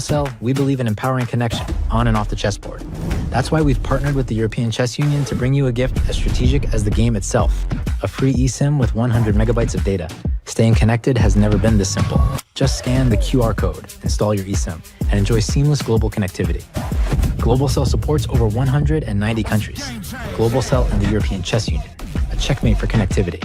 Cell, we believe in empowering connection on and off the chessboard. That's why we've partnered with the European Chess Union to bring you a gift as strategic as the game itself, a free eSIM with 100 megabytes of data. Staying connected has never been this simple. Just scan the QR code, install your eSIM, and enjoy seamless global connectivity. Cell supports over 190 countries. Cell and the European Chess Union, a checkmate for connectivity.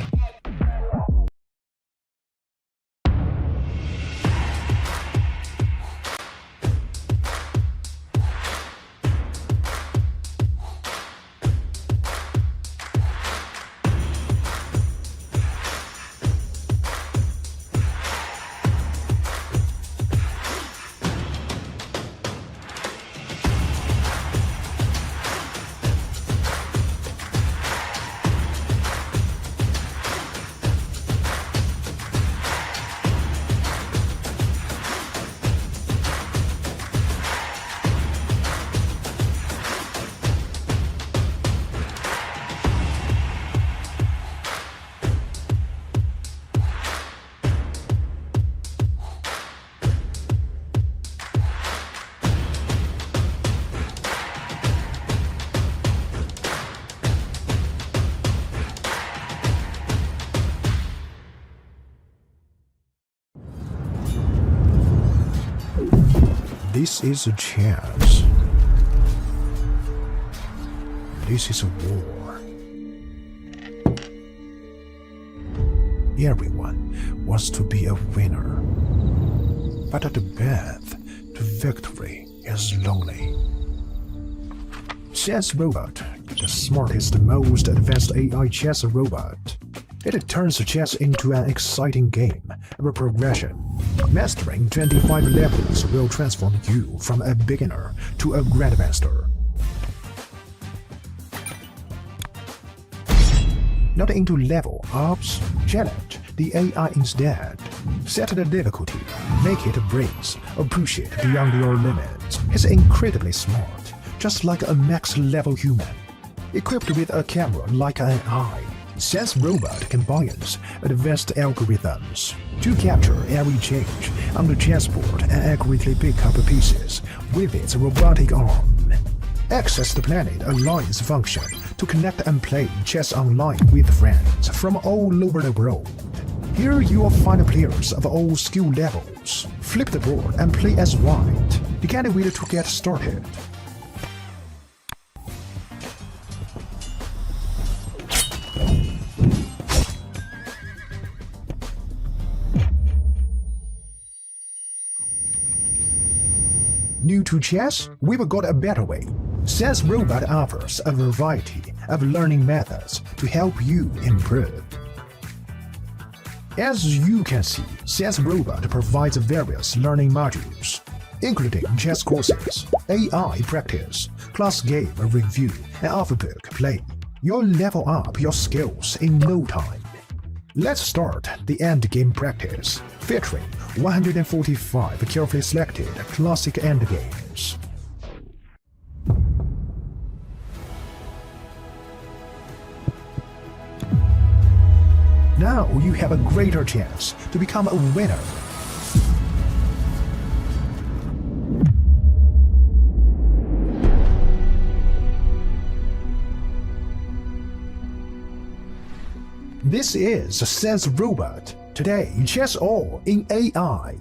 This is a chance. This is a war. Everyone wants to be a winner. But the path to victory is lonely. Chess Robot, the smartest, most advanced AI chess robot. It turns chess into an exciting game of a progression. Mastering 25 levels will transform you from a beginner to a grandmaster. Not into level ups, challenge the AI instead. Set the difficulty, make it a breeze, or push it beyond your limits. It's incredibly smart, just like a max-level human. Equipped with a camera like an eye, Chess Robot combines advanced algorithms to capture every change on the chessboard and accurately pick up pieces with its robotic arm. Access the Planet Alliance function to connect and play chess online with friends from all over the world. Here you will find players of all skill levels. Flip the board and play as white. You can't wait to get started. New to chess? We've got a better way. Chess Robot offers a variety of learning methods to help you improve. As you can see, Chess Robot provides various learning modules, including chess courses, AI practice, class game review, and off-book play. You'll level up your skills in no time. Let's start the endgame practice, featuring 145 carefully selected classic endgames. Now you have a greater chance to become a winner. This is Chess Robot. Today, chess all in AI.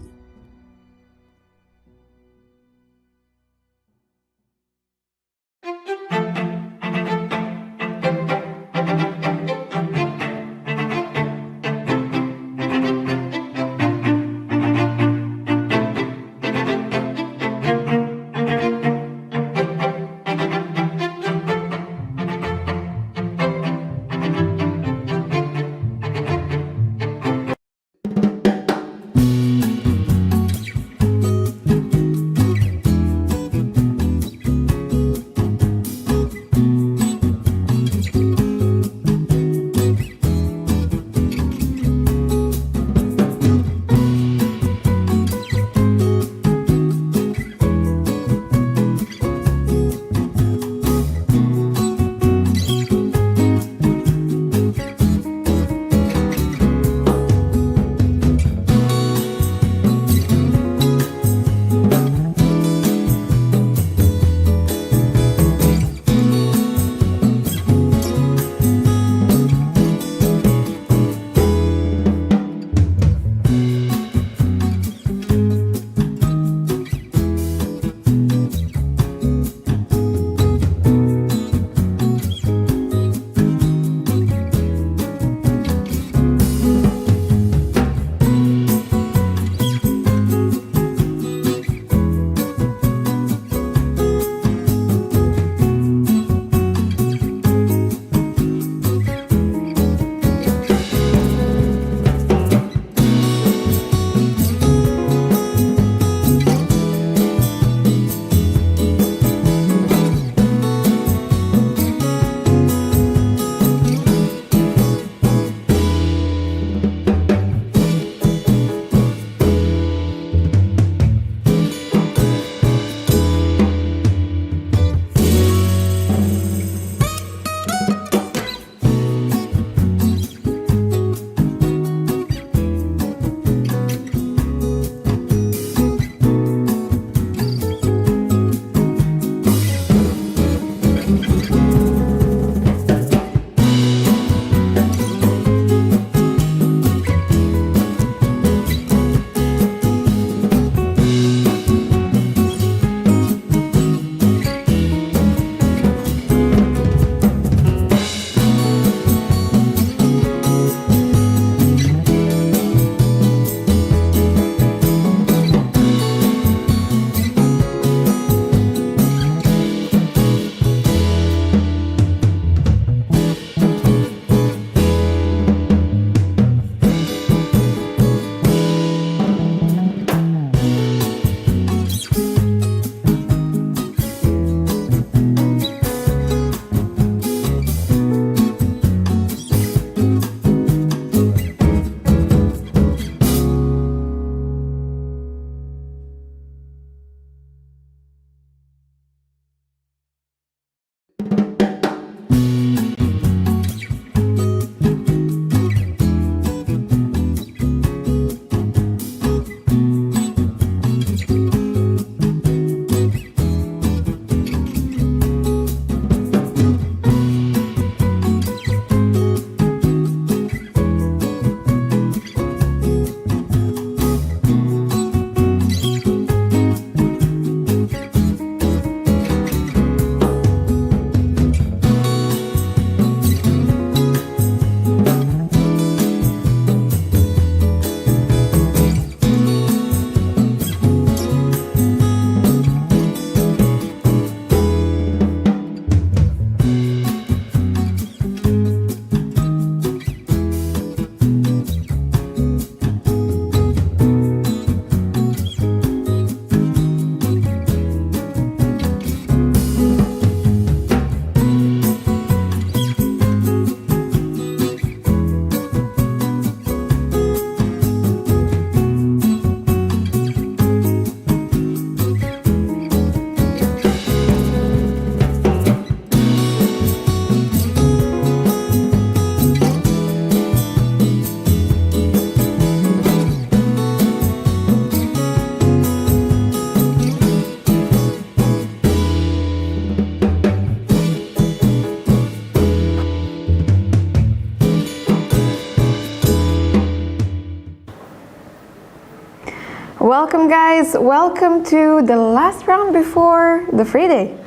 Welcome guys, welcome to the last round before the FIDE.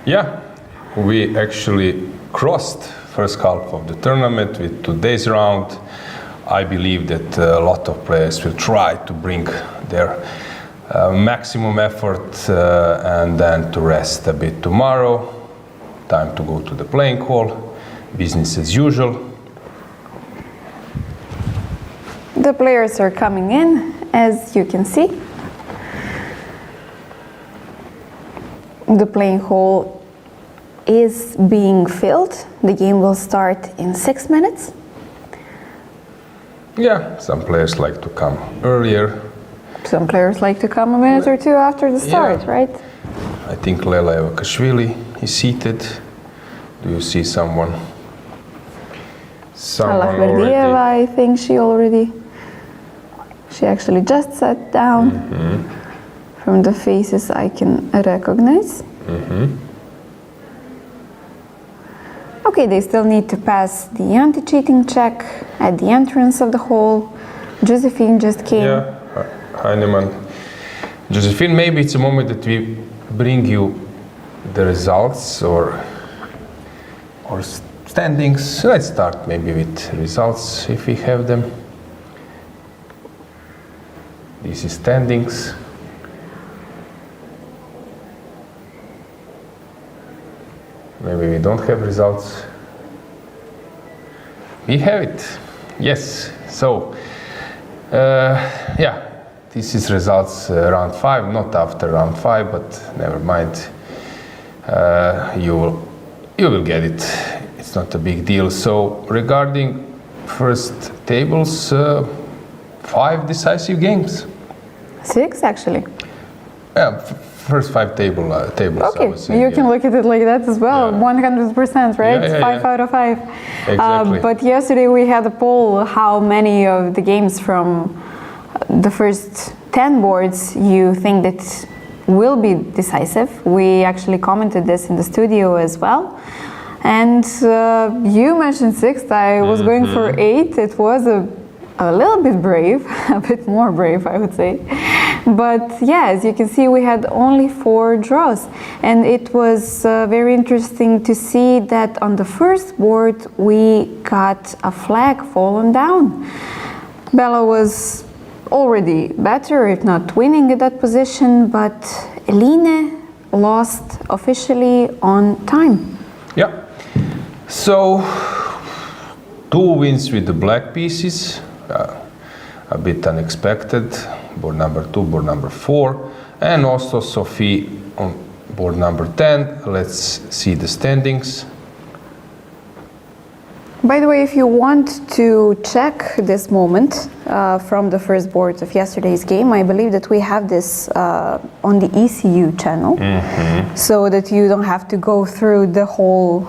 Yeah, we actually crossed first half of the tournament with today's round. I believe that a lot of players will try to bring their maximum effort and then to rest a bit tomorrow. Time to go to the playing hall, business as usual. The players are coming in, as you can see. The playing hall is being filled. The game will start in 6 minutes. Yeah, some players like to come earlier. Some players like to come a minute or two after the start, Yeah. right? I think Lela Javakhishvili is seated. Do you see someone? Someone already. I think she actually just sat down. From the faces I can recognize. Okay, they still need to pass the anti-cheating check at the entrance of the hall. Josephine just came. Yeah, Heinemann. Josephine, maybe it's a moment that we bring you the results or standings. Let's start maybe with results if we have them. This is standings. Maybe we don't have results. We have it. Yes. So, yeah, this is results round 5, not after round 5, but never mind. You will get it. It's not a big deal. So, regarding first tables, 5 decisive games. 6 actually. Yeah, first 5 tables. Okay, I would say, you can look at it like that as well. Yeah. 100%, right? Yeah, 5 out of 5. Exactly. But yesterday we had a poll how many of the games from the first 10 boards you think that will be decisive. We actually commented this in the studio as well. And you mentioned 6. I was going for 8. It was a little bit brave, a bit more brave, I would say. But yeah, as you can see, we had only 4 draws. And it was very interesting to see that on the first board, we got a flag fallen down. Bella was already better, if not winning at that position, but Eline lost officially on time. Yeah. So, 2 wins with the black pieces. A bit unexpected. Board number 2, board number 4, and also Sophie on board number 10. Let's see the standings. By the way, if you want to check this moment from the first board of yesterday's game, I believe that we have this on the ECU channel, so that you don't have to go through the whole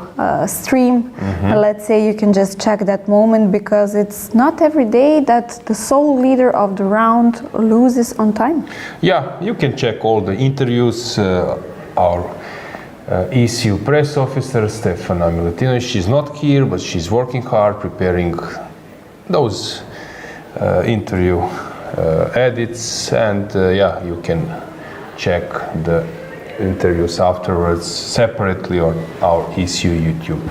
stream. Let's say you can just check that moment, because it's not every day that the sole leader of the round loses on time. Yeah, you can check all the interviews. Our ECU press officer, Stefana Milutinovic, she's not here, but she's working hard preparing those interview edits, and yeah, you can check the interviews afterwards separately on our ECU YouTube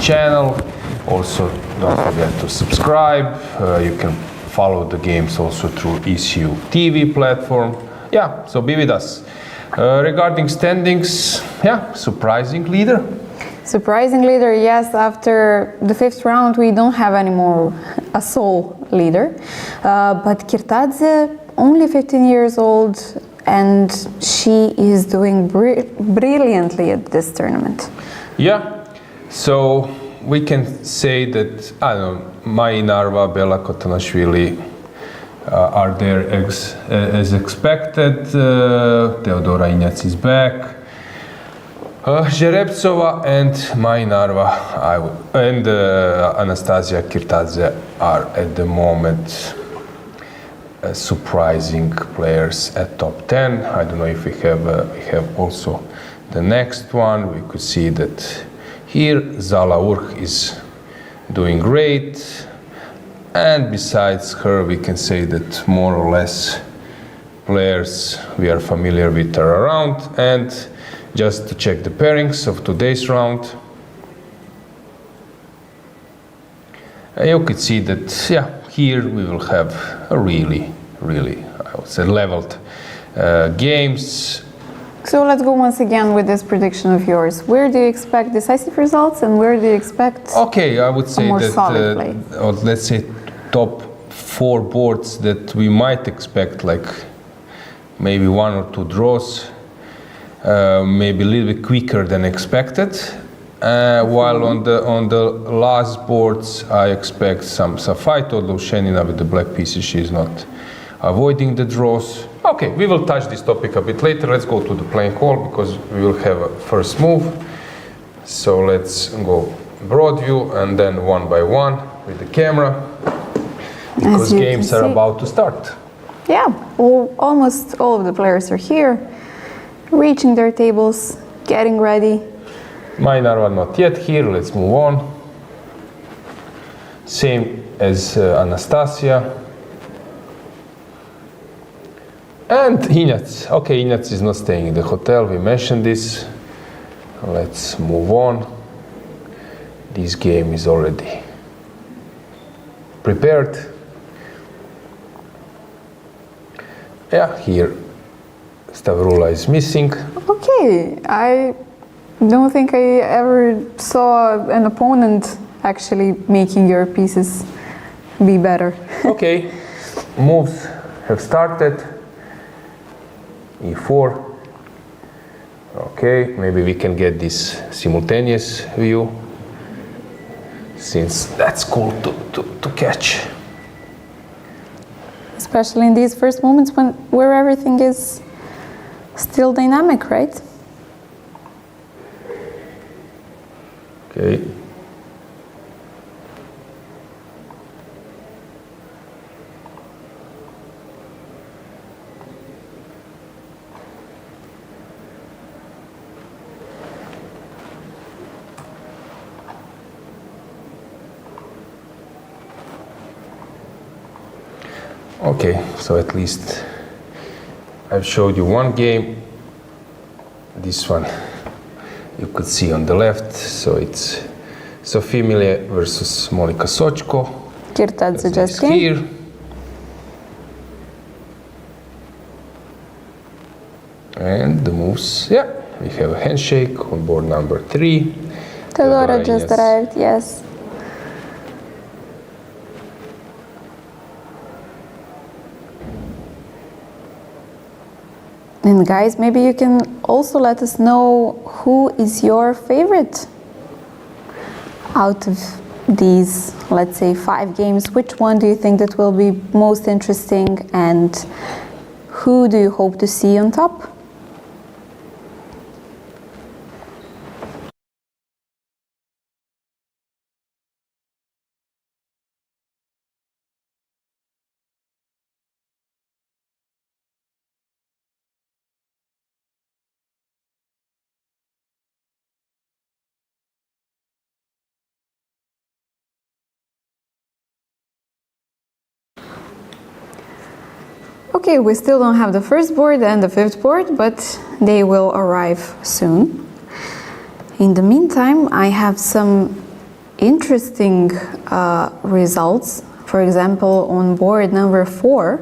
channel. Also, don't forget to subscribe. You can follow the games also through ECU TV platform. Yeah, so be with us. Regarding standings, yeah, surprising leader. Surprising leader, yes. After the 5th round, we don't have anymore a sole leader. But Kirtadze, only 15 years old, and she is doing brilliantly at this tournament. Yeah, so we can say that, I don't know, Meri Arabidze, Bella Khotenashvili are there as expected. Teodora Injac is back. Zhereptsova and Meri Arabidze and Anastasia Kirtadze are at the moment surprising players at top 10. I don't know if we have also the next one. We could see that here Zala Urh is doing great. And besides her, we can say that more or less players we are familiar with are around, and just to check the pairings of today's round. You could see that, yeah, here we will have a really, I would say, leveled games. So let's go once again with this prediction of yours. Where do you expect decisive results, and where do you expect Okay, I would say more that, solid play? or let's say top 4 boards that we might expect, like maybe 1 or 2 draws, maybe a little bit quicker than expected. While on the last boards, I expect some fight. Olga Ushenina with the black pieces, she is not avoiding the draws. Okay, we will touch this topic a bit later. Let's go to the playing call because we will have a first move. So let's go broad view and then one by one with the camera, because games are about to start. Yeah, well, almost all of the players are here, reaching their tables, getting ready. Mine are not yet here. Let's move on. Same as Anastasia. And Injac. Okay, Injac is not staying in the hotel. We mentioned this. Let's move on. This game is already prepared. Yeah, here Stavroula is missing. Okay, I don't think I ever saw an opponent actually making your pieces be better. Okay, moves have started. E4. Okay, maybe we can get this simultaneous view, since that's cool to catch. Especially in these first moments where everything is still dynamic, right? Okay. Okay, so at least I've showed you one game. This one you could see on the left. So it's Sofia Millet versus Monika Sochko. Kirtadze just Here. And the moves, yeah, we have a handshake on board number 3. Teodora just arrived, yes. And guys, maybe you can also let us know who is your favorite out of these, let's say, 5 games. Which one do you think that will be most interesting, and who do you hope to see on top? Okay, we still don't have the first board and the 5th board, but they will arrive soon. In the meantime, I have some interesting results. For example, on board number 4,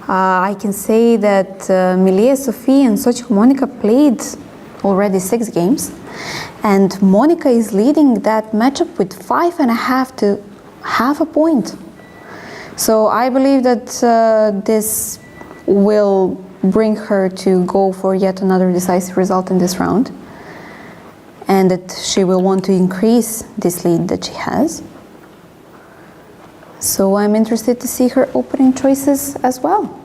I can say that Millet Sofia and Sochko Monika played already 6 games, and Monika is leading that matchup with 5.5 to half a point. So I believe that this will bring her to go for yet another decisive result in this round, and that she will want to increase this lead that she has. So I'm interested to see her opening choices as well.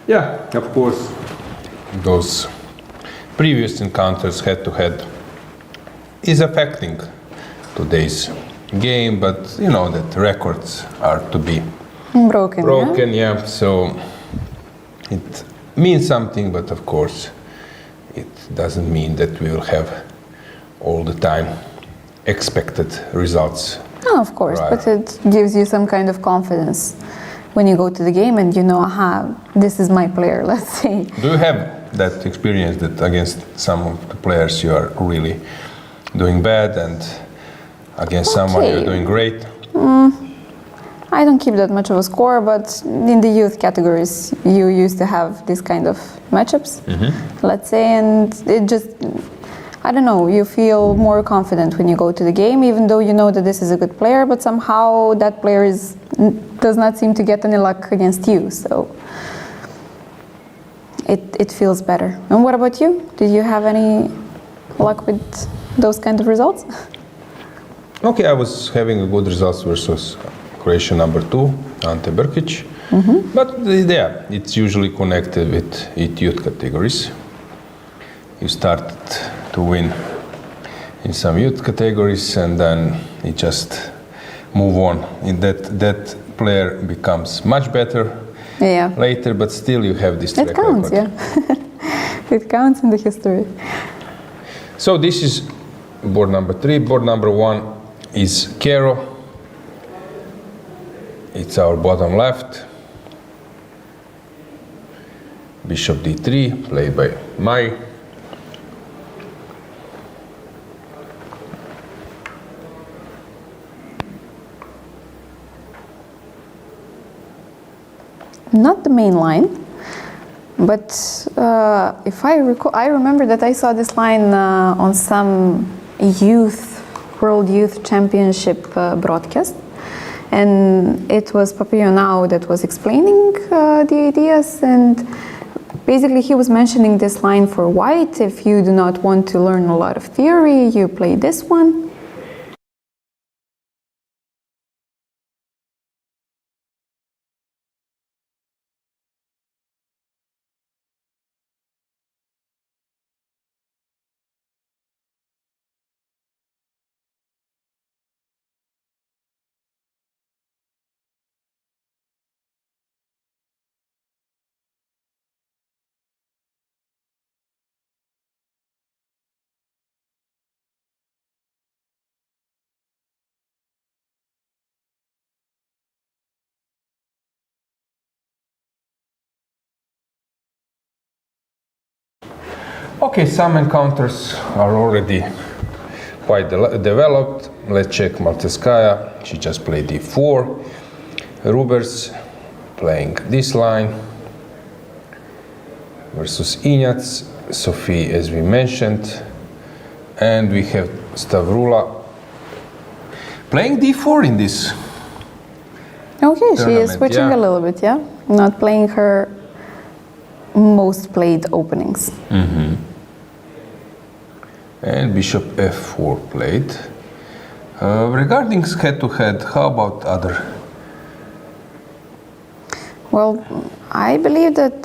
Yeah, of course, those previous encounters head-to-head is affecting today's game, but you know that records are to be broken, yeah. So it means something, but of course it doesn't mean that we will have all the time expected results Oh, of course, Right. but it gives you some kind of confidence when you go to the game and you know, aha, this is my player, let's say. Do you have that experience that against some of the players you are really doing bad and against someone you're doing great? I don't keep that much of a score, but in the youth categories, you used to have this kind of matchups, let's say, and it just, I don't know, you feel more confident when you go to the game, even though you know that this is a good player, but somehow that player does not seem to get any luck against you, so it feels better. And what about you? Did you have any luck with those kind of results? Okay, I was having a good results versus Croatia number 2, Ante Brkic. But yeah, it's usually connected with youth categories. You started to win in some youth categories and then you just move on. In that player becomes much better Yeah. later, but still you have this It track counts, record. yeah. It counts in the history. So this is board number 3. Board number 1 is Kero. It's our bottom left. Bishop d3, played by Mai. Not the main line, but if I recall, I remember that I saw this line on some World Youth Championship broadcast, and it was Papillonau that was explaining the ideas, and basically he was mentioning this line for white. If you do not want to learn a lot of theory, you play this one. Okay, some encounters are already quite developed. Let's check Malteskaya. She just played d4. Rubers playing this line versus Injac. Sophie, as we mentioned. And we have Stavroula playing d4 in this. Okay, she is tournament, switching yeah. a little bit, yeah? Not playing her most played openings. And Bishop f4 played. Regarding head-to-head, how about other? Well, I believe that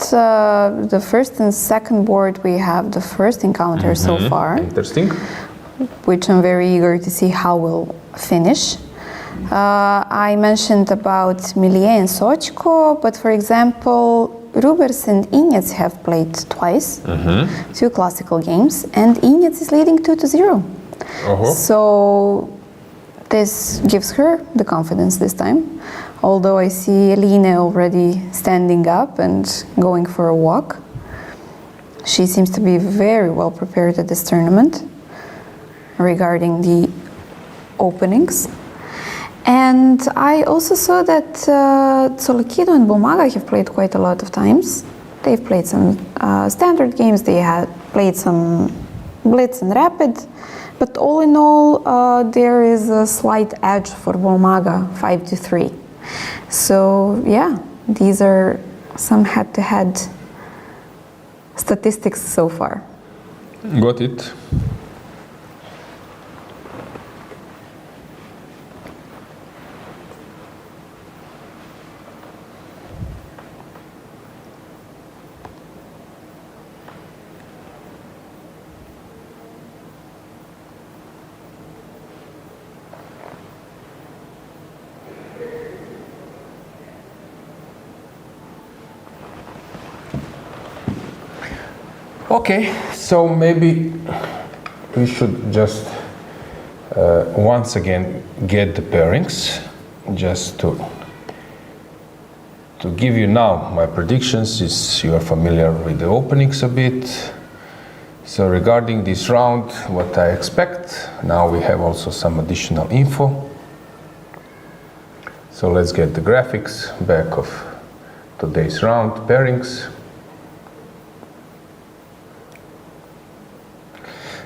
the first and second board we have the first encounter so far, Interesting. which I'm very eager to see how we'll finish. I mentioned about Milier and Sochko, but for example, Rubers and Injac have played twice, 2 classical games, and Injac is leading 2-0. So this gives her the confidence this time. Although I see Eline already standing up and going for a walk. She seems to be very well prepared at this tournament regarding the openings. And I also saw that Tsolakidou and Bulmaga have played quite a lot of times. They've played some standard games, they had played some blitz and rapid, but all in all, there is a slight edge for Bulmaga, 5-3. So yeah, these are some head-to-head statistics so far. Got it. Okay, so maybe we should just once again get the pairings, just to give you now my predictions, is you are familiar with the openings a bit. So regarding this round, what I expect, now we have also some additional info. So let's get the graphics back of today's round pairings.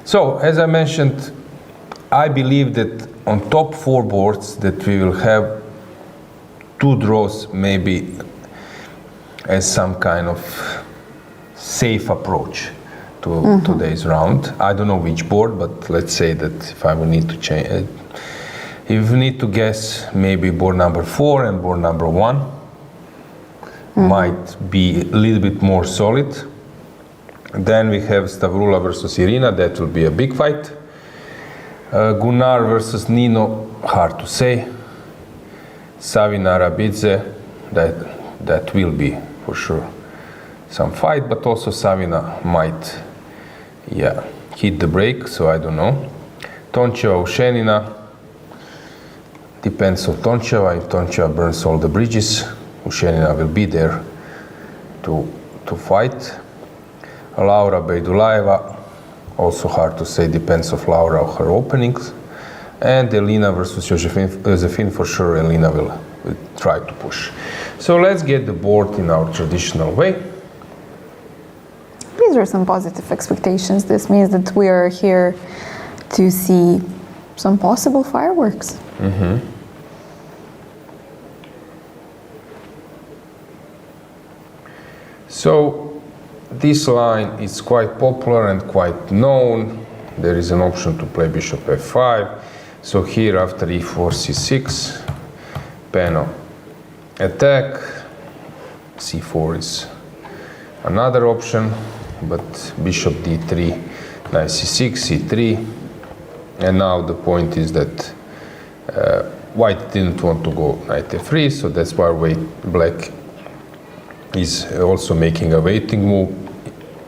So as I mentioned, I believe that on top 4 boards that we will have 2 draws maybe as some kind of safe approach to today's round. I don't know which board, but let's say that if I will need to change, if we need to guess, maybe board number 4 and board number 1 might be a little bit more solid. Then we have Stavroula versus Irina, that will be a big fight. Gunnar versus Nino, hard to say. Meri Arabidze, that will be for sure some fight, but also Savina might hit the break, so I don't know. Anna Ushenina, depends on Toncheva. If Toncheva burns all the bridges, Ushenina will be there to fight. Laura Beidulaeva, also hard to say, depends on Laura or her openings. And Elina versus Josephine, for sure Elina will try to push. So let's get the board in our traditional way. These are some positive expectations. This means that we are here to see some possible fireworks. So this line is quite popular and quite known. There is an option to play bishop f5. So here after e4, c6, Peno attack, c4 is another option, but bishop d3, knight c6, c3, and now the point is that white didn't want to go knight f3, so that's why black is also making a waiting move.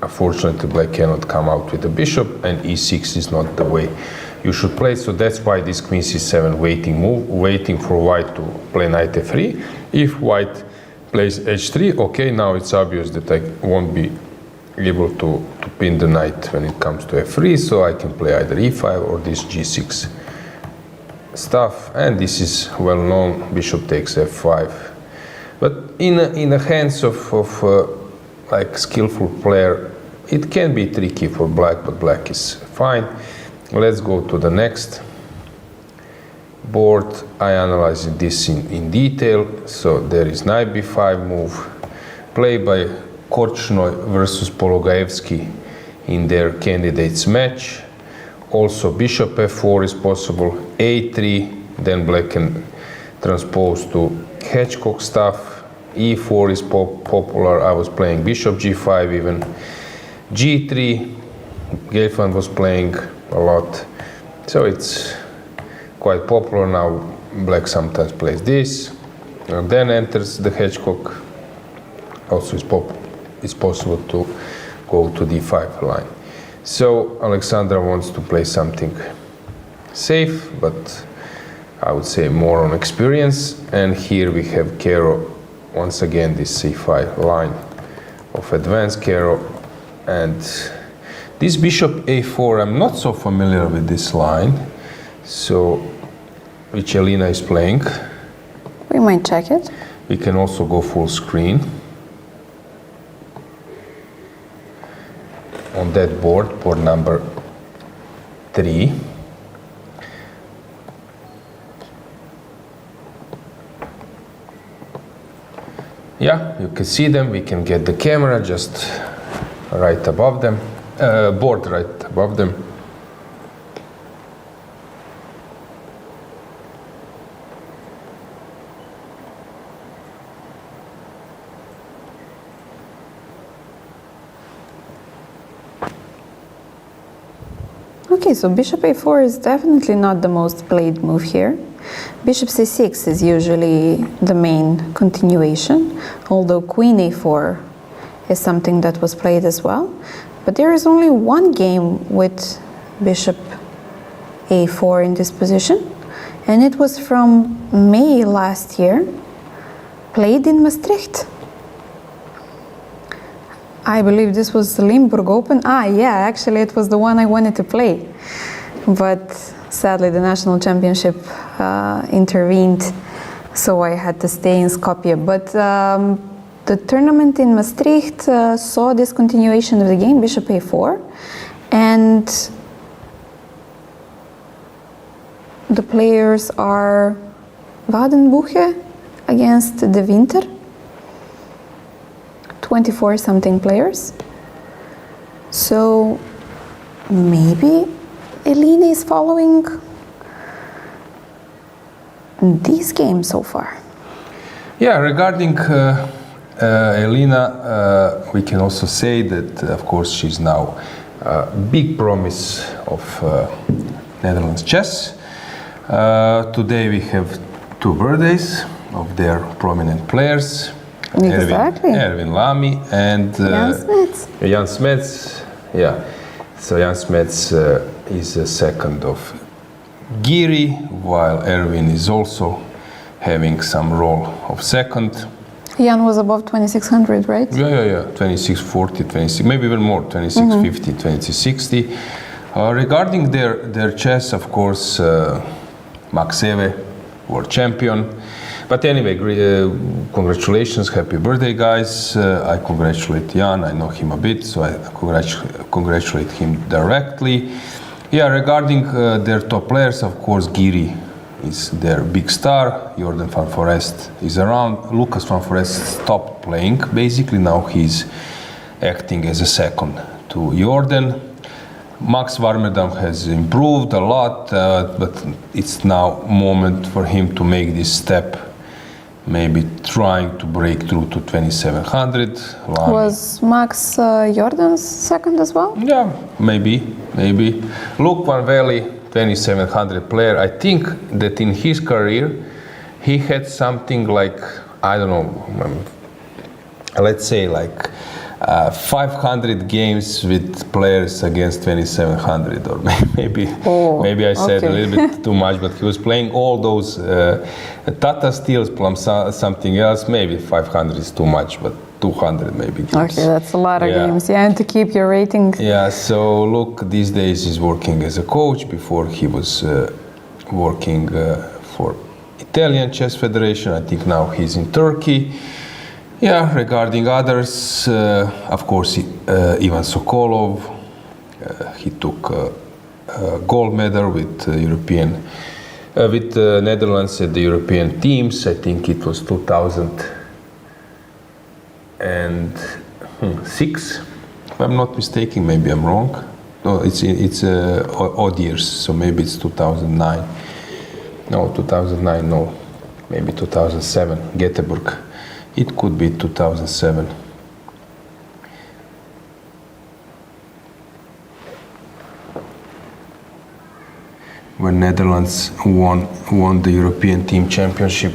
Unfortunately, black cannot come out with the bishop, and e6 is not the way you should play, so that's why this queen c7 waiting move, waiting for white to play knight f3. If white plays h3, okay, now it's obvious that I won't be able to pin the knight when it comes to f3, so I can play either e5 or this g6 stuff, and this is well known, bishop takes f5. But in the hands of like skillful player, it can be tricky for black, but black is fine. Let's go to the next board. I analyzed this in detail. So there is knight b5 move, played by Korchnoi versus Pologaevsky in their candidates match. Also bishop f4 is possible, a3, then black can transpose to Hedgecock stuff. e4 is popular. I was playing bishop g5 even. g3, Gelfand was playing a lot. So it's quite popular now. Black sometimes plays this, and then enters the Hedgecock. Also it's possible to go to d5 line. So Alexandra wants to play something safe, but I would say more on experience. And here we have Kero, once again this c5 line of advanced Kero. And this bishop a4, I'm not so familiar with this line, so which Elina is playing. We might check it. We can also go full screen. On that board number 3. Yeah, you can see them. We can get the camera just right above them, board right above them. Okay, so bishop a4 is definitely not the most played move here. Bishop c6 is usually the main continuation, although queen a4 is something that was played as well. But there is only one game with bishop a4 in this position. And it was from May last year, played in Maastricht. I believe this was the Limburg Open. Yeah, actually it was the one I wanted to play. But sadly the national championship intervened, so I had to stay in Skopje. But the tournament in Maastricht saw this continuation of the game, bishop a4. And the players are Wadenbuche against De Winter, 24-something players. So maybe Elina is following this game so far. Yeah, regarding Elina, we can also say that, of course, she's now a big promise of Netherlands chess. Today we have two birthdays of their prominent players. Exactly. Erwin Lamy and Jan Smets. Jan Smets, yeah. So Jan Smets is a second of Giri, while Erwin is also having some role of second. Jan was above 2600, right? Yeah. 2640, 26, maybe even more, 2650, 2660. Regarding their chess, of course, Max Eve, world champion. But anyway, congratulations, happy birthday, guys. I congratulate Jan, I know him a bit, so I congratulate him directly. Yeah, regarding their top players, of course, Giri is their big star. Jordan van Foreest is around. Lucas van Foreest stopped playing. Basically, now he's acting as a second to Jordan. Max Warmerdam has improved a lot, but it's now moment for him to make this step, maybe trying to break through to 2700. Was Max Jordan's second as well? Yeah, maybe. Luke Van Velde, 2700 player. I think that in his career, he had something like, I don't know, let's say like 500 games with players against 2700, or maybe I said a little bit too much, but he was playing all those Tata Steels plus something else. Maybe 500 is too much, but 200 maybe games. Okay, that's a lot of games. Yeah, and to keep your rating. Yeah, so look, these days he's working as a coach. Before he was working for Italian Chess Federation. I think now he's in Turkey. Yeah, regarding others, of course, Ivan Sokolov, he took a gold medal with with Netherlands at the European teams. I think it was 2006, if I'm not mistaken. Maybe I'm wrong. No, it's odd years, so maybe it's 2009. No, 2009. No, maybe 2007. Göteborg. It could be 2007. When Netherlands won the European Team Championship.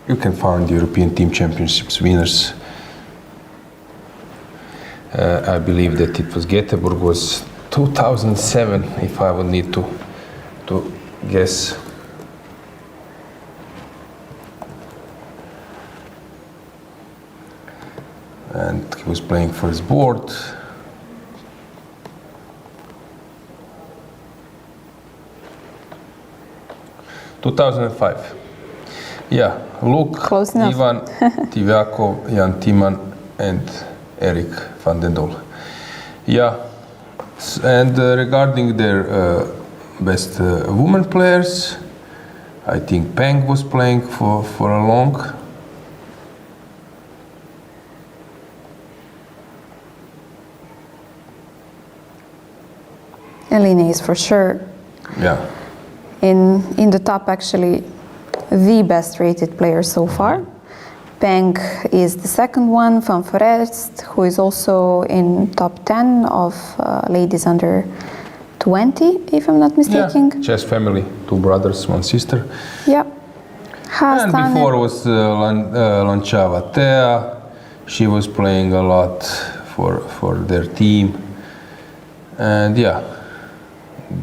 You can find the European Team Championships winners. I believe that it was Göteborg was 2007, if I would need to guess. And he was playing for his board. (2005). Yeah, Luke, close enough. Ivan, Tivyakov, Jan Timan, and Eric van den Dol. Yeah, and regarding their best women players, I think Peng was playing for a long. Elina is for sure. Yeah. In the top, actually, the best rated player so far. Peng is the second one, Van Foreest, who is also in top 10 of ladies under 20, if I'm not mistaken. Yeah, chess family, 2 brothers, 1 sister. Yeah. And before was Lanchava Tea. She was playing a lot for their team. And yeah,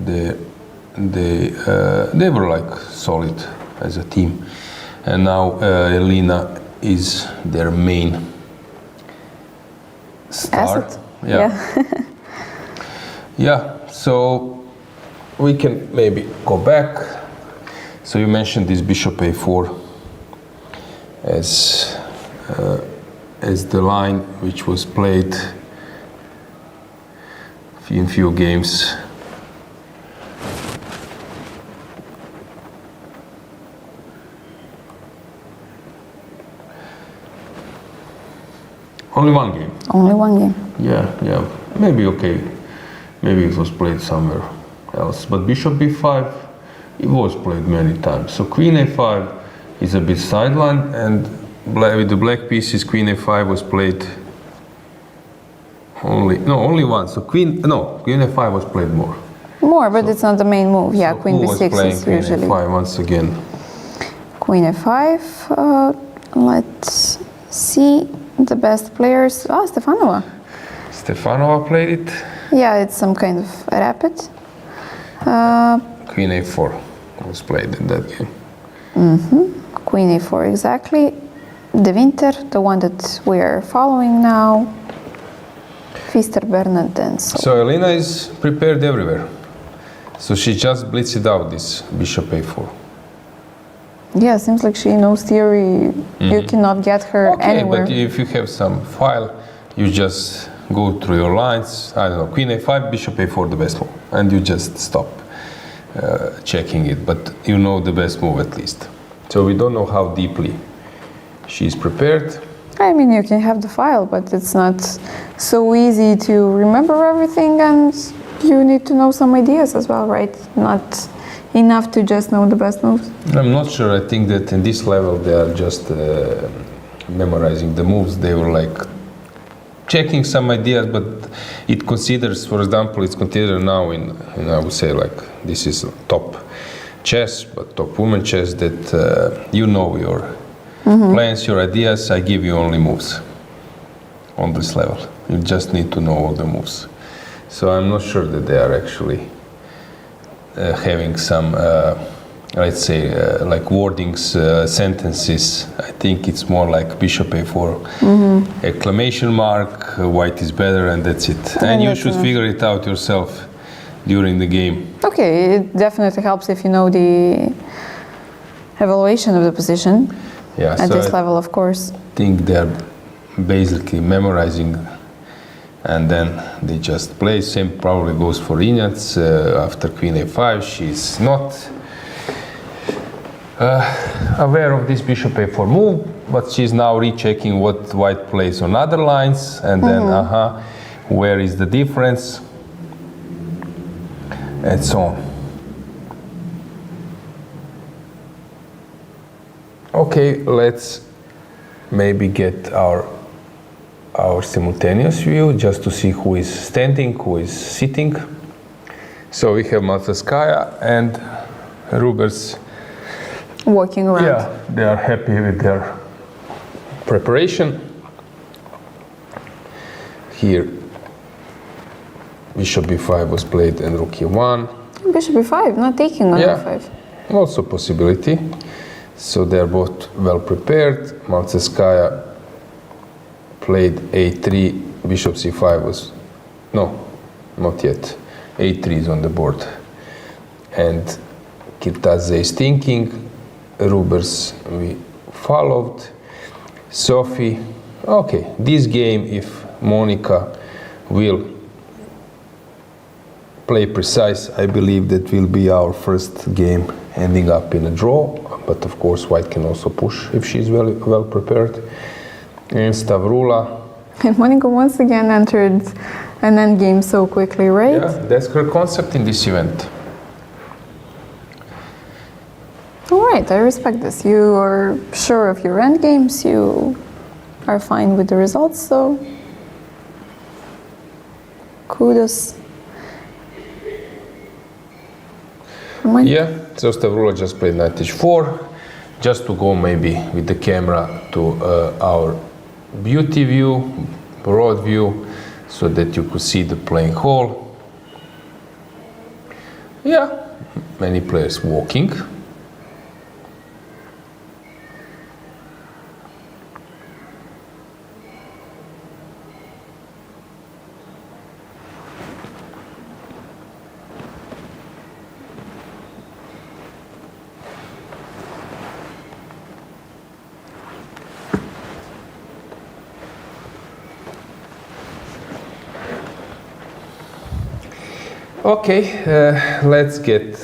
they were like solid as a team, and now Elina is their main star. Asset. Yeah. Yeah. So we can maybe go back. So you mentioned this bishop a4 as the line which was played in few games. Only one game. Only one game. Yeah. Maybe okay. Maybe it was played somewhere else. But bishop b5, it was played many times. So queen a5 is a bit sideline, and with the black pieces, queen a5 was played only once. So queen a5 was played more. More, but it's not the main move. Yeah, So queen who was b6 playing is queen usually. a5 once again? Queen a5. Let's see the best players. Stefanova. Stefanova played it. Yeah, it's some kind of rapid. Queen a4 was played in that game. Queen a4, exactly. De Winter, the one that we are following now. Fister, Bernard, and So Elina is prepared everywhere. So she just blitzed out this bishop a4. Yeah, seems like she knows theory. You cannot get her Okay, anywhere. but if you have some file, you just go through your lines. I don't know, queen a5, bishop a4, the best move, and you just stop checking it. But you know the best move at least. So we don't know how deeply she's prepared. I mean, you can have the file, but it's not so easy to remember everything, and you need to know some ideas as well, right? Not enough to just know the best moves. I'm not sure. I think that in this level they are just memorizing the moves. They were like checking some ideas, but it considers, for example, it's considered now in I would say like this is top chess, but top women chess, that you know your plans, your ideas. I give you only moves on this level. You just need to know all the moves. So I'm not sure that they are actually having some, let's say, like wordings, sentences. I think it's more like bishop a4, exclamation mark, white is better, and that's it. And you should figure it out yourself during the game. Okay, it definitely helps if you know the evaluation of the position Yeah, at so this I level, of course. think they're basically memorizing, and then they just play. Same probably goes for Injac. After queen a5, she's not aware of this bishop a4 move, but she's now rechecking what white plays on other lines, and then where is the difference, and so on. Okay, let's maybe get our simultaneous view just to see who is standing, who is sitting. So we have Maltskaya and Rubers. Walking around. Yeah, they are happy with their preparation. Here, bishop b5 was played and rook e1. Bishop e5, not taking on e5. Also possibility. So they are both well prepared. Maltskaya played a3, bishop c5 was, no, not yet. a3 is on the board. And Kirtadze is thinking. Rubers we followed. Sophie, okay, this game, if Monica will play precise, I believe that will be our first game ending up in a draw. But of course, white can also push if she's well prepared. And Stavroula. And Monica once again entered an endgame so quickly, right? Yeah, that's her concept in this event. All right, I respect this. You are sure of your endgames, you are fine with the results, so kudos. Yeah, so Stavroula just played knight h4, just to go maybe with the camera to our beauty view, broad view, so that you could see the playing hall. Yeah, many players walking. Okay, let's get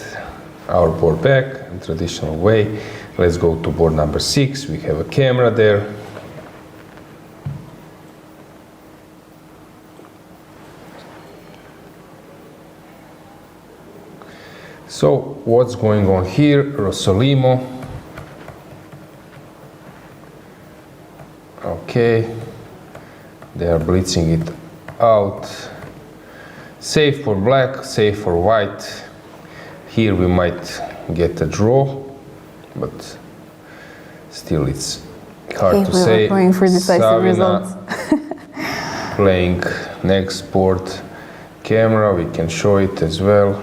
our board back in traditional way. Let's go to board number 6. We have a camera there. So what's going on here? Rossolimo. Okay, they are blitzing it out. Safe for black, safe for white. Here we might get a draw, but still it's hard to say. We were going for decisive results. Playing next board camera, we can show it as well.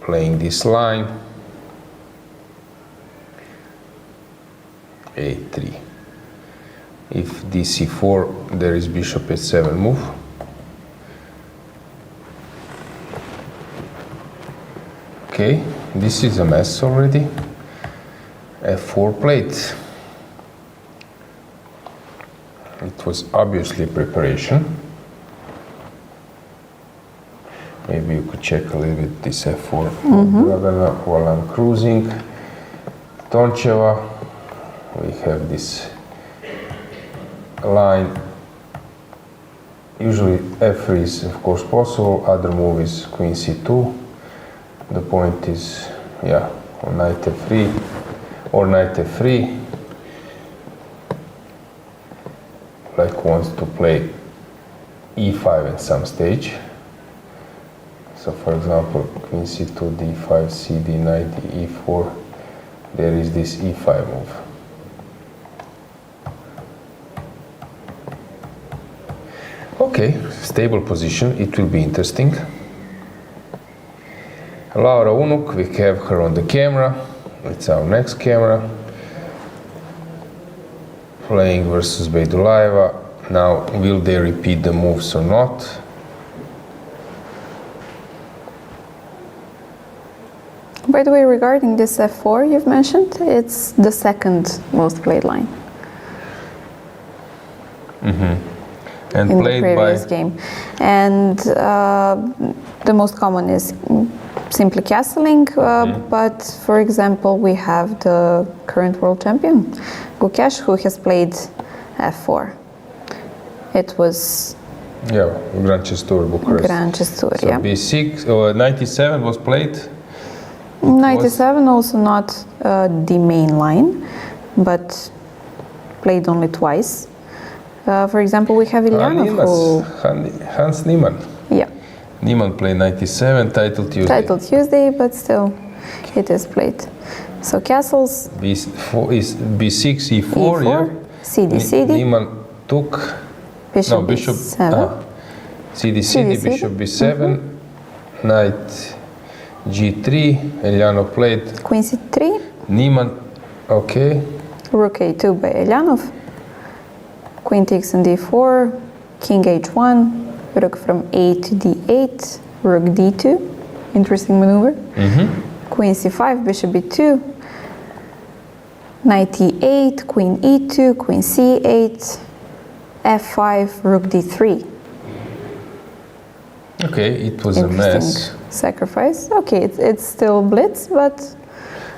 Playing this line. A3. If dc4, there is bishop h7 move. Okay, this is a mess already. F4 plate. It was obviously preparation. Maybe you could check a little bit this F4 for Dragana while I'm cruising. Toncheva. We have this line. Usually F3 is of course possible. Other move is Queen C2. The point is, yeah, on knight F3 or knight F3. Black wants to play E5 at some stage. So for example, Queen C2, D5, CD, knight E4. There is this E5 move. Okay, stable position, it will be interesting. Laura Unuk, we have her on the camera. It's our next camera. Playing versus Beidulaeva. Now, will they repeat the moves or not? By the way, regarding this F4 you've mentioned, it's the second most played line. And in played the previous by game. And the most common is simply castling, but for example, we have the current world champion, Gukesh, who has played F4. It was Grand Chess Tour Bucharest. Grand Chess Tour, So yeah. B6, 97 was played. 97 also not the main line, but played only twice. For example, we have Ilyanov, who... Hans Niemann. Yeah. Niemann played 97, title Tuesday. Title Tuesday, but still it is played. So castles. B4 is B6, E4, E4, yeah. CD, CD. Niemann took. Bishop Bishop. B7. CD, CD, Bishop B7. Knight G3. Elyanov played. Queen C3. Niemann, okay. Rook A2 by Elyanov. Queen takes on D4. King H1. Rook from A to D8. Rook D2. Interesting maneuver. Queen C5, Bishop B2. Knight E8, Queen E2, Queen C8. F5, Rook D3. Okay, it was a mess. Sacrifice. Okay, it's still blitz, but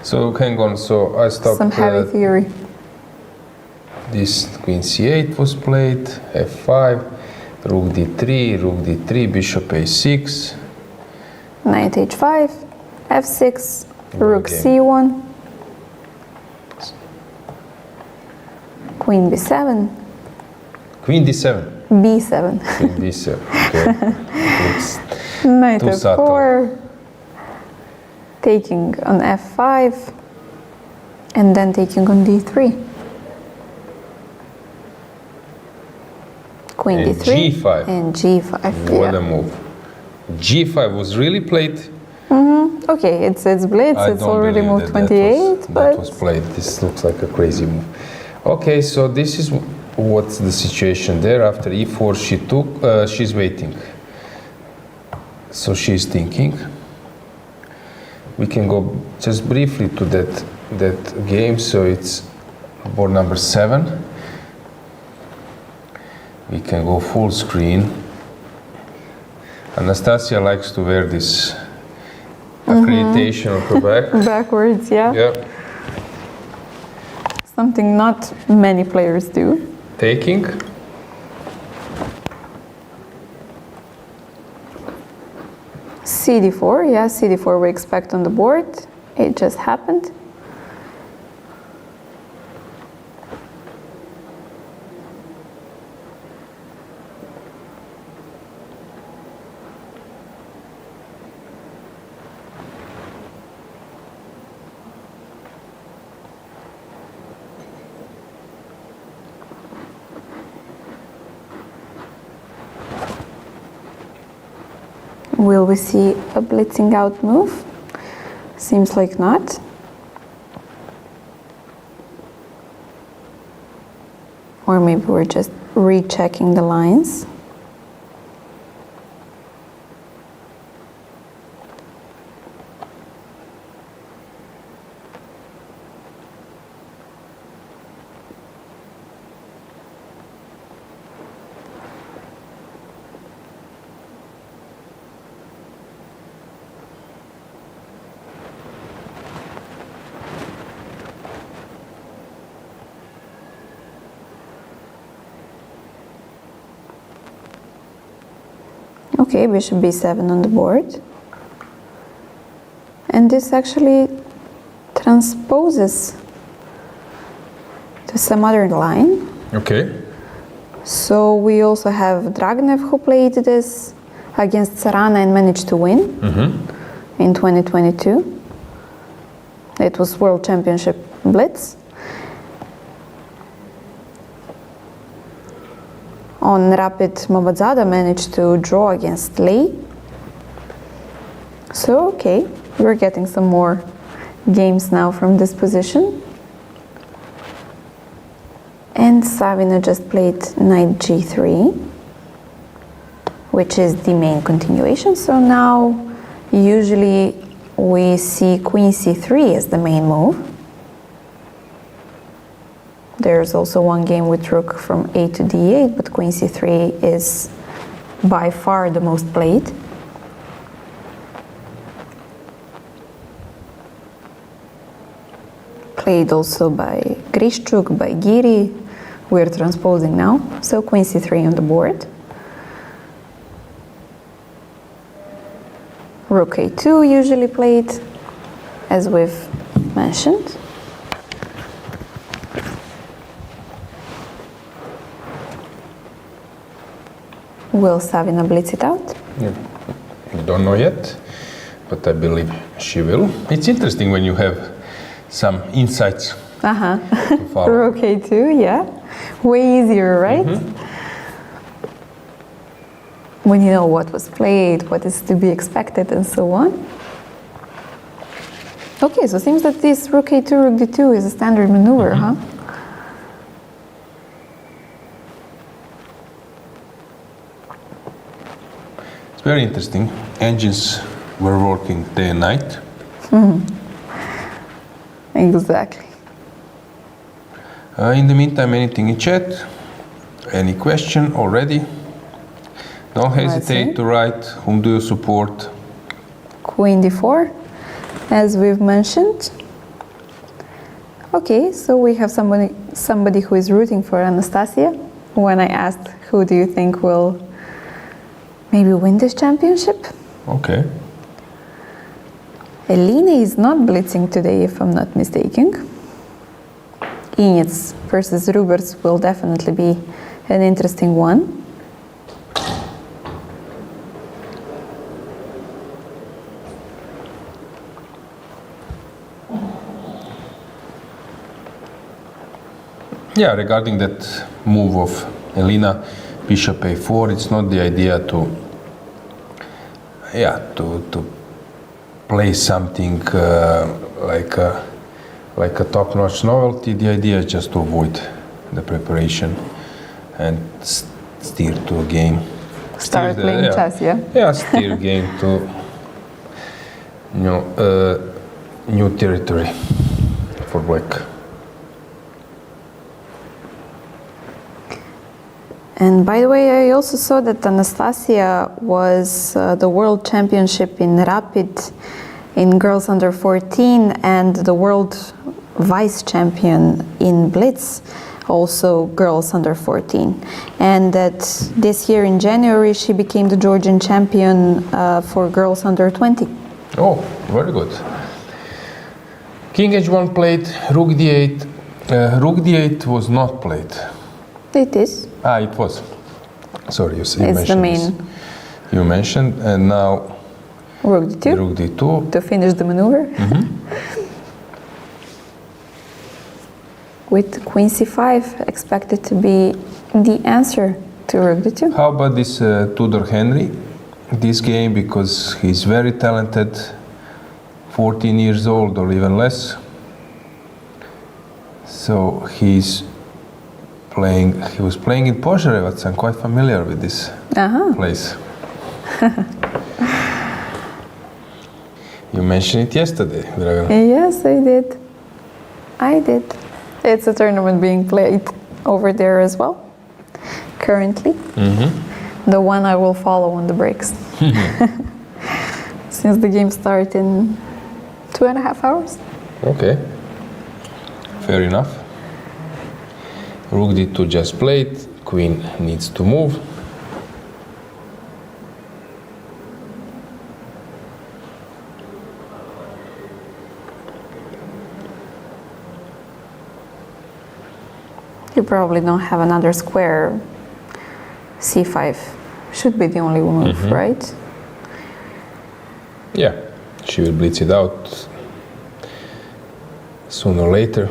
So hang on, so I stopped. some heavy theory. This Queen C8 was played, F5, Rook D3, Bishop A6. Knight H5, F6, Rook Okay. C1, Queen B7, Queen D7. B7, Queen B7. Okay. It's Knight too subtle. F4, taking on F5, and then taking on D3. Queen And D3 G5. and G5. What yeah. a move. G5 was really played. Okay, it's blitz. I It's don't already believe moved that 28, that but was played. This looks like a crazy move. Okay, so this is what's the situation there. After e4, she's waiting. So she's thinking. We can go just briefly to that game. So it's board number 7. We can go full screen. Anastasia likes to wear this accreditation on her back. backwards, yeah. Yeah. Something not many players do. Taking. CD4, yeah, CD4 we expect on the board. It just happened. Will we see a blitzing out move? Seems like not. Or maybe we're just rechecking the lines. Okay, bishop b7 on the board. And this actually transposes to some other line. Okay. So we also have Dragana who played this against Sarana and managed to win in 2022. It was World Championship Blitz. On Rapid, Mavadzada managed to draw against Lei. So, okay, we're getting some more games now from this position. And Savina just played knight g3, which is the main continuation. So now, usually we see queen c3 as the main move. There's also one game with rook from a to d8, but queen c3 is by far the most played. Played also by Grishchuk, by Giri. We're transposing now. So queen c3 on the board. Rook a2 usually played, as we've mentioned. Will Savina blitz it out? Yeah. We don't know yet, but I believe she will. It's interesting when you have some insights to follow. Rook a2, yeah. Way easier, right? When you know what was played, what is to be expected, and so on. Okay, so it seems that this rook a2, rook d2 is a standard maneuver, huh? Very interesting. Engines were working day and night. Exactly. In the meantime, anything in chat? Any question already? Don't hesitate to write. Whom do you support? Queen d4, as we've mentioned. Okay, so we have somebody who is rooting for Anastasia. When I asked who do you think will maybe win this championship? Okay. Elena is not blitzing today, if I'm not mistaken. Inets versus Ruberts will definitely be an interesting one. Yeah, regarding that move of Elena, bishop a4, it's not the idea to to play something like a top-notch novelty. The idea is just to avoid the preparation and steer to a game. Start playing chess, yeah? Yeah, steer game to new territory for black. And by the way, I also saw that Anastasia was the world championship in rapid in girls under 14 and the world vice champion in blitz, also girls under 14. And that this year in January she became the Georgian champion for girls under 20. Oh, very good. King H1 played, Rook D8. Rook D8 was not played. It is. It was. Sorry, you It's the main. this. You mentioned, and now Rook D2. Rook D2. To finish the maneuver. With Queen C5 expected to be the answer to Rook D2. How about this Tudor Henry? This game, because he's very talented, 14 years old or even less. So he was playing in Požarevac. I'm quite familiar with this place. You mentioned it yesterday, Dragana. Yes, I did. It's a tournament being played over there as well, currently. The one I will follow on the breaks. Since the game starts in 2.5 hours. Okay, fair enough. Rook D2 just played, Queen needs to move. You probably don't have another square. C5 should be the only move, right? Yeah, she will blitz it out sooner or later.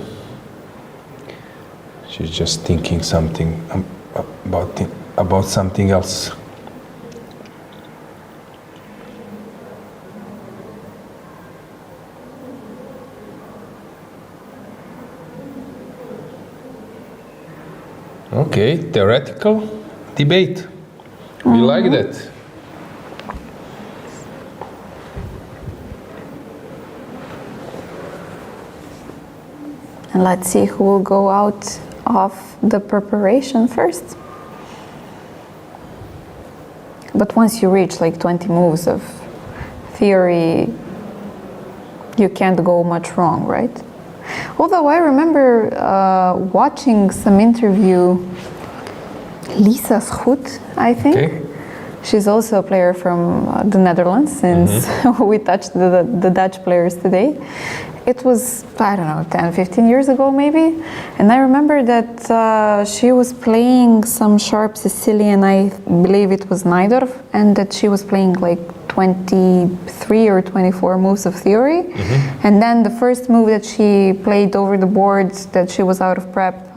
She's just thinking something about something else. Okay, theoretical debate. We like that. And let's see who will go out of the preparation first. But once you reach like 20 moves of theory, you can't go much wrong, right? Although I remember watching some interview, Lisa Schut, I think. Okay. She's also a player from the Netherlands, since we touched the Dutch players today. It was, I don't know, 10, 15 years ago maybe. And I remember that she was playing some sharp Sicilian, I believe it was Najdorf, and that she was playing like 23 or 24 moves of theory. And then the first move that she played over the board, that she was out of prep,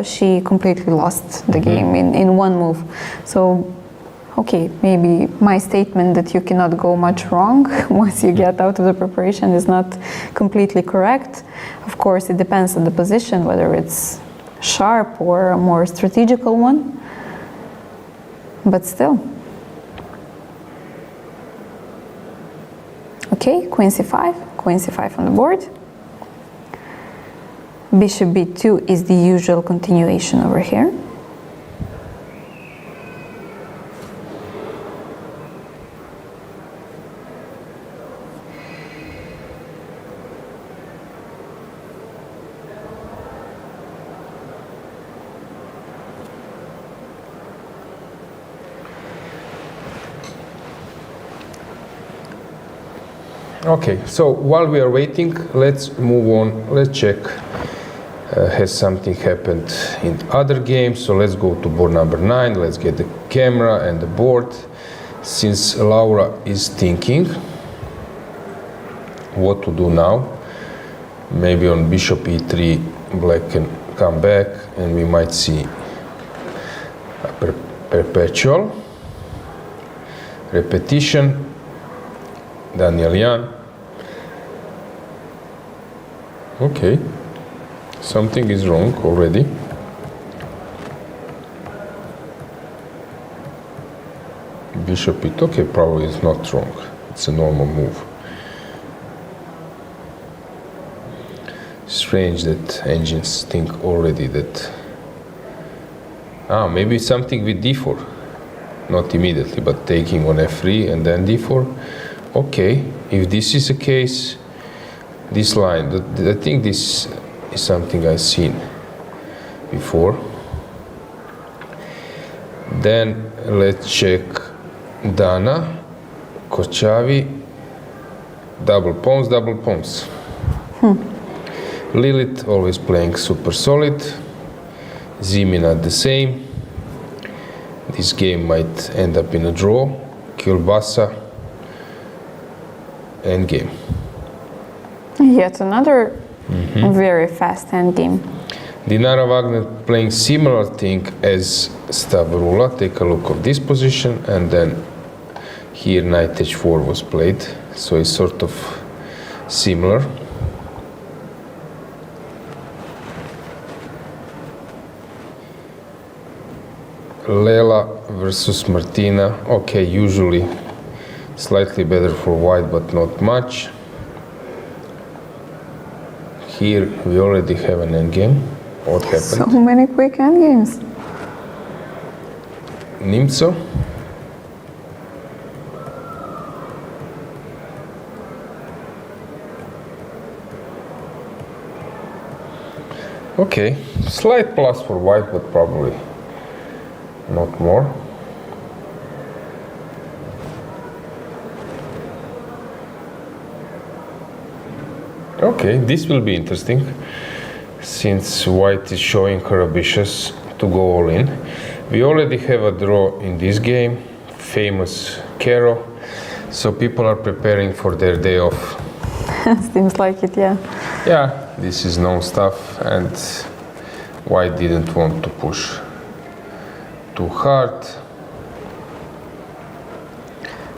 she completely lost the game in one move. So, okay, maybe my statement that you cannot go much wrong once you get out of the preparation is not completely correct. Of course, it depends on the position, whether it's sharp or a more strategical one. But still. Okay, Queen C5 on the board. Bishop B2 is the usual continuation over here. Okay, so while we are waiting, let's move on. Let's check has something happened in other games. So let's go to board number 9. Let's get the camera and the board. Since Laura is thinking what to do now, maybe on bishop e3 black can come back and we might see a perpetual repetition. Daniel Jan. Okay, something is wrong already. Bishop it, okay, probably it's not wrong. It's a normal move. Strange that engines think already that, maybe something with d4. Not immediately, but taking on f3 and then d4. Okay, if this is the case, this line, I think this is something I've seen before. Then let's check Dana, Kochavi, double pawns. Lilith always playing super solid. Zimina the same. This game might end up in a draw. Kielbasa, endgame. Yet another very fast endgame. Dinara Wagner playing similar thing as Stavroula. Take a look of this position, and then here knight h4 was played, so it's sort of similar. Lela versus Martina. Okay, usually slightly better for white, but not much. Here we already have an endgame. What happened? So many quick endgames. Nimzo. Okay, slight plus for white, but probably not more. Okay, this will be interesting, since white is showing her ambitious to go all in. We already have a draw in this game, famous Kero, so people are preparing for their day off. Seems like it, yeah. Yeah, this is known stuff, and white didn't want to push too hard.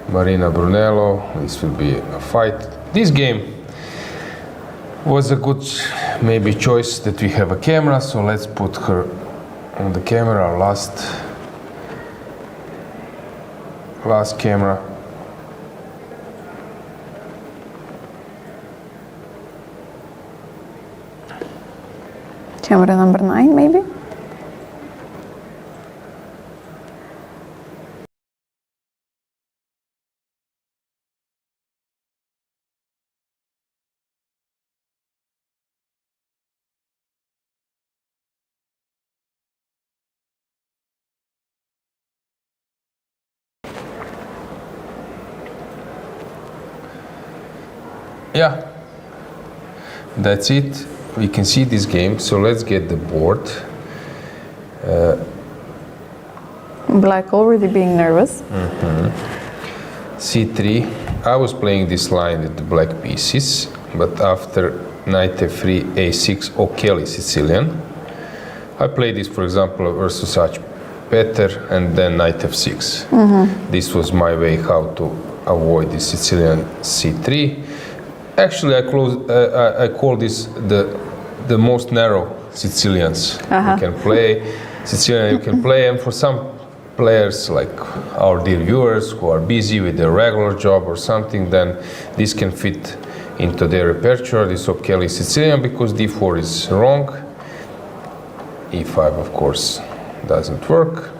Marina Brunello, this will be a fight. This game was a good maybe choice that we have a camera, so let's put her on the camera, last camera. Camera number 9, maybe? Yeah, that's it. We can see this game, so let's get the board. Black already being nervous. C3. I was playing this line with the black pieces, but after knight f3, a6, O'Kelly Sicilian. I played this, for example, versus Arch Peter, and then knight f6. This was my way how to avoid the Sicilian c3. Actually, I call this the most narrow Sicilians you can play. Sicilian you can play, and for some players like our dear viewers who are busy with their regular job or something, then this can fit into their repertoire. This O'Kelly Sicilian, because d4 is wrong. e5, of course, doesn't work.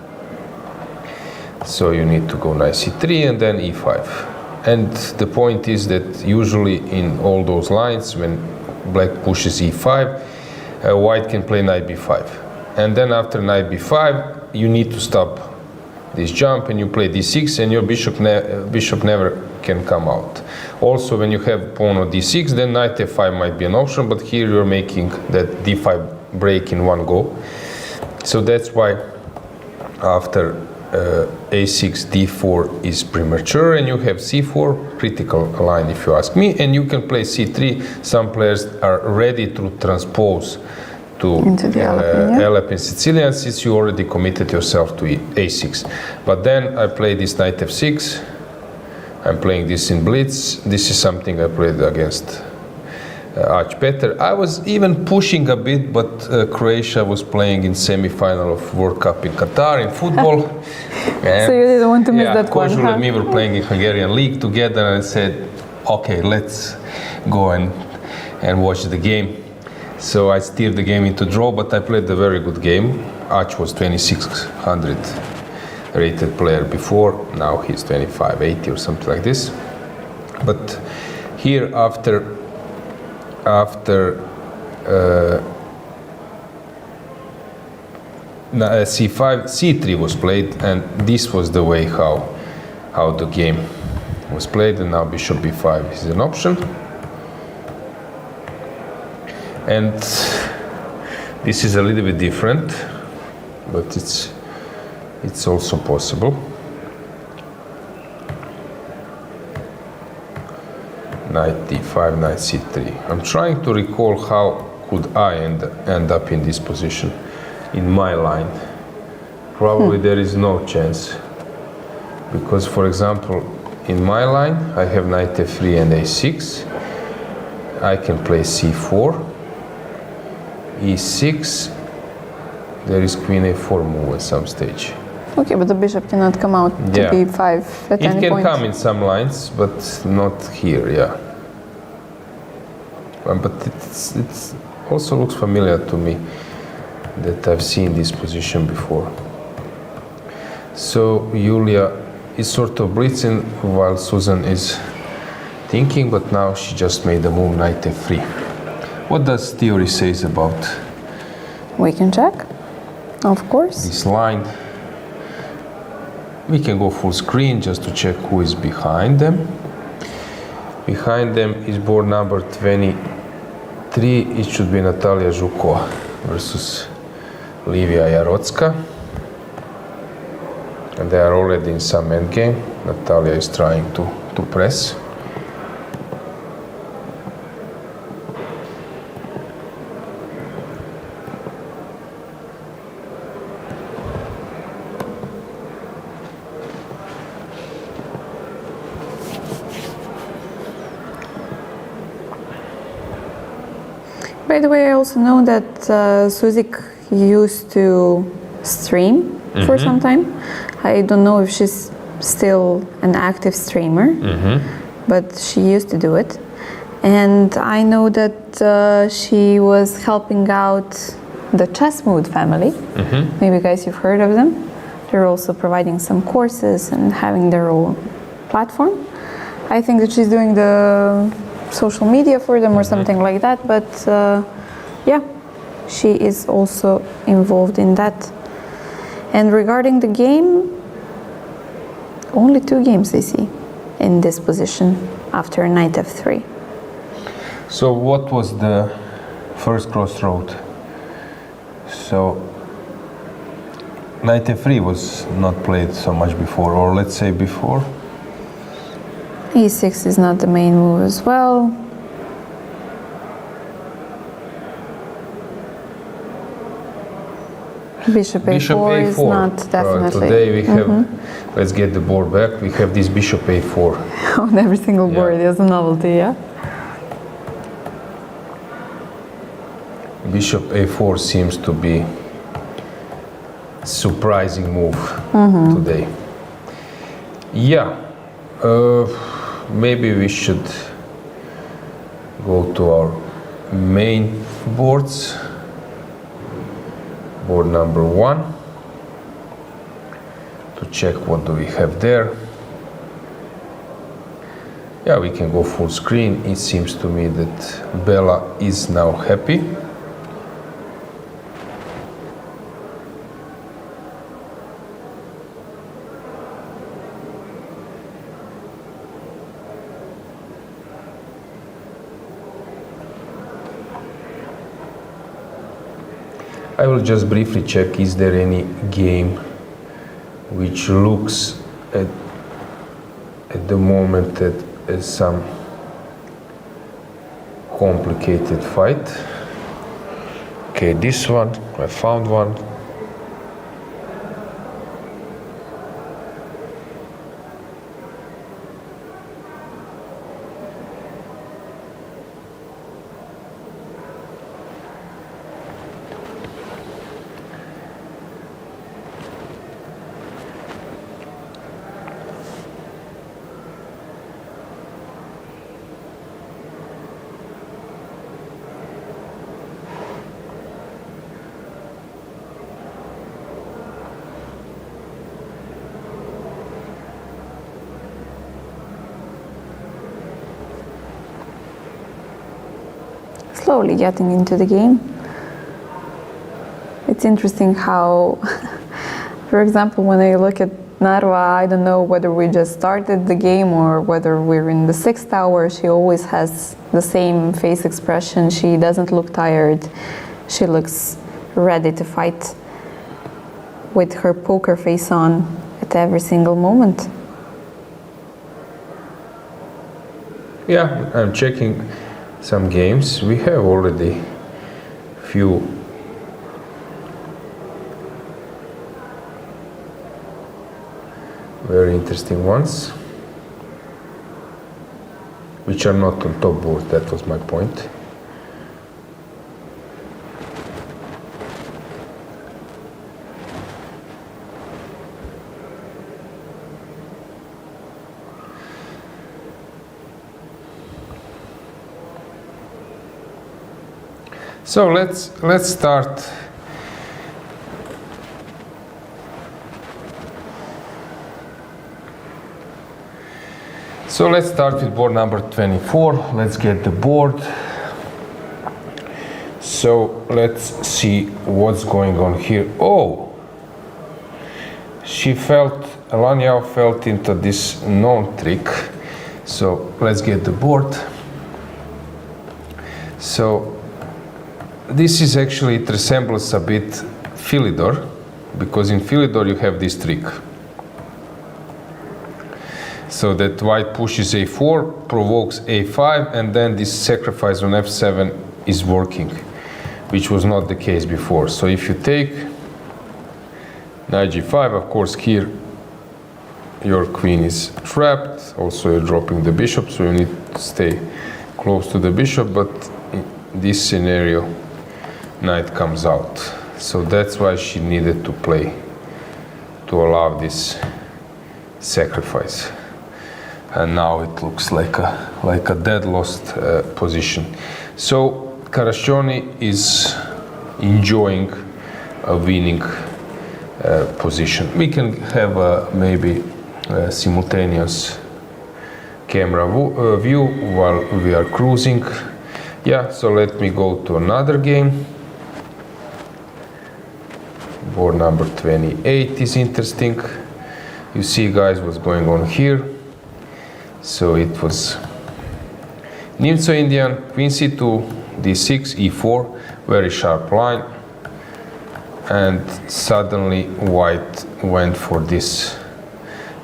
So you need to go knight c3 and then e5. And the point is that usually in all those lines, when black pushes e5, white can play knight b5. And then after knight b5, you need to stop this jump, and you play d6, and your bishop never can come out. Also, when you have pawn on d6, then knight f5 might be an option, but here you're making that d5 break in one go. So that's why after a6, d4 is premature, and you have c4, critical line if you ask me, and you can play c3. Some players are ready to transpose to Alep Sicilian, since you already committed yourself to a6. But then I play this knight f6, I'm playing this in blitz. This is something I played against Peter. I was even pushing a bit, but Croatia was playing in semi-final of World Cup in Qatar in football. So you didn't want to miss that one, Kožul huh? and me were playing in Hungarian league together, and I said, okay, let's go and watch the game. So I steered the game into draw, but I played a very good game. Arch was 2600 rated player before, now he's 2580 or something like this. But here after c5, c3 was played, and this was the way how the game was played, and now bishop b5 is an option. And this is a little bit different, but it's also possible. Knight d5, knight c3. I'm trying to recall how could I end up in this position in my line. Probably there is no chance, because for example in my line I have knight f3 and a6. I can play c4, e6. There is queen a4 move at some stage. Okay, but the bishop cannot come out to Yeah. b5 at any It can point. come in some lines, but not here, yeah. But it also looks familiar to me, that I've seen this position before. So Julia is sort of blitzing while Susan is thinking, but now she just made the move knight f3. What does theory says about We can check, of course. this line? We can go full screen just to check who is behind them. Behind them is board number 23. It should be Natalia Zhukova versus Livia Jarocka. And they are already in some endgame. Natalia is trying to press. By the way, I also know that Suzik used to stream for some time. I don't know if she's still an active streamer, but she used to do it. And I know that she was helping out the Chess Mood family. Maybe guys, you've heard of them. They're also providing some courses and having their own platform. I think that she's doing the social media for them or something like that, but yeah, she is also involved in that. And regarding the game, only 2 games I see in this position after knight f3. So what was the first crossroad? So knight f3 was not played so much before, or let's say before. e6 is not the main move as well. Bishop a4 is not definitely. Today we have, let's get the board back, we have this bishop a4. On every single board is a novelty, yeah? Bishop a4 seems to be surprising move today. Yeah, maybe we should go to our main boards. Board number 1 to check what do we have there. Yeah, we can go full screen. It seems to me that Bella is now happy. I will just briefly check, is there any game which looks at the moment as some complicated fight. Okay, this one, I found one. slowly getting into the game. It's interesting how, for example, when I look at Narva, I don't know whether we just started the game or whether we're in the 6th hour. She always has the same face expression. She doesn't look tired. She looks ready to fight with her poker face on at every single moment. Yeah, I'm checking some games. We have already few very interesting ones, which are not on top board. That was my point. So let's start. So let's start with board number 24. Let's get the board. So let's see what's going on here. Oh, Alanya fell into this known trick. So let's get the board. So this is actually, it resembles a bit Philidor, because in Philidor you have this trick. So that white pushes a4, provokes a5, and then this sacrifice on f7 is working, which was not the case before. So if you take knight g5, of course here your queen is trapped, also you're dropping the bishop, so you need to stay close to the bishop, but in this scenario knight comes out. So that's why she needed to play to allow this sacrifice. And now it looks like a dead lost position. So Karashoni is enjoying a winning position. We can have maybe a simultaneous camera view while we are cruising. Yeah, so let me go to another game. Board number 28 is interesting. You see, guys, what's going on here. So it was Nimzo Indian, queen c2, d6, e4, very sharp line. And suddenly white went for this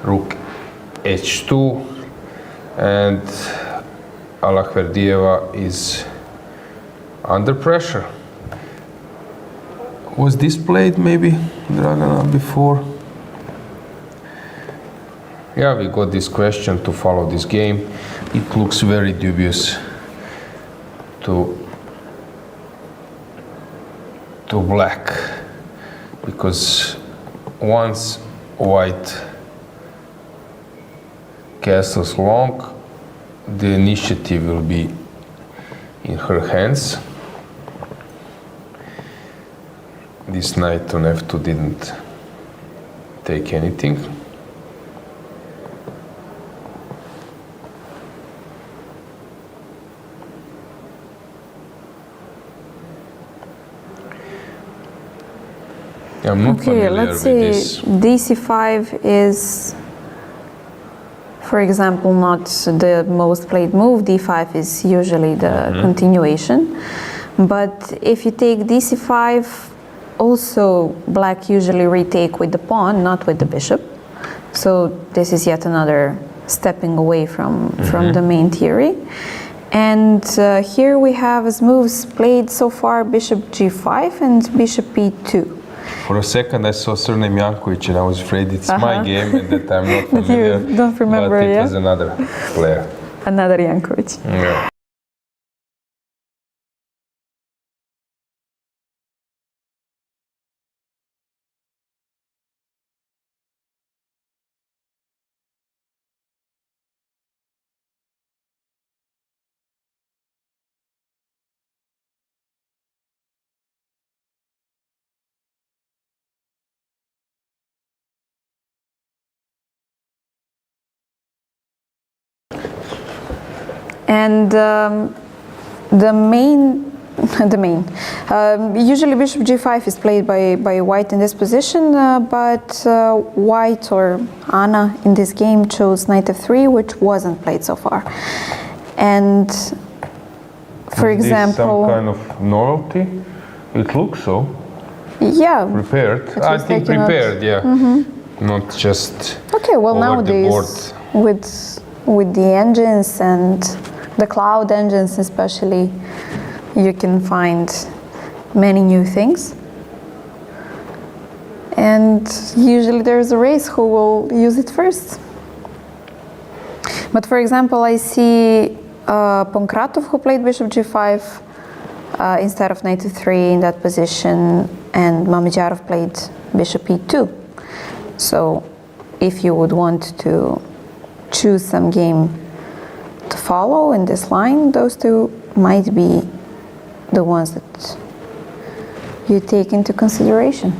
rook h2, and Alakhverdieva is under pressure. Was this played maybe Dragana before? Yeah, we got this question to follow this game. It looks very dubious to black, because once white castles long, the initiative will be in her hands. This knight on f2 didn't take anything. I'm not familiar let's with see. this. dc5 is, for example, not the most played move. d5 is usually the continuation. But if you take dc5, also black usually retake with the pawn, not with the bishop. So this is yet another stepping away from the main theory. And here we have as moves played so far bishop g5 and bishop e2. For a second I saw surname Jankovic and I was afraid it's my game and that I'm not familiar. You don't remember, but it was another player. Another Jankovic. Yeah. And the main the main. Usually bishop g5 is played by white in this position, but white or Anna in this game chose knight f3, which wasn't played so far. And for example, some kind of novelty? It looks so. Yeah. Prepared. I think prepared, yeah. Not just okay, well, over the board. Nowadays with the engines and the cloud engines especially, you can find many new things. And usually there's a race who will use it first. But for example, I see Pankratov who played bishop g5 instead of knight e3 in that position, and Mamedyarov played bishop e2. So if you would want to choose some game to follow in this line, those two might be the ones that you take into consideration.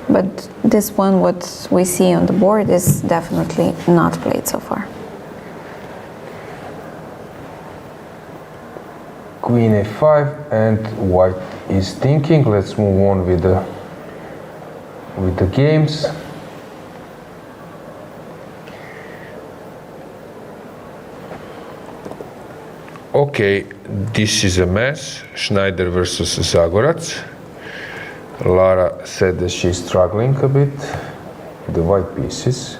But this one, what we see on the board, is definitely not played so far. Queen a5, and white is thinking. Let's move on with the games. Okay, this is a mess. Schneider versus Zagorac. Lara said that she's struggling a bit with the white pieces,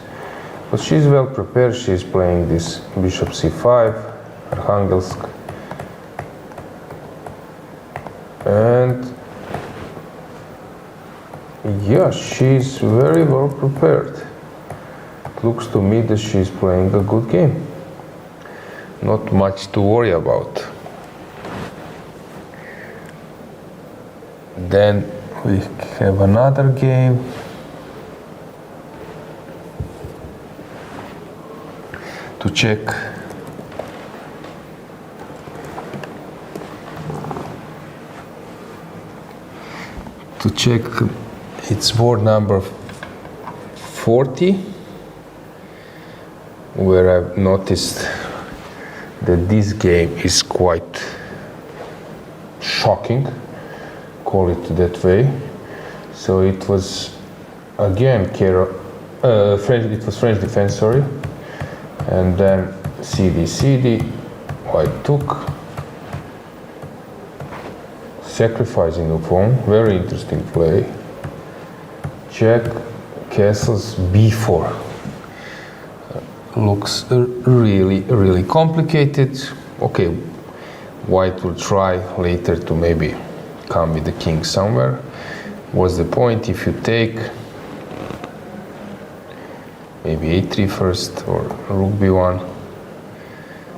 but she's well prepared. She's playing this bishop c5, Arkhangelsk, and yeah, she's very well prepared. It looks to me that she's playing a good game. Not much to worry about. Then we have another game. To check it's board number 40, where I've noticed that this game is quite shocking, call it that way. So it was again French defense, sorry, and then CD, white took, sacrificing the pawn, very interesting play. Check, castles b4. Looks really complicated. Okay, white will try later to maybe come with the king somewhere. What's the point if you take maybe a3 first, or rook b1?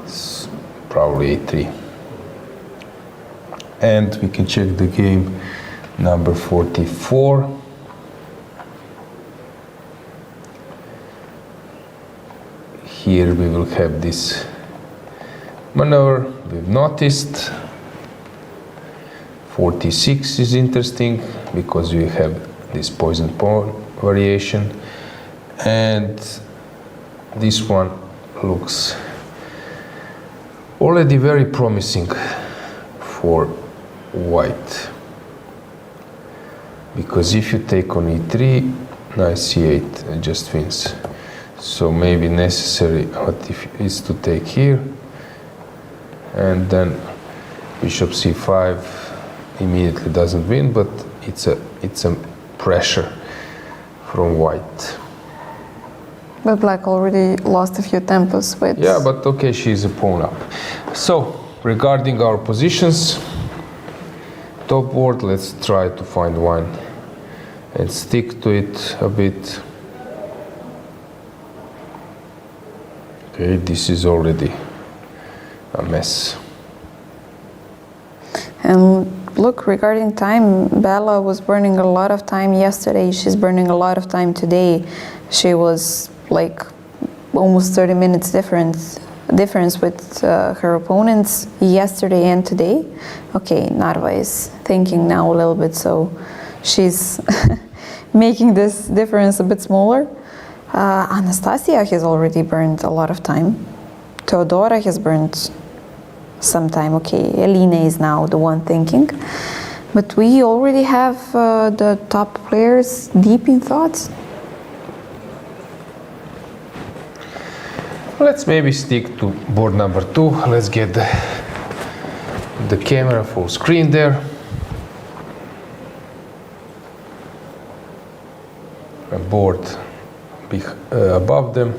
It's probably a3. And we can check the game number 44. Here we will have this maneuver we've noticed. 46 is interesting because we have this poison pawn variation, and this one looks already very promising for white, because if you take on e3, knight c8 just wins. So maybe necessary what if is to take here, and then bishop c5 immediately doesn't win, but it's a pressure from white. But black already lost a few tempos with... Yeah, but okay, she's a pawn up. So regarding our positions, top board, let's try to find one and stick to it a bit. Okay, this is already a mess. And look, regarding time, Bella was burning a lot of time yesterday. She's burning a lot of time today. She was like almost 30 minutes difference with her opponents yesterday and today. Okay, Narva is thinking now a little bit, so she's making this difference a bit smaller. Anastasia has already burned a lot of time. Teodora has burned some time, okay, Elina is now the one thinking. But we already have the top players deep in thoughts. Let's maybe stick to board number 2. Let's get the camera full screen there. A board above them.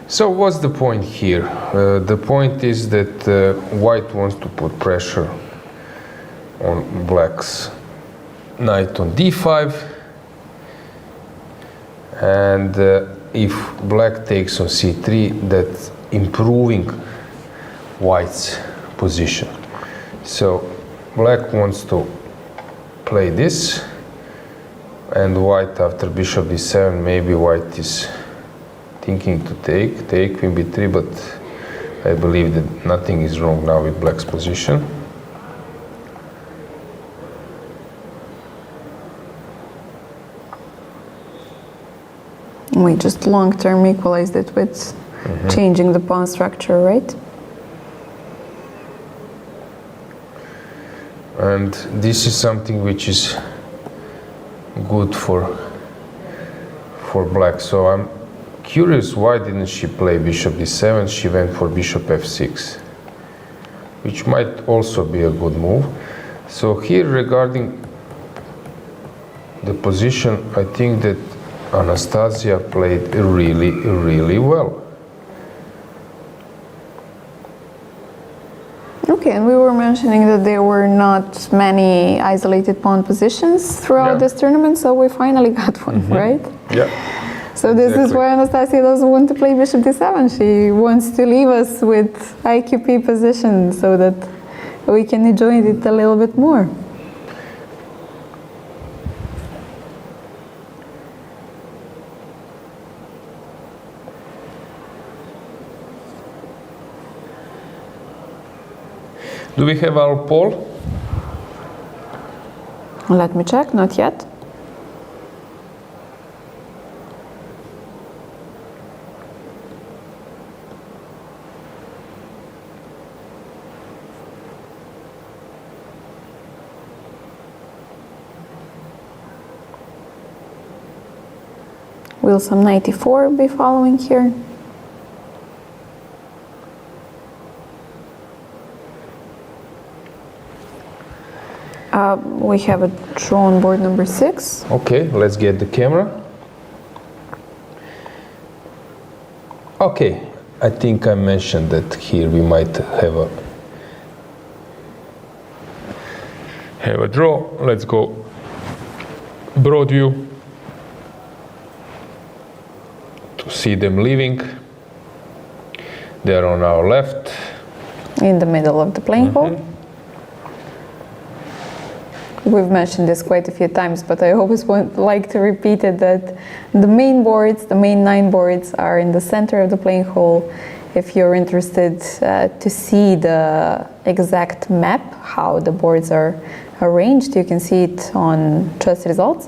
So what's the point here? The point is that white wants to put pressure on black's knight on d5, and if black takes on c3, that's improving white's position. So black wants to play this, and white after bishop d7, maybe white is thinking to take queen b3, but I believe that nothing is wrong now with black's position. We just long-term equalized it with changing the pawn structure, right? And this is something which is good for black. So I'm curious, why didn't she play bishop d7? She went for bishop f6, which might also be a good move. So here, regarding the position, I think that Anastasia played really, really well. Okay, and we were mentioning that there were not many isolated pawn positions throughout this tournament, so we finally got one, right? Yeah. So this is why Anastasia doesn't want to play bishop d7. She wants to leave us with IQP position so that we can enjoy it a little bit more. Do we have our poll? Let me check, not yet. Will some 94 be following here? We have a draw on board number 6. Okay, let's get the camera. Okay, I think I mentioned that here we might have a draw. Let's go broad view to see them leaving. They're on our left. In the middle of the playing hole. We've mentioned this quite a few times, but I always like to repeat it, that the main boards, the main 9 boards, are in the center of the playing hole. If you're interested to see the exact map, how the boards are arranged, you can see it on Chess Results.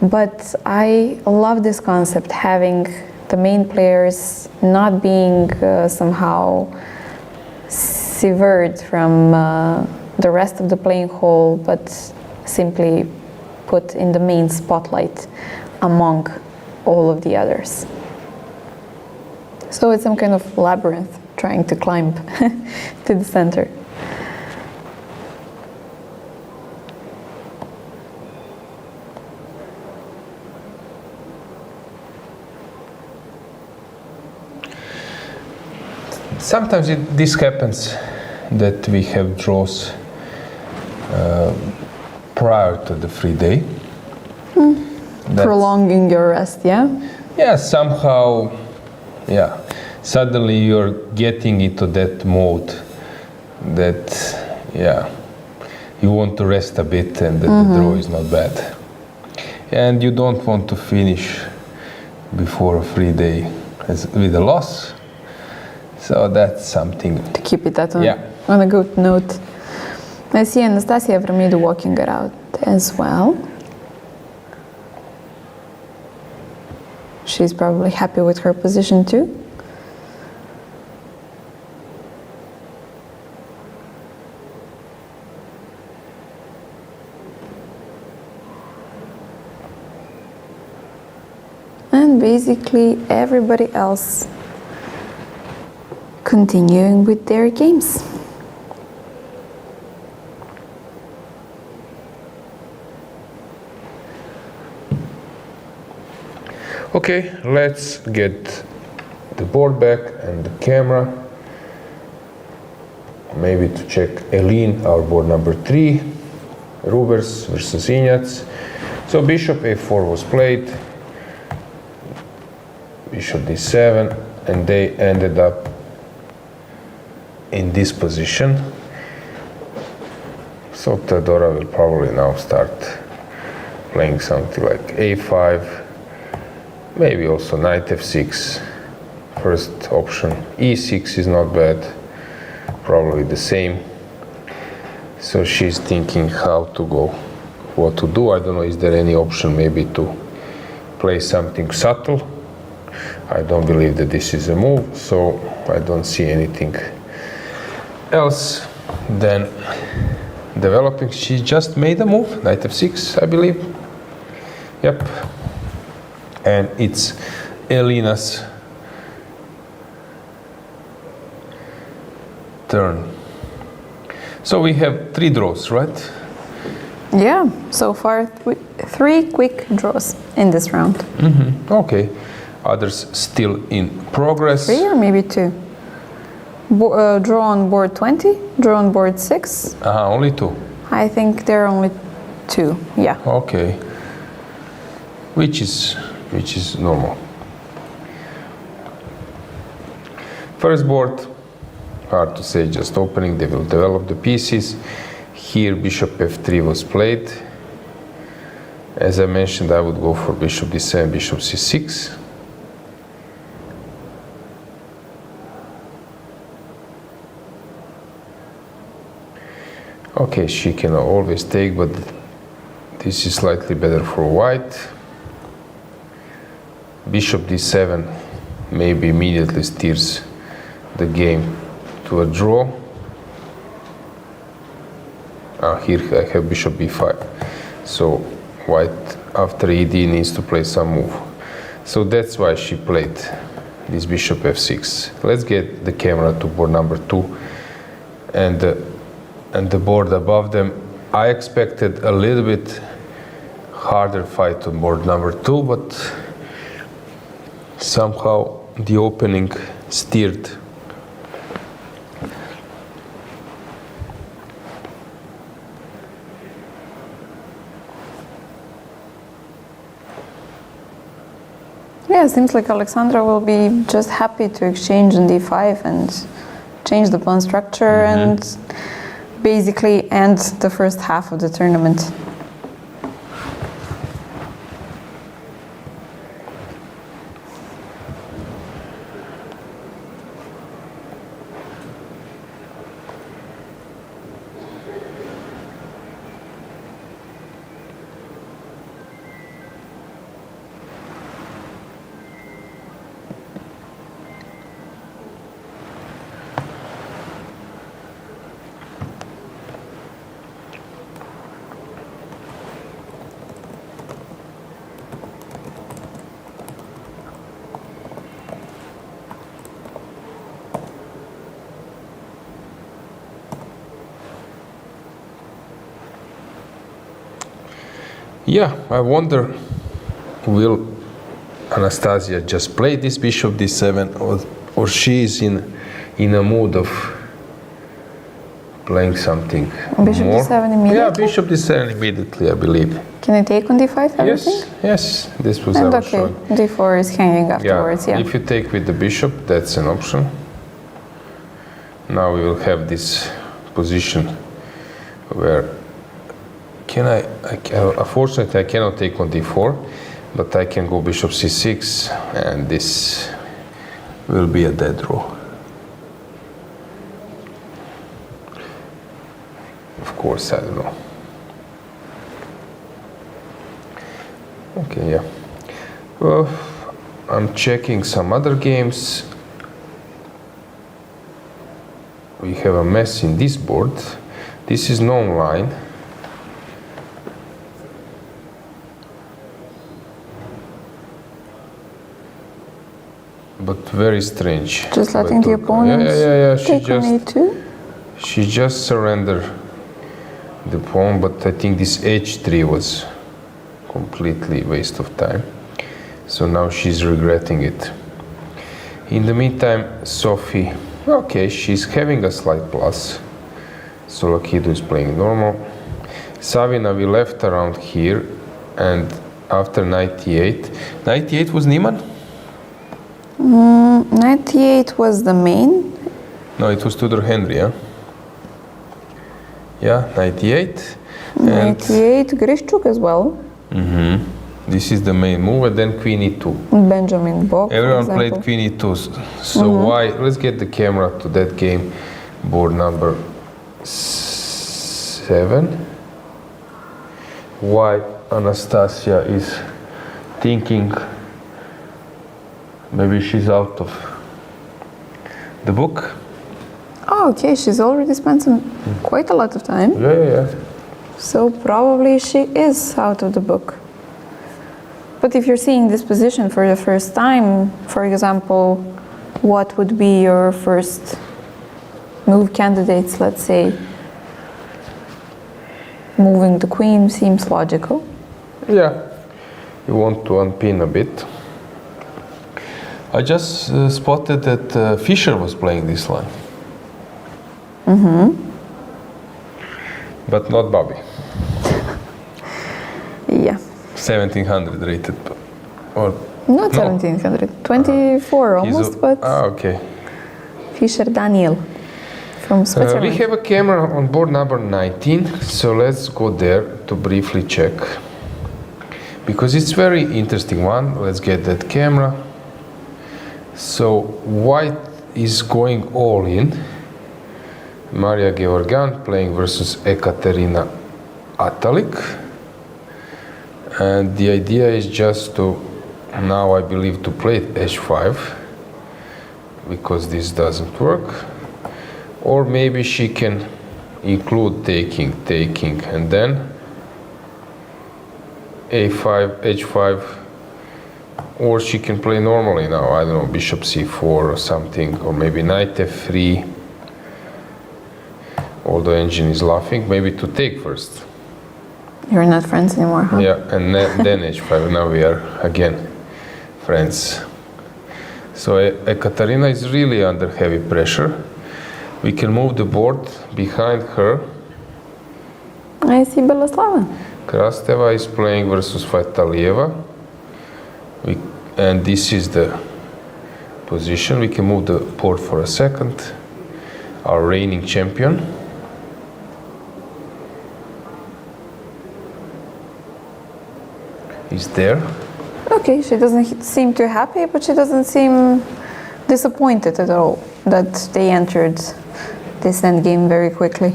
But I love this concept, having the main players not being somehow severed from the rest of the playing hole, but simply put in the main spotlight among all of the others. So it's some kind of labyrinth trying to climb to the center. Sometimes this happens, that we have draws prior to the free day. Prolonging your rest, yeah? Yeah, somehow, yeah. Suddenly you're getting into that mode that, yeah, you want to rest a bit and the draw is not bad. And you don't want to finish before a free day with a loss. So that's something. To keep it on a good note. I see Anastasia Avramidou walking it out as well. She's probably happy with her position too. and basically everybody else continuing with their games. Okay, let's get the board back and the camera. Maybe to check Elin, our board number 3, Rubers versus Injac. So bishop a4 was played, bishop d7, and they ended up in this position. So Teodora will probably now start playing something like a5, maybe also knight f6, first option. e6 is not bad, probably the same. So she's thinking how to go, what to do. I don't know, is there any option maybe to play something subtle? I don't believe that this is a move, so I don't see anything else than developing. She just made a move, knight f6, I believe. Yep. And it's Elina's turn. So we have 3 draws, right? Yeah, so far 3 quick draws in this round. Mm-hmm. Okay. Others still in progress. 3 or maybe 2. Draw on board 20, draw on board 6. Only 2. I think there are only 2, yeah. Okay. Which is normal. First board, hard to say, just opening, they will develop the pieces. Here bishop f3 was played. As I mentioned, I would go for bishop d7, bishop c6. Okay, she can always take, but this is slightly better for white. Bishop d7 maybe immediately steers the game to a draw. Here I have bishop b5. So white after ed needs to play some move. So that's why she played this bishop f6. Let's get the camera to board number 2 and the board above them. I expected a little bit harder fight on board number 2, but somehow the opening steered. Yeah, it seems like Alexandra will be just happy to exchange on d5 and change the pawn structure and basically end the first half of the tournament. Yeah, I wonder, will Anastasia just play this bishop d7, or she is in a mood of playing something Bishop more? d7 immediately? Yeah, bishop d7 immediately, I believe. Can I take on d5 everything? Yes, this was And our okay, showing. d4 is hanging afterwards, yeah. If you take with the bishop, that's an option. Now we will have this position where unfortunately I cannot take on d4, but I can go bishop c6, and this will be a dead draw. Of course, I don't know. Okay, yeah. Well, I'm checking some other games. We have a mess in this board. This is non-line. but very strange. Just letting the opponent take on a2? She just surrendered the pawn, but I think this h3 was completely waste of time. So now she's regretting it. In the meantime, Sophie, okay, she's having a slight plus. Tsolakidou is playing normal. Savina, we left around here, and after 98. 98 was Niemann? 98 was the main. No, it was Tudor Henry, huh? Yeah, 98. 98, Grishchuk as well. This is the main move, and then Queen E2. Benjamin Bok. Everyone played Queen E2. So why? Let's get the camera to that game. Board number 7. Why Anastasia is thinking maybe she's out of the book. Oh, okay, she's already spent quite a lot of time. Yeah. So probably she is out of the book. But if you're seeing this position for the first time, for example, what would be your first move candidates, let's say? Moving the queen seems logical. Yeah, you want to unpin a bit. I just spotted that Fischer was playing this line. But not Bobby. Yeah. 1700 rated. Or Not no. 1700, 24 almost, but okay. Fischer Daniel from Switzerland. We have a camera on board number 19, so let's go there to briefly check. Because it's very interesting one. Let's get that camera. So white is going all in. Maria Georgian playing versus Ekaterina Atalik. And the idea is just to, now I believe, to play h5, because this doesn't work. Or maybe she can include taking, and then a5, h5, or she can play normally now, I don't know, bishop c4 or something, or maybe knight f3. Although engine is laughing, maybe to take first. You're not friends anymore, huh? Yeah, and then h5. Now we are again friends. So Ekaterina is really under heavy pressure. We can move the board behind her. I see Beloslava. Krasteva is playing versus Fatalieva. And this is the position. We can move the board for a second. Our reigning champion. Is there. Okay, she doesn't seem too happy, but she doesn't seem disappointed at all that they entered this endgame very quickly.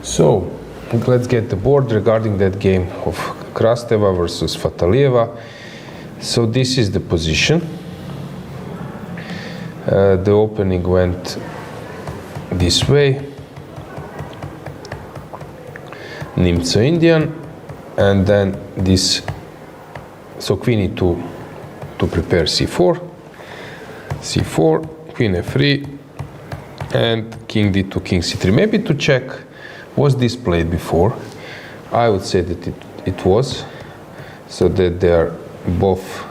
So, let's get the board regarding that game of Krasteva versus Fatalieva. So this is the position. The opening went this way. Nimzo Indian, and then this, so queen e2 to prepare c4, c4, queen f3, and king d2, king c3. Maybe to check, was this played before? I would say that it was, so that they are both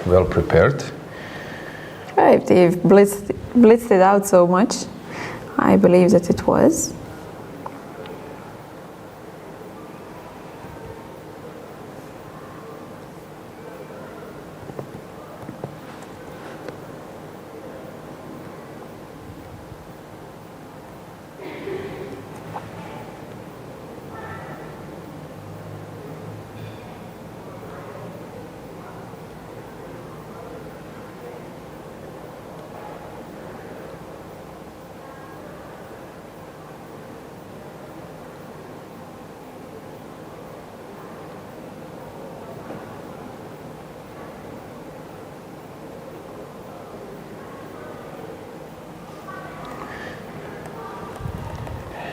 well prepared. Right, they've blitzed it out so much. I believe that it was.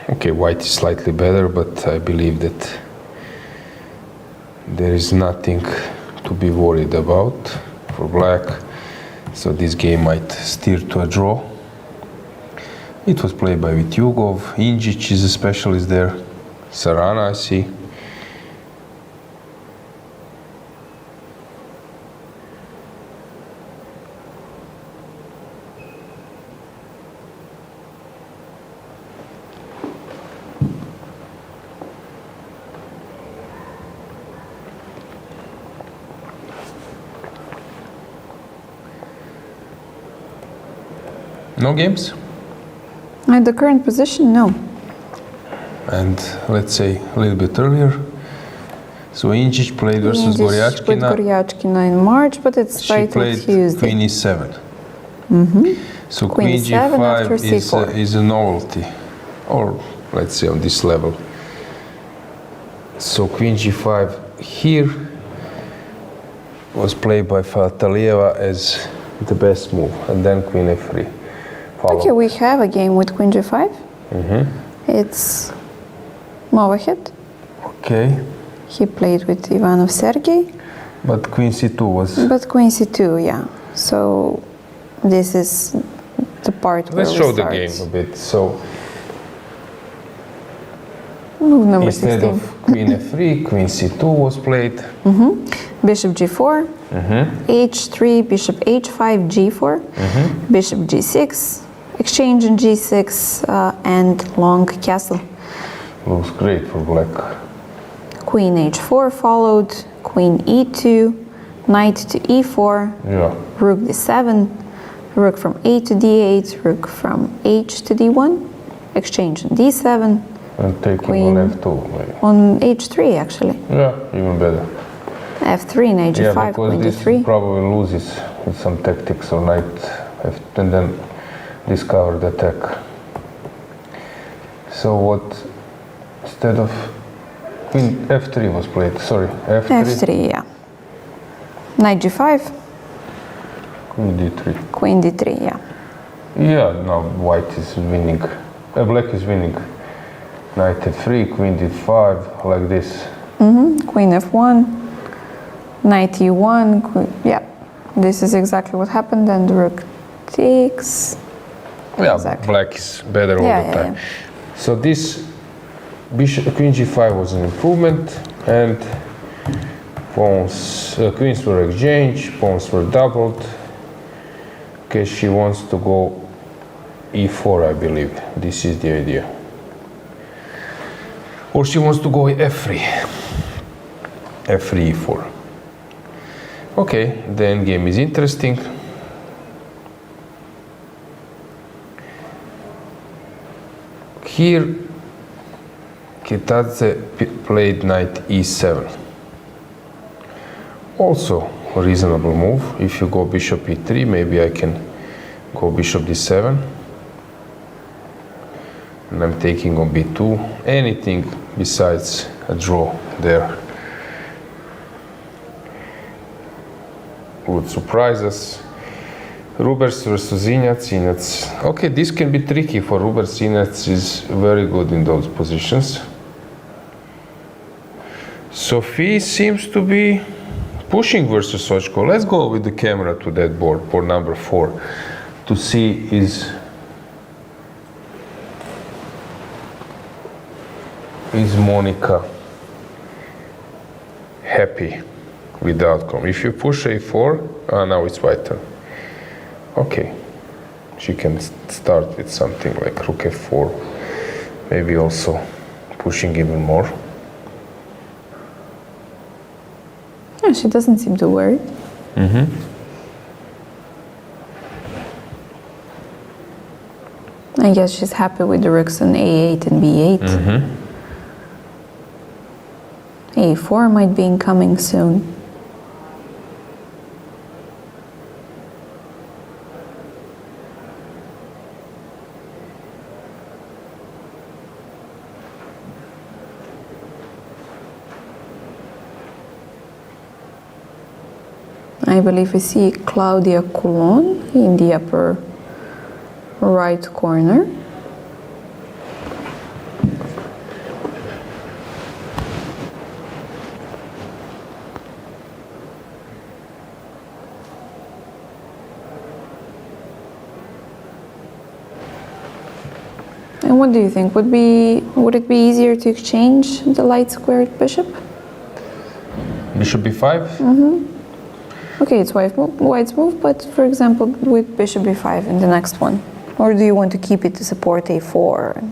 Okay, white is slightly better, but I believe that there is nothing to be worried about for black. So this game might steer to a draw. It was played by Vityugov. Injic is a specialist there. Sarana, I see. No games? At the current position, no. And let's say a little bit earlier. So Injic played versus Injic with Goryachkina. Goryachkina in March, but it's She titled played Tuesday. Queen E7. So Queen Queen E7 after G5 C4. is a novelty, or let's say on this level. So Queen G5 here was played by Fatalieva as the best move, and then Queen F3. Followed. Okay, we have a game with Queen G5. It's Movahed. Okay, He played with Ivanov Sergey, but Queen C2 was. but Queen C2, yeah. So this is the part where Let's we show the start. game a bit. So Move number instead 16. of Queen F3, Queen C2 was played. Bishop G4, H3, Bishop H5, G4, Bishop G6, exchange in G6, and long castle. Looks great for black. Queen H4 followed, Queen E2, Knight to E4, Yeah. Rook D7, Rook from A to D8, Rook from H to D1, exchange in D7, And taking Queen. on F2. Maybe. on H3 actually, Yeah, even better. F3 and Yeah, H5, because Queen this D3. probably loses with some tactics or knight F, and then discover the attack. So what, instead of Queen F3 was played, sorry, F3, F3, yeah. Knight G5, Queen D3. Queen D3, yeah. Yeah, now white is winning, black is winning. Knight F3, Queen D5, like this. Queen F1, Knight E1, yeah. This is exactly what happened, and Rook takes. Yeah, Exactly. black is better all Yeah, the yeah, time. So this Queen G5 was an improvement, and pawns, queens were exchanged, pawns were doubled. Okay, she wants to go E4, I believe. This is the idea. Or she wants to go F3. F3, E4. Okay, the endgame is interesting. Here, Kitadze played knight E7. Also a reasonable move. If you go bishop E3, maybe I can go bishop D7. And I'm taking on B2. Anything besides a draw there would surprise us. Rubers versus Injac. Okay, this can be tricky for Rubers. Injac is very good in those positions. Sophie seems to be pushing versus Sochko. Let's go with the camera to that board number 4, to see is Monica happy with the outcome. If you push A4, now it's white turn. Okay, she can start with something like Rook F4, maybe also pushing even more. Yeah, she doesn't seem too worried. I guess she's happy with the rooks on A8 and B8. A4 might be incoming soon. I believe we see Claudia Coulon in the upper right corner. And what do you think? Would it be easier to exchange the light squared bishop? Bishop b5? Okay, it's white's move, but for example, with bishop b5 in the next one. Or do you want to keep it to support a4?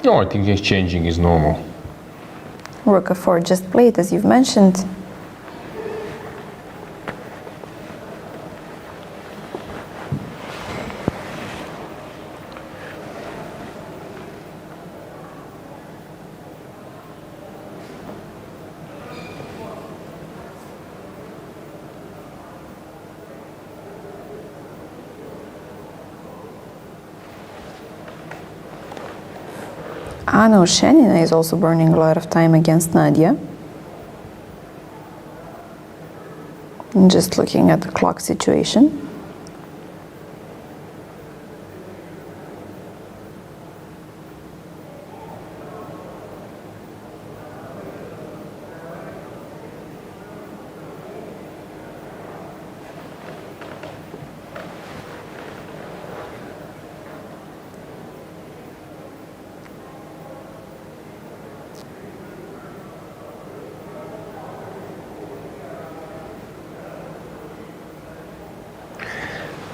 No, I think exchanging is normal. Rook f4 just played, as you've mentioned. Anna Ushenina is also burning a lot of time against Nadia. And just looking at the clock situation.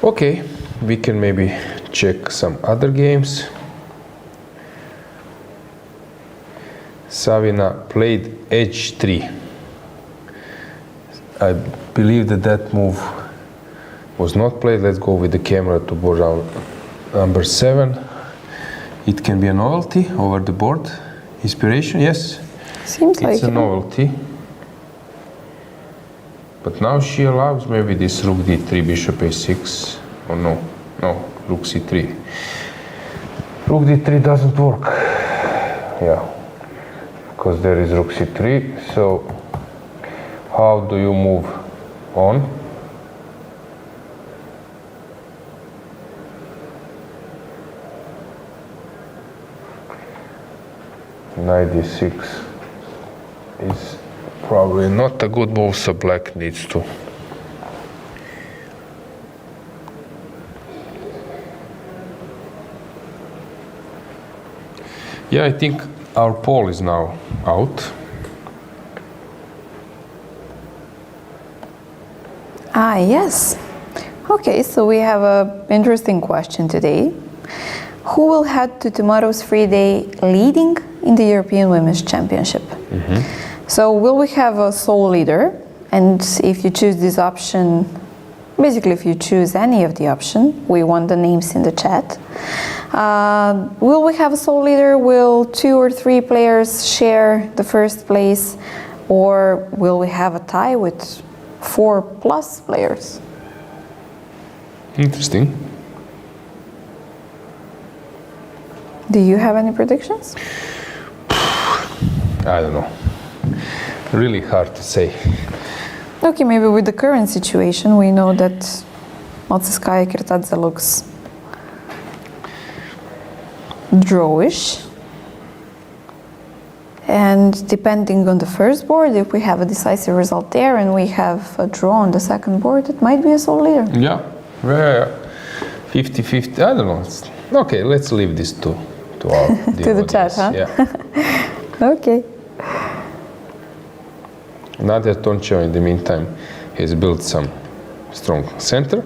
Okay, we can maybe check some other games. Savina played h3. I believe that move was not played. Let's go with the camera to board round number 7. It can be a novelty over the board. Inspiration, yes. Seems like it's a novelty. But now she allows maybe this rook d3, bishop a6. Oh no, rook c3. Rook d3 doesn't work. Yeah, because there is rook c3. So how do you move on? Knight d6 is probably not a good move, so black needs to. Yeah, I think our pawn is now out. Yes. Okay, so we have an interesting question today. Who will head to tomorrow's FIDE leading in the European Women's Championship? So will we have a sole leader? And if you choose this option, basically if you choose any of the option, we want the names in the chat. Will we have a sole leader? Will 2 or 3 players share the first place? Or will we have a tie with 4+ players? Interesting. Do you have any predictions? I don't know. Really hard to say. Okay, maybe with the current situation, we know that Alojzije Kirtadze looks drawish. And depending on the first board, if we have a decisive result there and we have a draw on the second board, it might be a sole leader. Yeah, 50-50, I don't know. Okay, let's leave this to our to the chat, huh? Yeah. Okay. Nadia Toncheva, in the meantime, has built some strong center,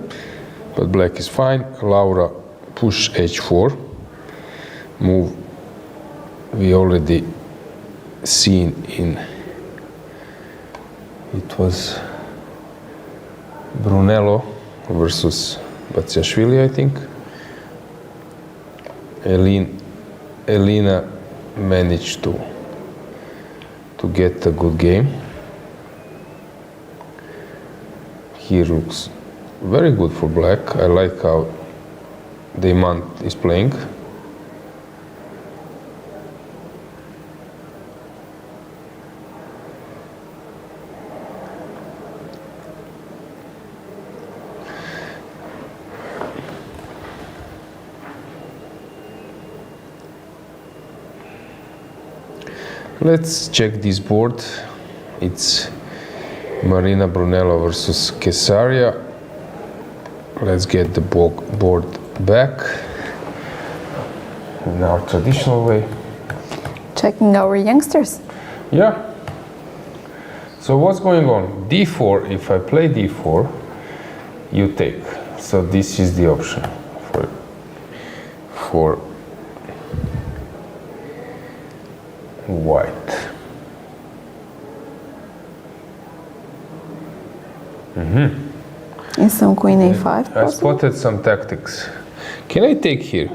but black is fine. Laura push h4. Move we already seen in, it was Brunello versus Batsiashvili, I think. Elina managed to get a good game. Here looks very good for black. I like how Diamant is playing. Let's check this board. It's Marina Brunello versus Kesaria. Let's get the board back. in our traditional way. Checking our youngsters. Yeah. So what's going on? D4, if I play D4, you take. So this is the option for white. And some queen a5 I possible? spotted some tactics. Can I take here?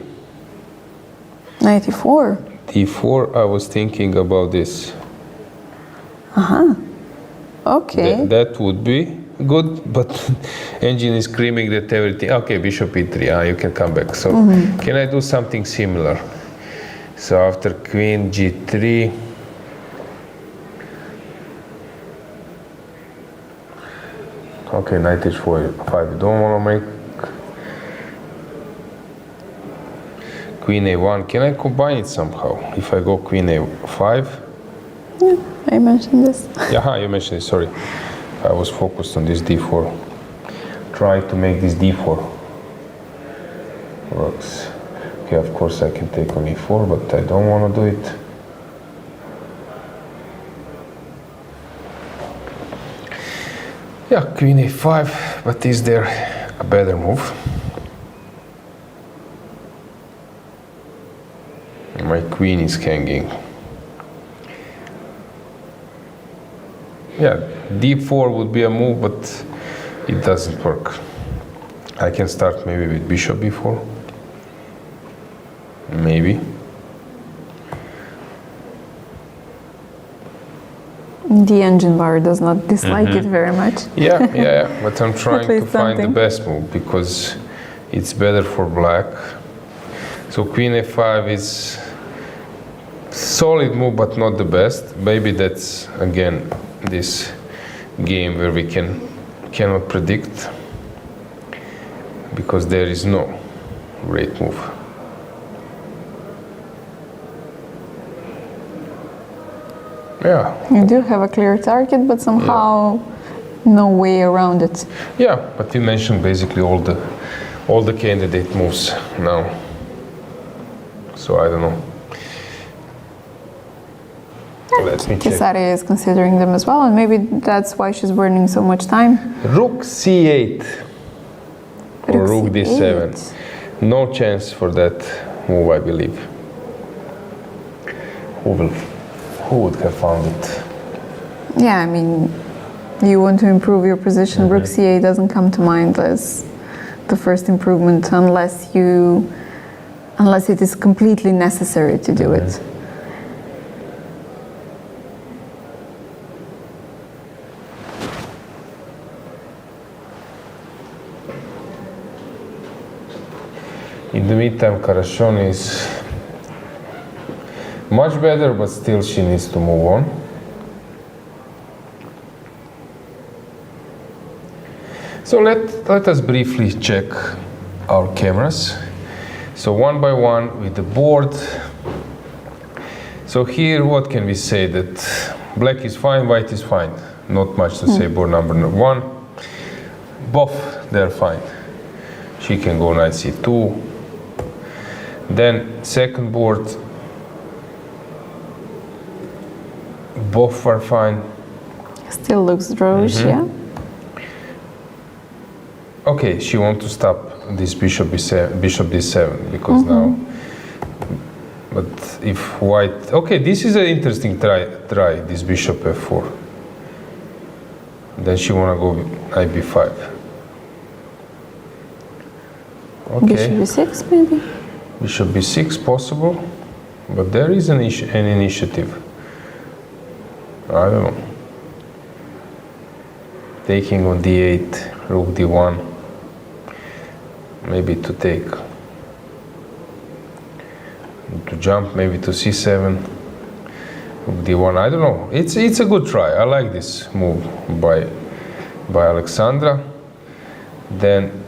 Knight e4. D4, I was thinking about this. Okay. That would be good, but engine is screaming that everything. Okay, bishop e3. You can come back. So can I do something similar? So after queen g3, okay, knight h5. You don't want to make queen a1. Can I combine it somehow? If I go queen a5. Yeah, I mentioned this. Yeah, you mentioned it, sorry. I was focused on this d4. Try to make this d4 works. Okay, of course I can take on e4, but I don't want to do it. Yeah, queen a5, but is there a better move? My queen is hanging. Yeah, d4 would be a move, but it doesn't work. I can start maybe with bishop b4. Maybe. The engine bar does not dislike it very much. Yeah, but I'm trying to least find the something. best move because it's better for black. So queen a5 is solid move, but not the best. Maybe that's again this game where we cannot predict because there is no great move. Yeah. You do have a clear target, but somehow no way around it. Yeah, but you mentioned basically all the candidate moves now. So I don't know. Let me check. Cesare is considering them as well, and maybe that's why she's burning so much time. Rook c8 or rook d7. C8. No chance for that move, I believe. Who would have found it? Yeah, I mean, you want to improve your position. Rook c8 doesn't come to mind as the first improvement unless it is completely necessary to do it. In the meantime, Karashon is much better, but still she needs to move on. So let us briefly check our cameras. So one by one with the board. So here, what can we say? That black is fine, white is fine. Not much to say. Board number one. Both, they're fine. She can go knight c2. Then second board, both are fine. Still looks Rhodes, yeah. Okay, she wants to stop this bishop d7 because now. But if white, okay, this is an interesting try. This bishop f4. Then she wanna go knight b5. Okay. Bishop b6 maybe. Bishop b6 possible, but there is an initiative. I don't know. Taking on d8, rook d1, maybe to take. To jump maybe to c7, rook d1. I don't know. It's a good try. I like this move by Alexandra. Then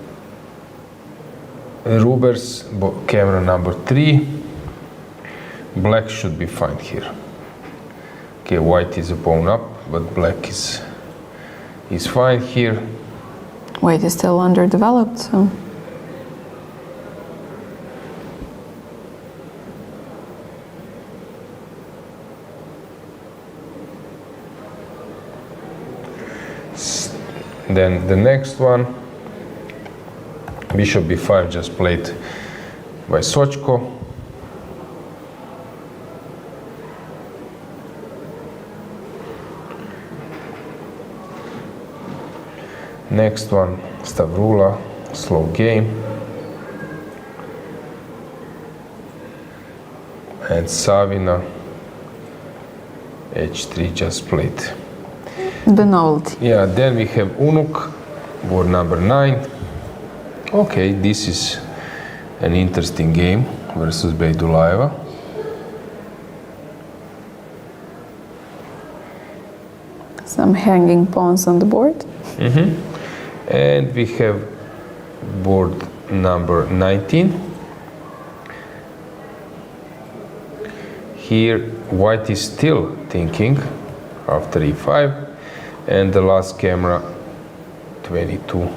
Ruber's camera number 3. Black should be fine here. Okay, white is a pawn up, but black is fine here. White is still underdeveloped, so. Then the next one, bishop b5, just played by Sochko. Next one, Stavroula, slow game. And Savina, h3, just played. The novelty. Yeah, then we have Unuk, board number 9. Okay, this is an interesting game versus Bejdulaeva. Some hanging pawns on the board. And we have board number 19. Here, white is still thinking after e5, and the last camera, 22.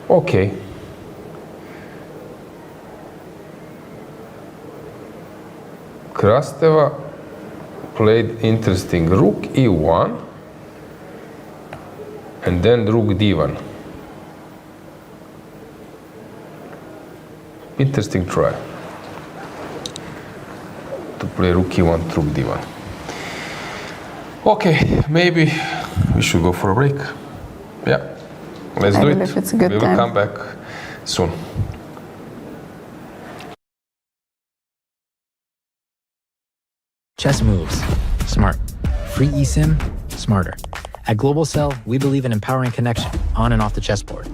Okay. Krasteva played interesting rook e1 and then rook d1. Interesting try to play rook e1, rook d1. Okay, maybe we should go for a break. Yeah, let's do it. It's a good we will time. come back soon. Chess moves. Smart. Free eSIM. Smarter. At Global Cell, we believe in empowering connection on and off the chessboard.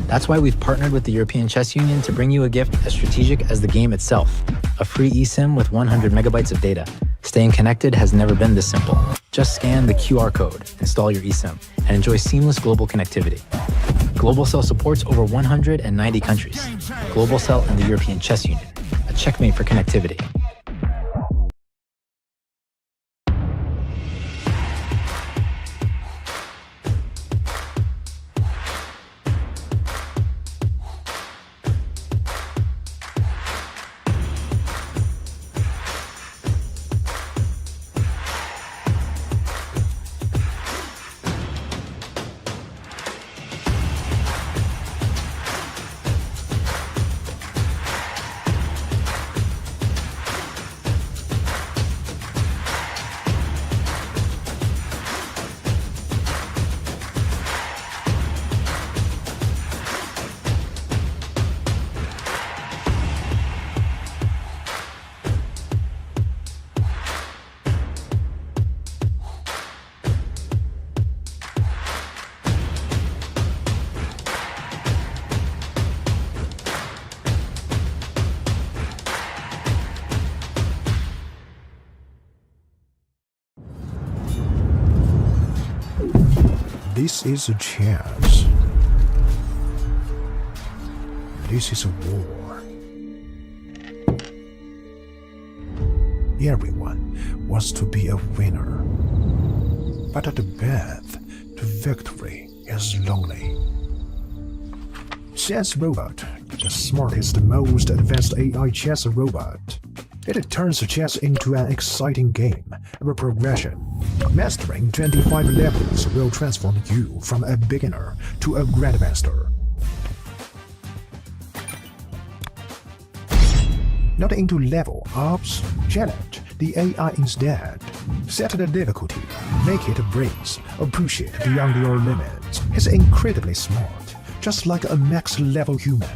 That's why we've partnered with the European Chess Union to bring you a gift as strategic as the game itself. A free eSIM with 100 megabytes of data. Staying connected has never been this simple. Just scan the QR code, install your eSIM, and enjoy seamless global connectivity. Global Cell supports over 190 countries. Global Cell and the European Chess Union. A checkmate for connectivity. This is a chance. This is a war. Everyone wants to be a winner. But the path to victory is lonely. Chess Robot, the smartest, most advanced AI chess robot. It turns chess into an exciting game of progression. Mastering 25 levels will transform you from a beginner to a grandmaster. Not into level ups, challenge the AI instead. Set the difficulty, make it a breeze, or push it beyond your limits. He's incredibly smart, just like a max-level human.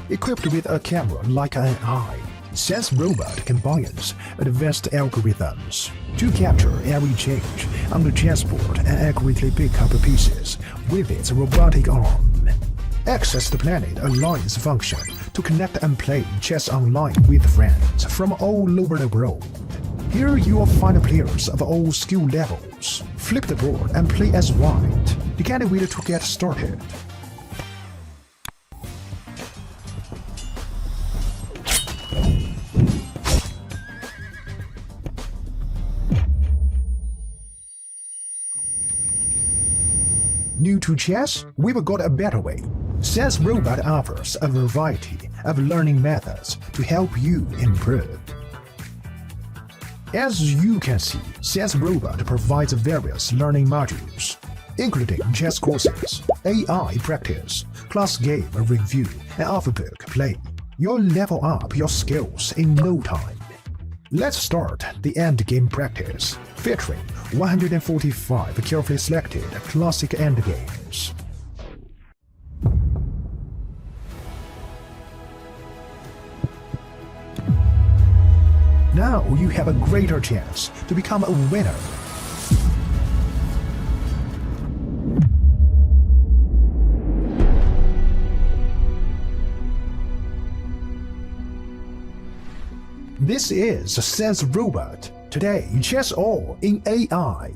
Equipped with a camera like an eye, Chess Robot combines advanced algorithms to capture every change on the chessboard and accurately pick up pieces with its robotic arm. Access the Planet Alliance function to connect and play chess online with friends from all over the world. Here you will find players of all skill levels. Flip the board and play as white. You can't wait to get started. New to chess? We've got a better way. Chess Robot offers a variety of learning methods to help you improve. As you can see, Chess Robot provides various learning modules, including chess courses, AI practice, class game review, and off-book play. You'll level up your skills in no time. Let's start the endgame practice, featuring 145 carefully selected classic endgames. Now you have a greater chance to become a winner. This is Chess Robot. Today, chess all in AI.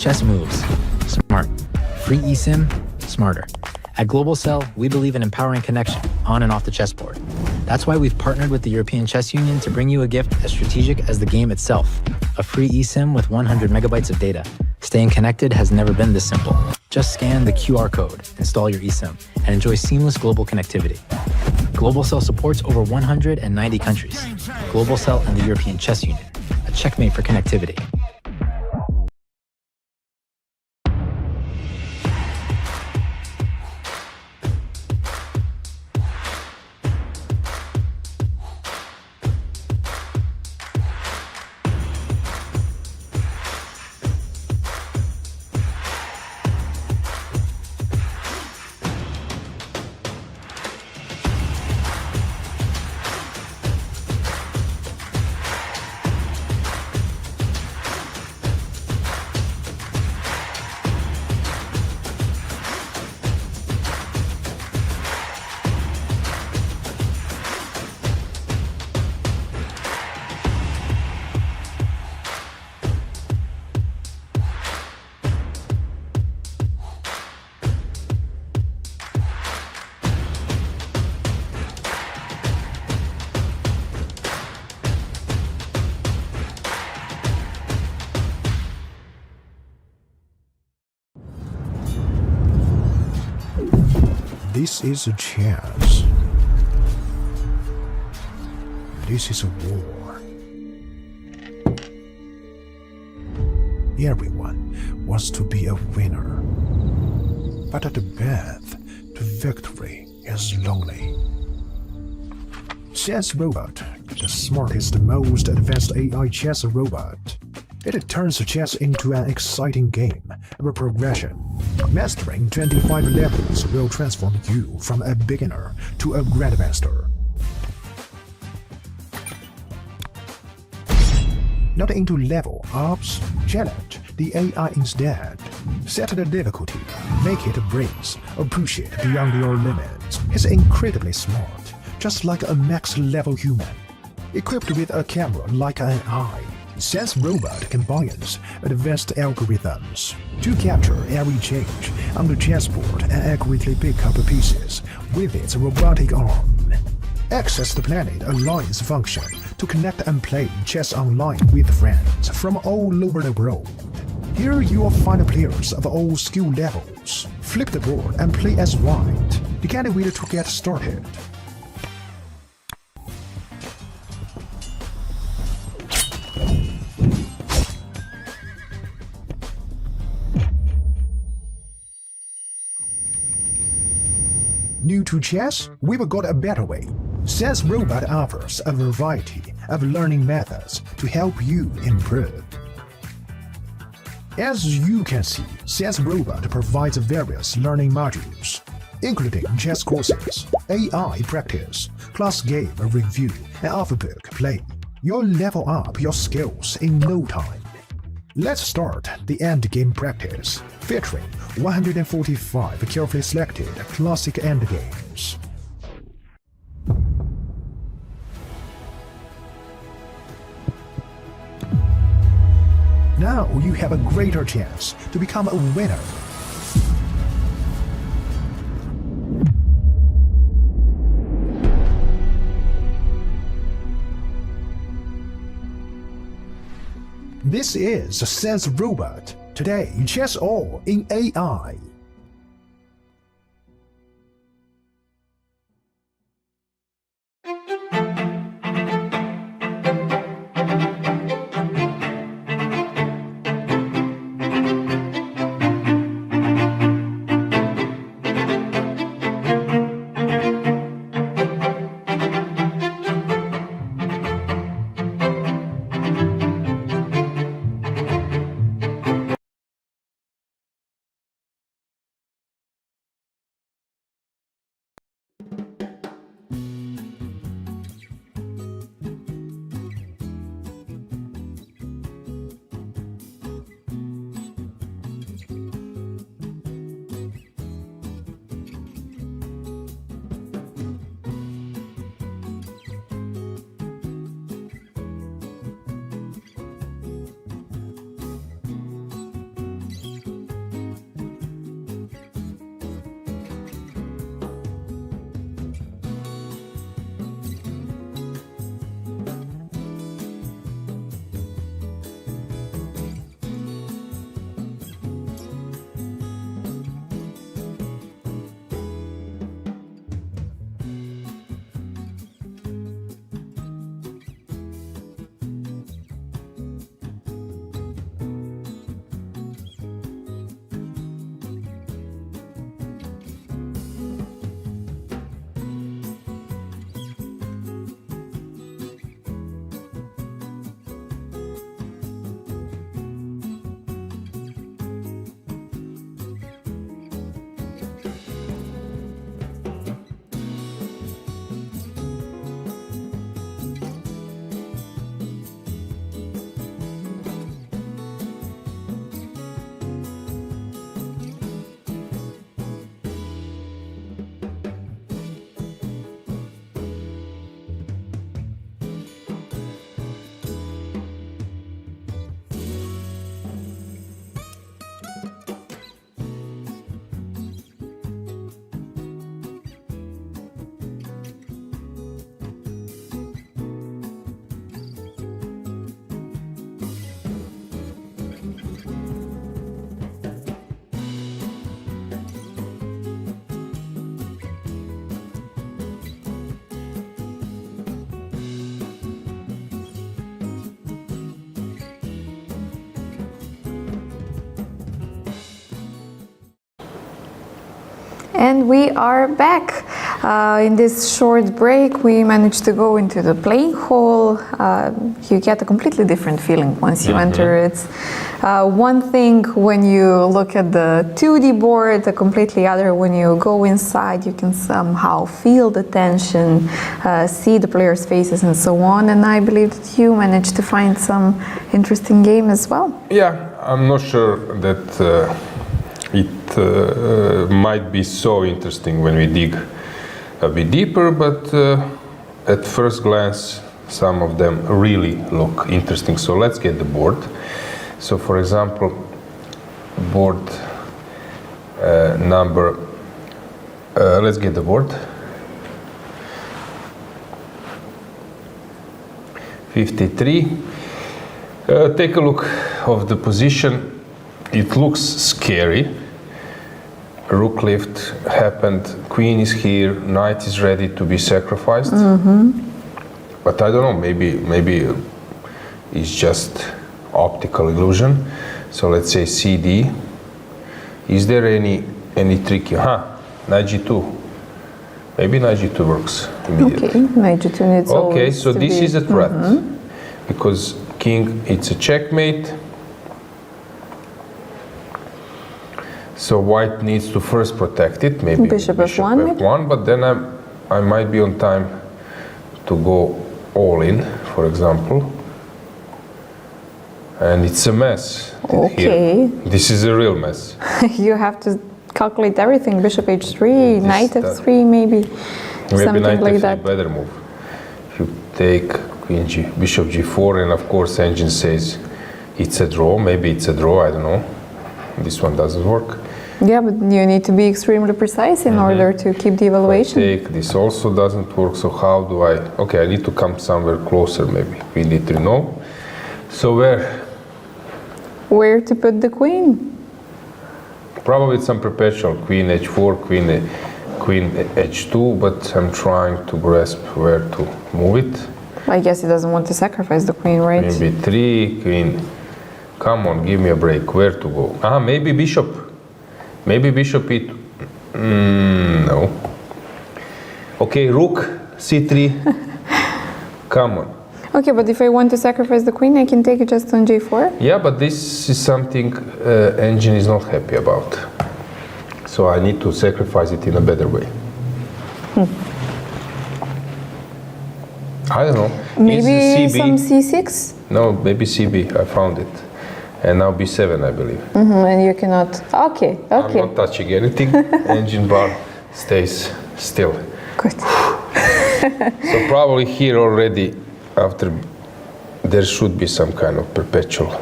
Chess moves. Smart. Free eSIM, smarter. At Globalcell, we believe in empowering connection on and off the chessboard. That's why we've partnered with the European Chess Union to bring you a gift as strategic as the game itself. A free eSIM with 100 megabytes of data. Staying connected has never been this simple. Just scan the QR code, install your eSIM, and enjoy seamless global connectivity. Globalcell supports over 190 countries. Globalcell and the European Chess Union, a checkmate for connectivity. This is a chess. This is a war. Everyone wants to be a winner. But the path to victory is lonely. Chess Robot, the smartest, most advanced AI chess robot. It turns chess into an exciting game of progression. Mastering 25 levels will transform you from a beginner to a grandmaster. Not into level ups, challenge the AI instead. Set the difficulty, make it breeze, or push it beyond your limits. It's incredibly smart, just like a max-level human. Equipped with a camera like an eye, Chess Robot combines advanced algorithms to capture every change on the chessboard and accurately pick up pieces with its robotic arm. Access the Planet Alliance function to connect and play chess online with friends from all over the world. Here you will find players of all skill levels. Flip the board and play as white. You can't wait to get started. New to chess? We've got a better way. Chess Robot offers a variety of learning methods to help you improve. As you can see, Chess Robot provides various learning modules, including chess courses, AI practice, class game review, and off-book play. You'll level up your skills in no time. Let's start the endgame practice, featuring 145 carefully selected classic endgames. Now you have a greater chance to become a winner. This is Chess Robot. Today, chess all in AI. And we are back. In this short break, we managed to go into the playing hall. You get a completely different feeling once you enter it. One thing when you look at the 2D board, a completely other when you go inside. You can somehow feel the tension, see the players' faces and so on. And I believe that you managed to find some interesting game as well. Yeah, I'm not sure that it might be so interesting when we dig a bit deeper, but at first glance some of them really look interesting. So let's get the board. So for example, board number, let's get the board. 53. Take a look of the position. It looks scary. Rook lift happened, queen is here, knight is ready to be sacrificed. But I don't know, maybe it's just optical illusion. So let's say CD. Is there any trick? Knight G2. Maybe Knight G2 works immediately. Okay, Knight G2 needs okay, so this is a threat because king, it's a checkmate. So white needs to first protect it, maybe Bishop F1, but then I might be on time to go all in, for example. And it's a mess. Okay. Here. This is a real mess. You have to calculate everything. Bishop H3, Knight F3, maybe something Knight like F3 that. Better move. If you take Queen G, Bishop G4, and of course engine says it's a draw. Maybe it's a draw. I don't know. This one doesn't work. Yeah, but you need to be extremely precise in order to keep the evaluation. Take this also doesn't work. So how do I? Okay, I need to come somewhere closer. Maybe Queen D3. No. So where to put the queen? Probably some perpetual Queen H4, Queen H2, but I'm trying to grasp where to move it. I guess he doesn't want to sacrifice the queen, right? Queen B3, Queen. Come on, give me a break. Where to go? Maybe Bishop. Maybe Bishop E2. No. Okay, Rook C3. Come on. Okay, but if I want to sacrifice the queen, I can take it just on J4? Yeah, but this is something engine is not happy about. So I need to sacrifice it in a better way. I don't know. Maybe some C6? No, maybe CB. I found it. And now B7, I believe. And you cannot. Okay. I'm not touching anything. Engine bar stays still. Good. So probably here already, after there should be some kind of perpetual.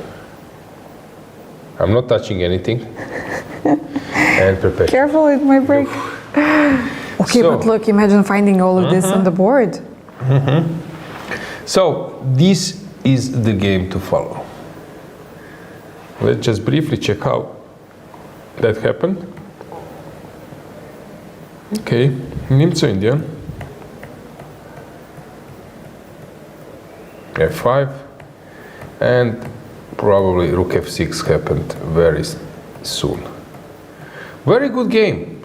I'm not touching anything. And perpetual. Careful, it might break. Okay, So, but look, imagine finding all of this on the board. So this is the game to follow. Let's just briefly check how that happened. Okay, Nimzo Indian. F5, and probably Rook F6 happened very soon. Very good game.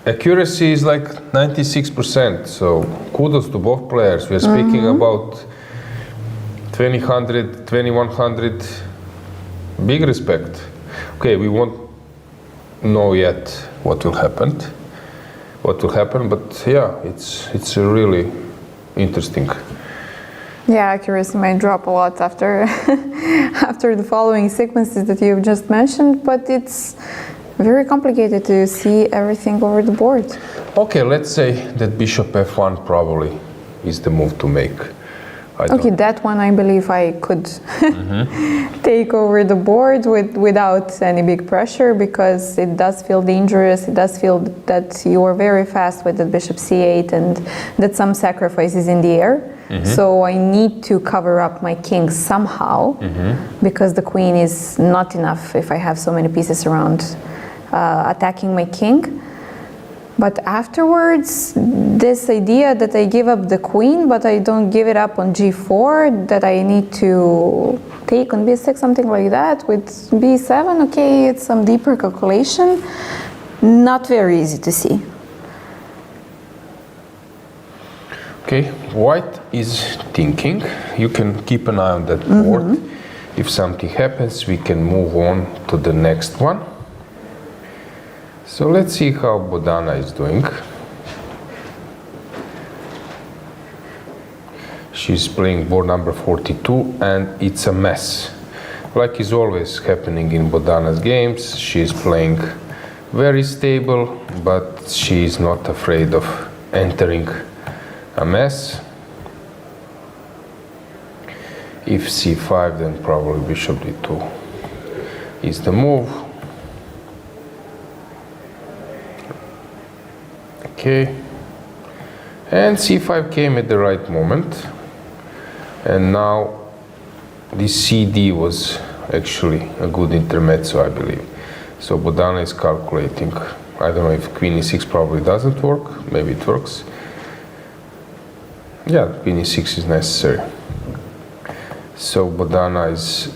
Accuracy is like 96%, so kudos to both players. We are speaking about 2000, 2100. Big respect. Okay, we won't know yet what will happen, but yeah, it's a really interesting. Yeah, accuracy might drop a lot after after the following sequences that you've just mentioned, but it's very complicated to see everything over the board. Okay, let's say that Bishop F1 probably is the move to make. Okay, that one I believe I could take over the board without any big pressure, because it does feel dangerous. It does feel that you are very fast with the Bishop C8 and that some sacrifice is in the air. So I need to cover up my king somehow, because the queen is not enough if I have so many pieces around attacking my king. But afterwards, this idea that I give up the queen, but I don't give it up on G4, that I need to take on B6, something like that, with B7, okay, it's some deeper calculation. not very easy to see. Okay, white is thinking. You can keep an eye on that board. If something happens, we can move on to the next one. So let's see how Bodana is doing. She's playing board number 42 and it's a mess. Like is always happening in Bodana's games, she's playing very stable, but she is not afraid of entering a mess. If c5, then probably bishop d2 is the move. Okay, and c5 came at the right moment, and now this cd was actually a good intermezzo, I believe. So Bodana is calculating. I don't know if queen e6 probably doesn't work, maybe it works. Yeah, queen e6 is necessary. So Bodana is,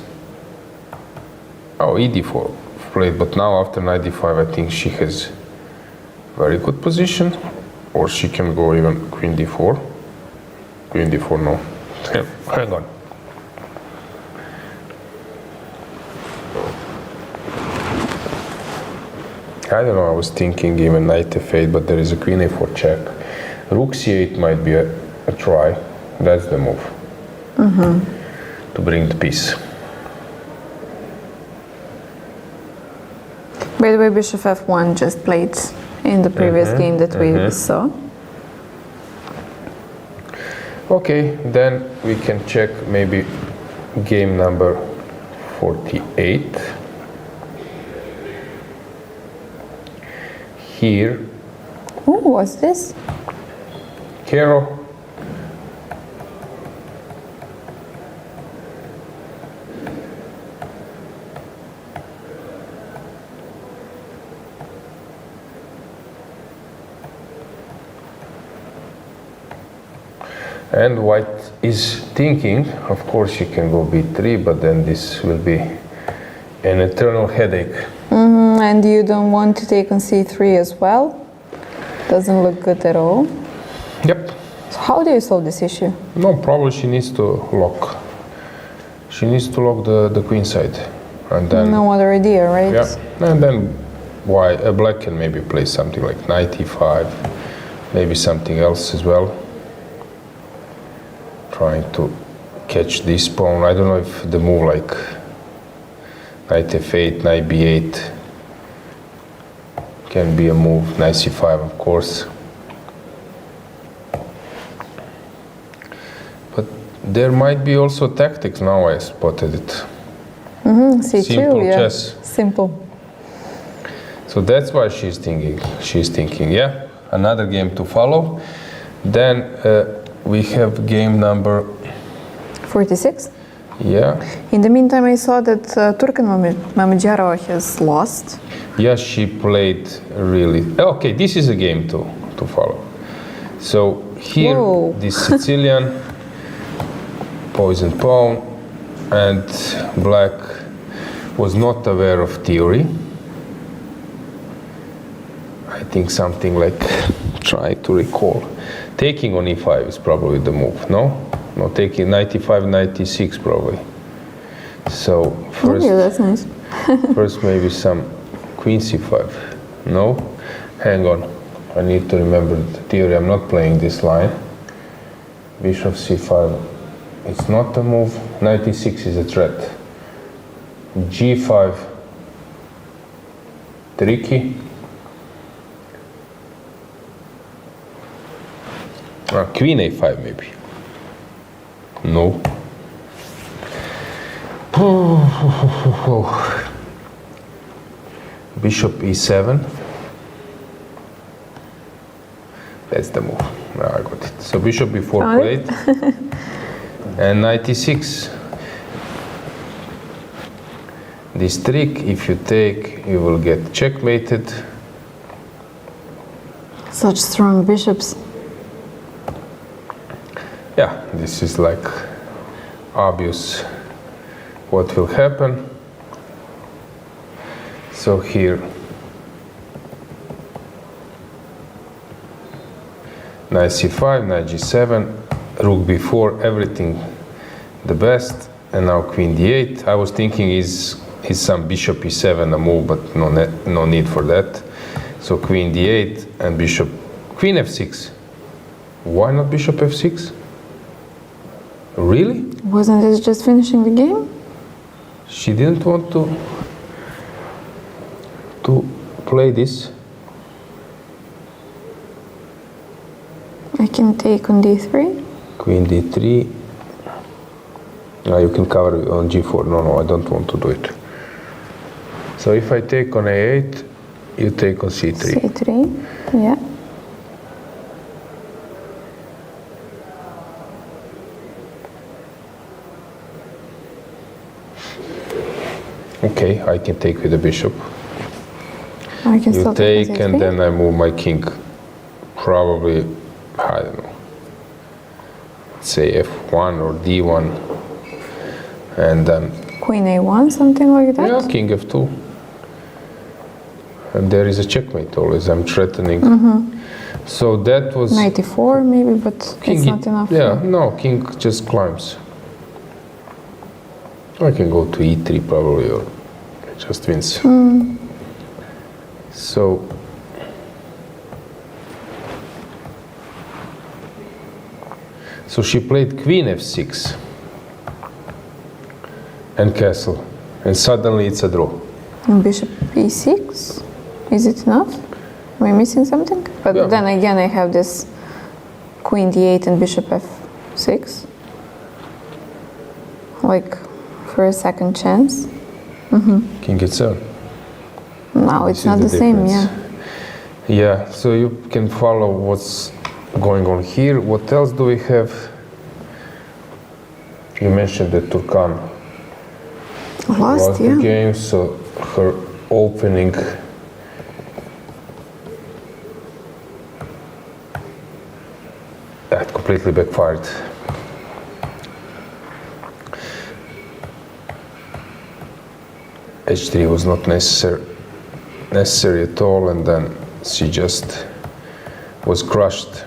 oh, ed4 played, but now after knight d5 I think she has very good position, or she can go even queen d4. Queen d4, no. Hang on. I don't know, I was thinking even knight f8, but there is a queen a4 check. Rook c8 might be a try. That's the move. To bring the piece. By the way, bishop f1 just played in the previous game that we saw. Okay, then we can check maybe game number 48. Here. Oh, what's this? Kero. And white is thinking, of course she can go b3, but then this will be an eternal headache. And you don't want to take on c3 as well? Doesn't look good at all. Yep. So how do you solve this issue? No, probably she needs to lock. She needs to lock the queen side. And then, No other idea, right? yeah, and then black can maybe play something like knight e5, maybe something else as well. Trying to catch this pawn. I don't know if the move like knight f8, knight b8 can be a move. Knight c5, of course. But there might be also tactics. Now I spotted it. C2, Simple yeah. chess. Simple. So that's why she's thinking. She's thinking, yeah, another game to follow. Then we have game number 46? Yeah. In the meantime, I saw that Turkan Mamedyarova has lost. Yeah, she played really. Okay, this is a game to follow. So here, Whoa. this Sicilian poison pawn, and black was not aware of theory. I think something like, try to recall. Taking on e5 is probably the move, no? No, taking knight e5, knight e6 probably. So first, yeah, that's nice. first maybe some queen c5. No? Hang on. I need to remember the theory. I'm not playing this line. Bishop c5. It's not a move. Knight e6 is a threat. g5. Tricky. Queen a5 maybe. No. Bishop e7. That's the move. Now I got it. So bishop b4 played. And knight e6. This trick, if you take, you will get checkmated. Such strong bishops. Yeah, this is like obvious what will happen. So here knight c5, knight g7, rook b4, everything the best, and now queen d8. I was thinking is some bishop e7 a move, but no need for that. So queen d8 and bishop, queen f6. Why not bishop f6? Really? Wasn't it just finishing the game? She didn't want to play this. I can take on d3. Queen d3. Now you can cover on g4. No, I don't want to do it. So if I take on a8, you take on c3. c3, yeah. Okay, I can take with the bishop. I can You still take with and a3. then I move my king. Probably, I don't know, say f1 or d1. And then Queen a1, something like that? yeah, king f2. And there is a checkmate always. I'm threatening. So that was 94 maybe, but king. it's not enough. Yeah, no, king just climbs. I can go to e3 probably, or it just wins. So she played queen f6 and castle, and suddenly it's a draw. And bishop e6, is it enough? Am I missing something? But Yeah. then again I have this queen d8 and bishop f6. Like for a second chance. King h7. Now This it's is not the same, difference. yeah. Yeah, so you can follow what's going on here. What else do we have? You mentioned that Turkan lost yeah. the game, so her opening that completely backfired. H3 was not necessary at all, and then she just was crushed.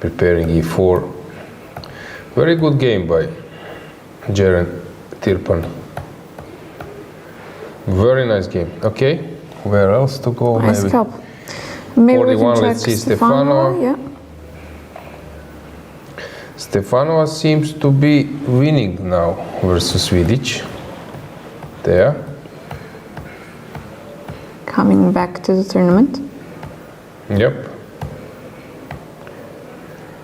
Preparing e4. Very good game by Jaren Tirpan. Very nice game. Okay, where else to go? Nice Maybe help. Maybe we 41, can let's check see, Stefanova. Yeah. Stefanova seems to be winning now versus Vidic. There. Coming back to the tournament. Yep.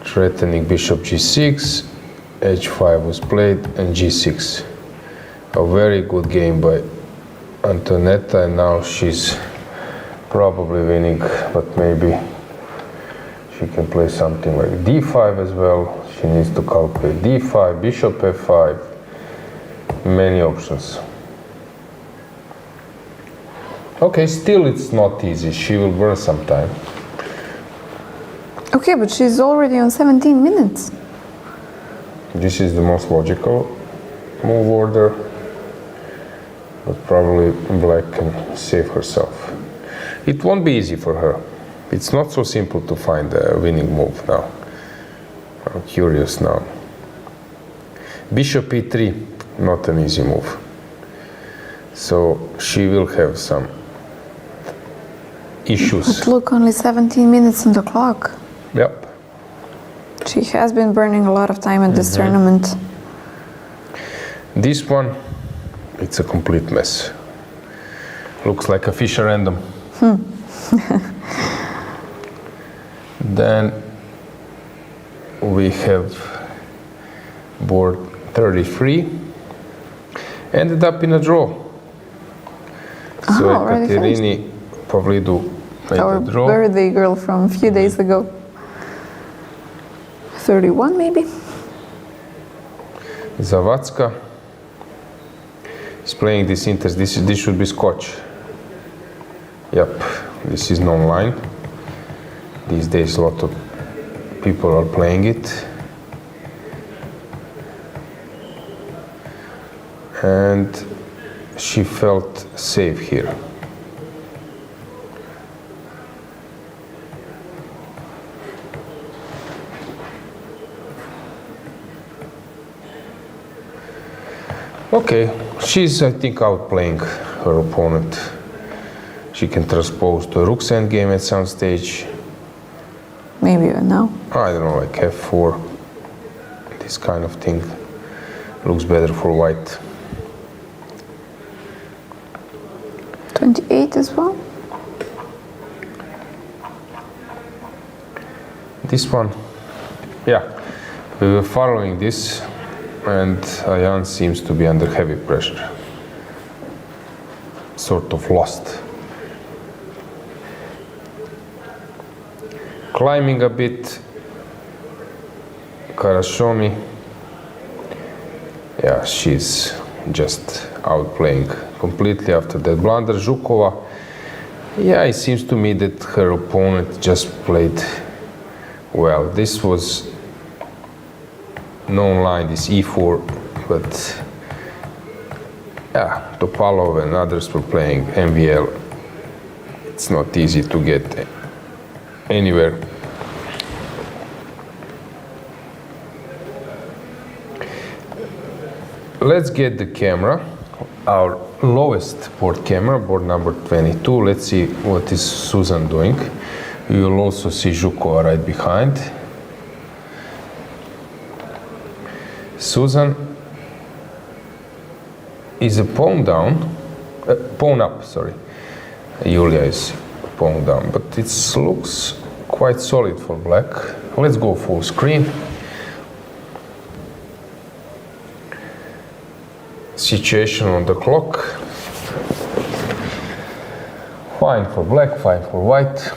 Threatening bishop g6, h5 was played, and g6. A very good game by Antoaneta, and now she's probably winning, but maybe she can play something like d5 as well. She needs to calculate d5, bishop f5, many options. Okay, still it's not easy. She will burn some time. Okay, but she's already on 17 minutes. This is the most logical move order, but probably Black can save herself. It won't be easy for her. It's not so simple to find a winning move now. I'm curious now. Bishop e3, not an easy move. So she will have some issues. But look, only 17 minutes on the clock. Yep. She has been burning a lot of time at this tournament. This one, it's a complete mess. Looks like a Fisher random. Then we have board 33. Ended up in a draw. So already Ekaterini Pavlidou made Our a draw. birthday girl from a few days ago. 31 maybe? Zawadzka is playing this Inters. This should be Scotch. Yep, this is non-line. These days a lot of people are playing it. And she felt safe here. Okay, she's, I think, outplaying her opponent. She can transpose to a rook's endgame at some stage. Maybe even now. I don't know, like f4. This kind of thing looks better for white. 28 as well. This one, yeah, we were following this, and Ayan seems to be under heavy pressure. Sort of lost. Climbing a bit. Karashomi. Yeah, she's just outplaying completely after that blunder. Zhukova. Yeah, it seems to me that her opponent just played well. This was known line, this e4, but yeah, Topalov and others were playing MVL. It's not easy to get anywhere. Let's get the camera, our lowest board camera, board number 22. Let's see what is Susan doing. You will also see Zhukova right behind. Susan is a pawn down, pawn up, sorry. Yulia is pawn down, but it looks quite solid for black. Let's go full screen. Situation on the clock. Fine for black, fine for white.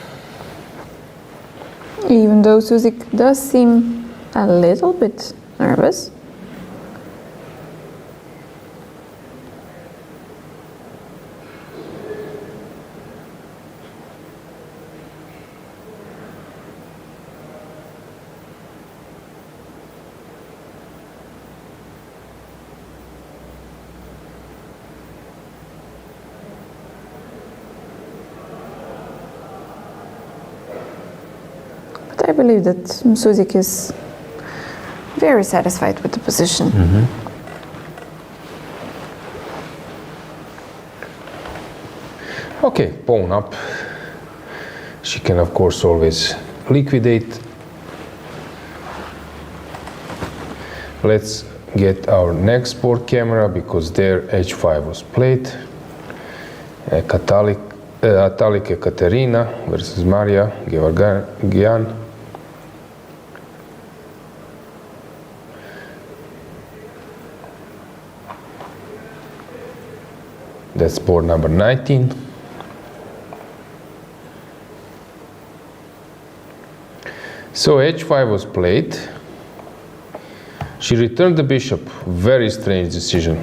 Even though Suzik does seem a little bit nervous. I believe that Suzik is very satisfied with the position. Okay, pawn up. She can, of course, always liquidate. Let's get our next board camera, because there h5 was played. Atalik Ekaterina versus Maria Gevargian. That's board number 19. So h5 was played. She returned the bishop. Very strange decision.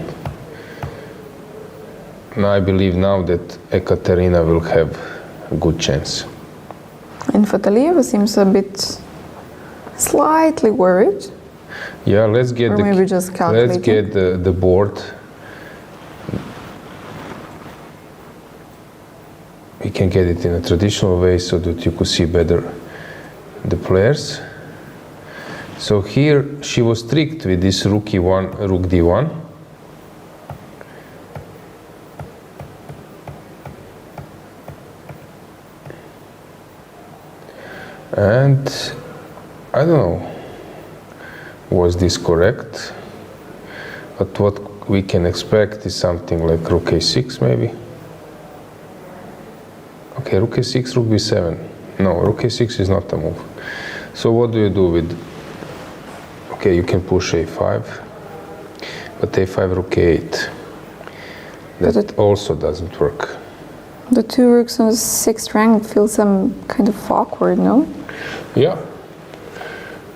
Now I believe now that Ekaterina will have a good chance. And Fatalieva seems a bit slightly worried. Yeah, let's get Or maybe just let's get the board. We can get it in a traditional way so that you could see better the players. So here she was tricked with this rook e1, rook d1. And I don't know, was this correct? But what we can expect is something like rook a6 maybe. Okay, rook a6, rook b7. No, rook a6 is not a move. So what do you do with, okay, you can push a5, but a5, rook a8. That also doesn't work. The two rooks on the 6th rank feel some kind of awkward, no? Yeah.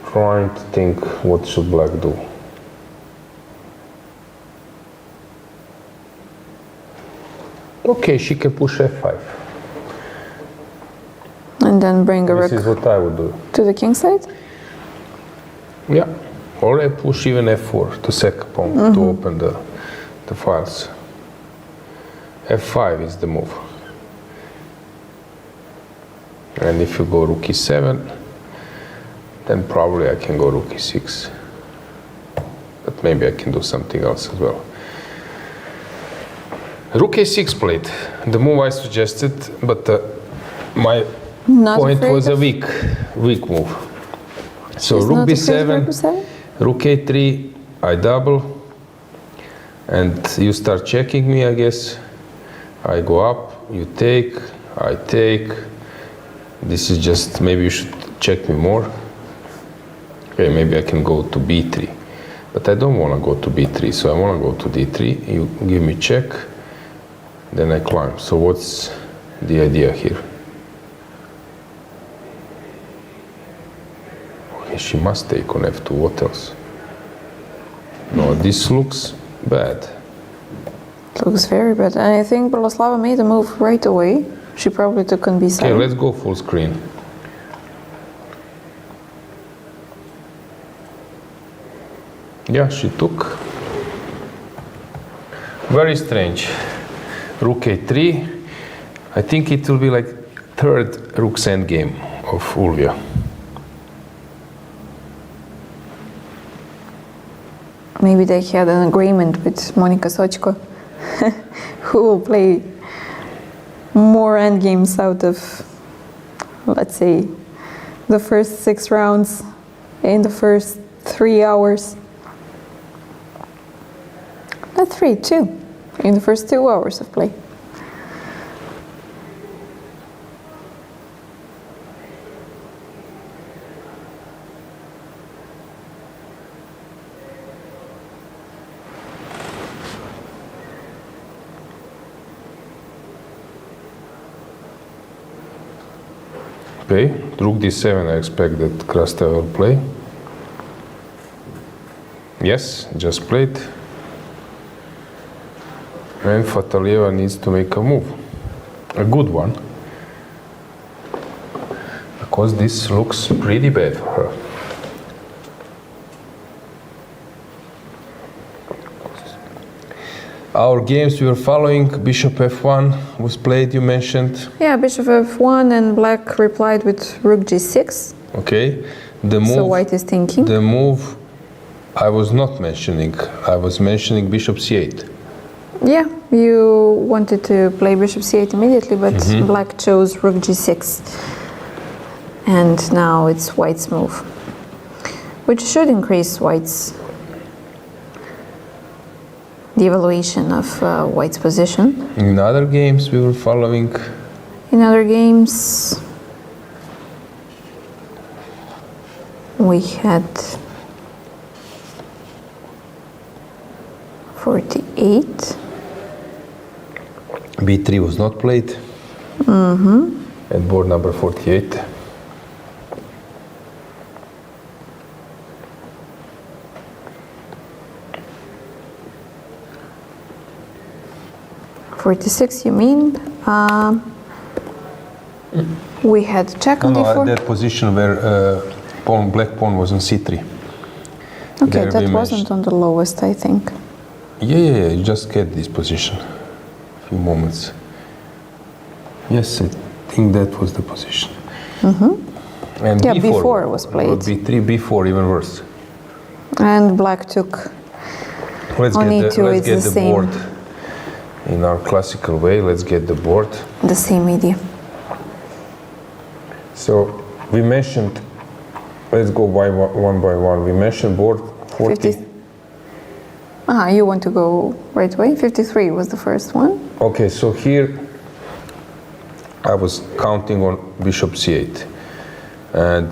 Trying to think what should black do. Okay, she can push f5. And then bring a rook This is what I would do. to the king side? Yeah. Or I push even f4 to second pawn to open the files. f5 is the move. And if you go rook e7, then probably I can go rook e6. But maybe I can do something else as well. Rook a6 played. The move I suggested, but my Not point afraid was a of- weak move. So He's rook not afraid of b7, rook b7? rook a3, I double, and you start checking me, I guess. I go up, you take, I take. This is just, maybe you should check me more. Okay, maybe I can go to b3. But I don't want to go to b3, so I want to go to d3. You give me check, then I climb. So what's the idea here? Okay, she must take on f2, what else? No, this looks bad. Looks very bad. And I think Boleslava made a move right away. She probably took on b7. Okay, let's go full screen. Yeah, she took. Very strange. Rook a3. I think it will be like third rook's endgame of Ulvia. Maybe they had an agreement with Monica Sochko, who will play more endgames out of, let's say, the first 6 rounds in the first 3 hours. Not 3, 2, in the first 2 hours of play. Okay, rook d7, I expect that Krasta will play. Yes, just played. And Fatalieva needs to make a move. A good one. Because this looks pretty bad for her. Our games we were following, bishop f1 was played, you mentioned. Yeah, bishop f1 and black replied with rook g6. Okay. The move, So white is thinking. The move I was not mentioning. I was mentioning bishop c8. Yeah, you wanted to play bishop c8 immediately, but black chose rook g6. And now it's white's move, which should increase white's the evaluation of white's position. In other games we were following. In other games, we had 48. b3 was not played. At board number 48. .46, you mean? We had check on No, d4. that position where black pawn was on c3. Okay, There that we wasn't on the lowest, I think. Yeah, you just get this position. A few moments. Yes, I think that was the position. And Yeah, b4 was played. b3, b4, even worse. And black took Let's on get e2, it's the the same. board in our classical way. Let's get the board. the same idea. So we mentioned, let's go by one by one. We mentioned board 40. 50. You want to go right away? 53 was the first one. Okay, so here I was counting on bishop c8 and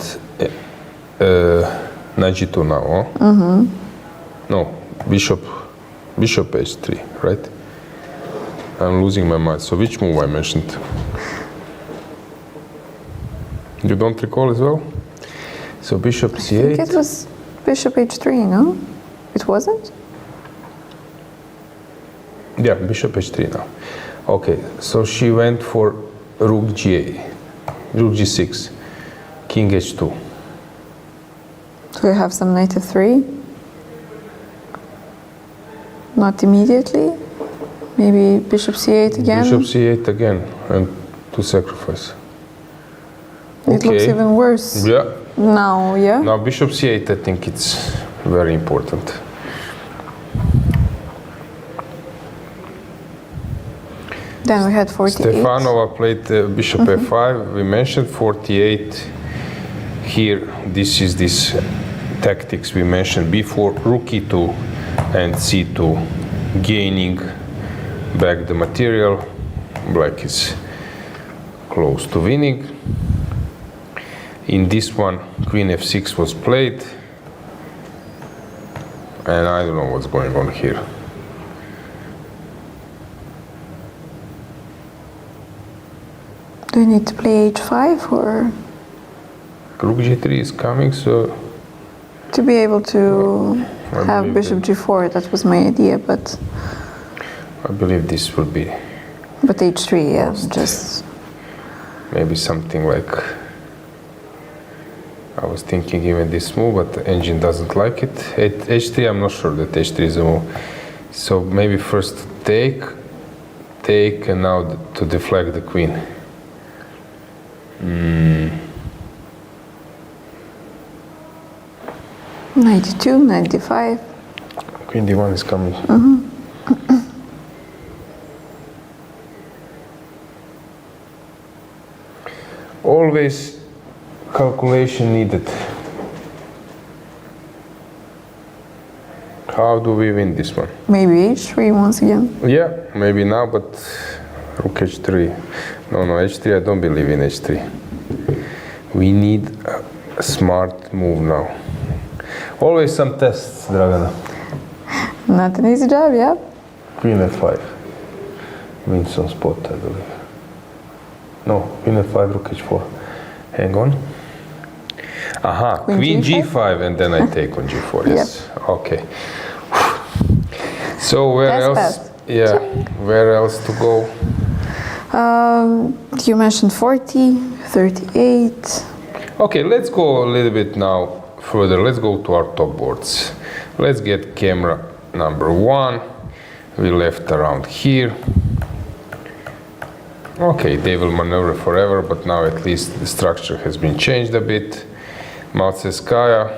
knight g2 now, huh? No, bishop h3, right? I'm losing my mind. So which move I mentioned? You don't recall as well? So bishop I think c8. it was bishop h3, no? It wasn't? Yeah, bishop h3 now. Okay, so she went for rook g6, king h2. Do we have some knight f3? Not immediately. Maybe bishop c8 again. Bishop c8 again, and to sacrifice. It looks even worse Yeah. now, yeah? Now bishop c8, I think it's very important. Then we had 48. Stefanova played bishop f5. We mentioned 48. Here, this is this tactics we mentioned before. Rook e2 and c2, gaining back the material. Black is close to winning. In this one, queen f6 was played. And I don't know what's going on here. Do you need to play h5 or? Rook g3 is coming, so To be able to have believe bishop g4, that was my idea, but I believe this will be h3, yeah, just maybe something like, I was thinking even this move, but the engine doesn't like it. H3, I'm not sure that H3 is a move. So maybe first take, and now to deflect the queen. 92, 95. Queen d1 is coming. Always calculation needed. How do we win this one? Maybe h3 once again. Yeah, maybe now, but rook h3. No, h3, I don't believe in h3. We need a smart move now. Always some tests, Dragana. Not an easy job, yeah. Queen f5. Wins on spot, I believe. No, queen f5, rook h4. Hang on. Aha, queen g5, and then I take on g4, yes. Yep. Okay. So where else? Best. Yeah, where else to go? You mentioned 40, 38. Okay, let's go a little bit now further. Let's go to our top boards. Let's get camera number 1. We left around here. Okay, they will maneuver forever, but now at least the structure has been changed a bit. Maltsevskaya,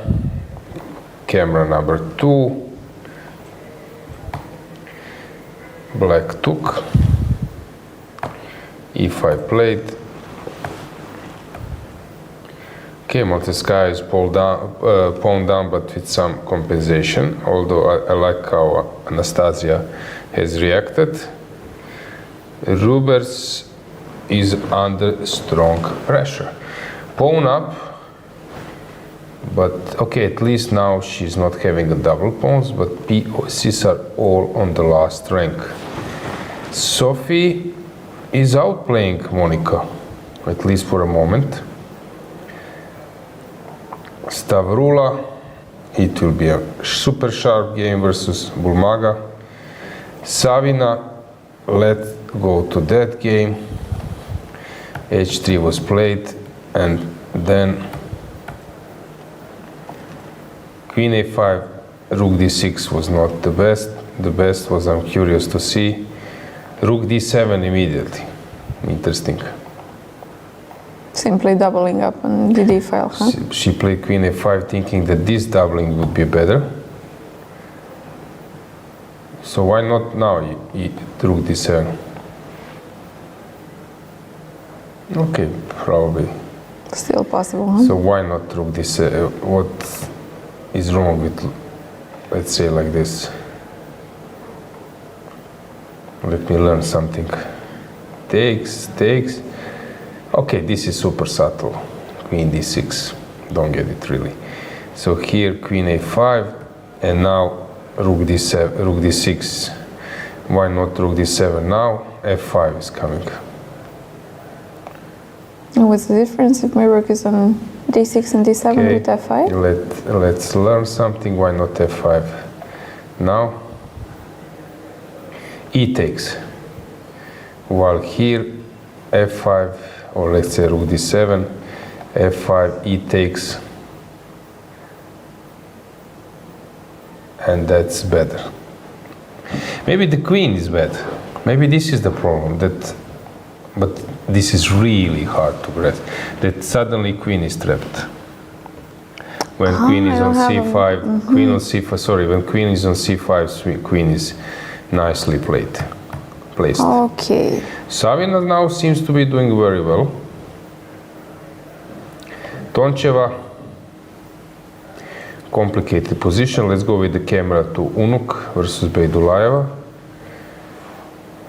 camera number 2. Black took. E5 played. Okay, Maltsevskaya is pawned down, but with some compensation, although I like how Anastasia has reacted. Rubers is under strong pressure. Pawn up, but okay, at least now she's not having a double pawns, but pieces are all on the last rank. Sophie is outplaying Monica, at least for a moment. Stavroula, it will be a super sharp game versus Bulmaga. Savina, let's go to that game. H3 was played, and then Queen a5, Rook d6 was not the best. The best was, I'm curious to see, Rook d7 immediately. Interesting. Simply doubling up on the d file, huh? She played Queen a5 thinking that this doubling would be better. So why not now Rook d7? Okay, probably. Still possible, huh? So why not Rook d7? What is wrong with, let's say like this? Let me learn something. Takes. Okay, this is super subtle. Queen d6. Don't get it really. So here Queen a5, and now Rook d7, Rook d6. Why not Rook d7 now? f5 is coming. What's the difference if my rook is on d6 and d7 with f5? Let's learn something. Why not f5 now? E takes. While here f5, or let's say Rook d7, f5, e takes, and that's better. Maybe the queen is bad. Maybe this is the problem, but this is really hard to grasp, that suddenly queen is trapped. When queen is on c5, queen on c5, sorry, when queen is on c5, queen is nicely played. placed. Okay. Savina now seems to be doing very well. Toncheva, complicated position. Let's go with the camera to Unuk versus Bejdulajeva.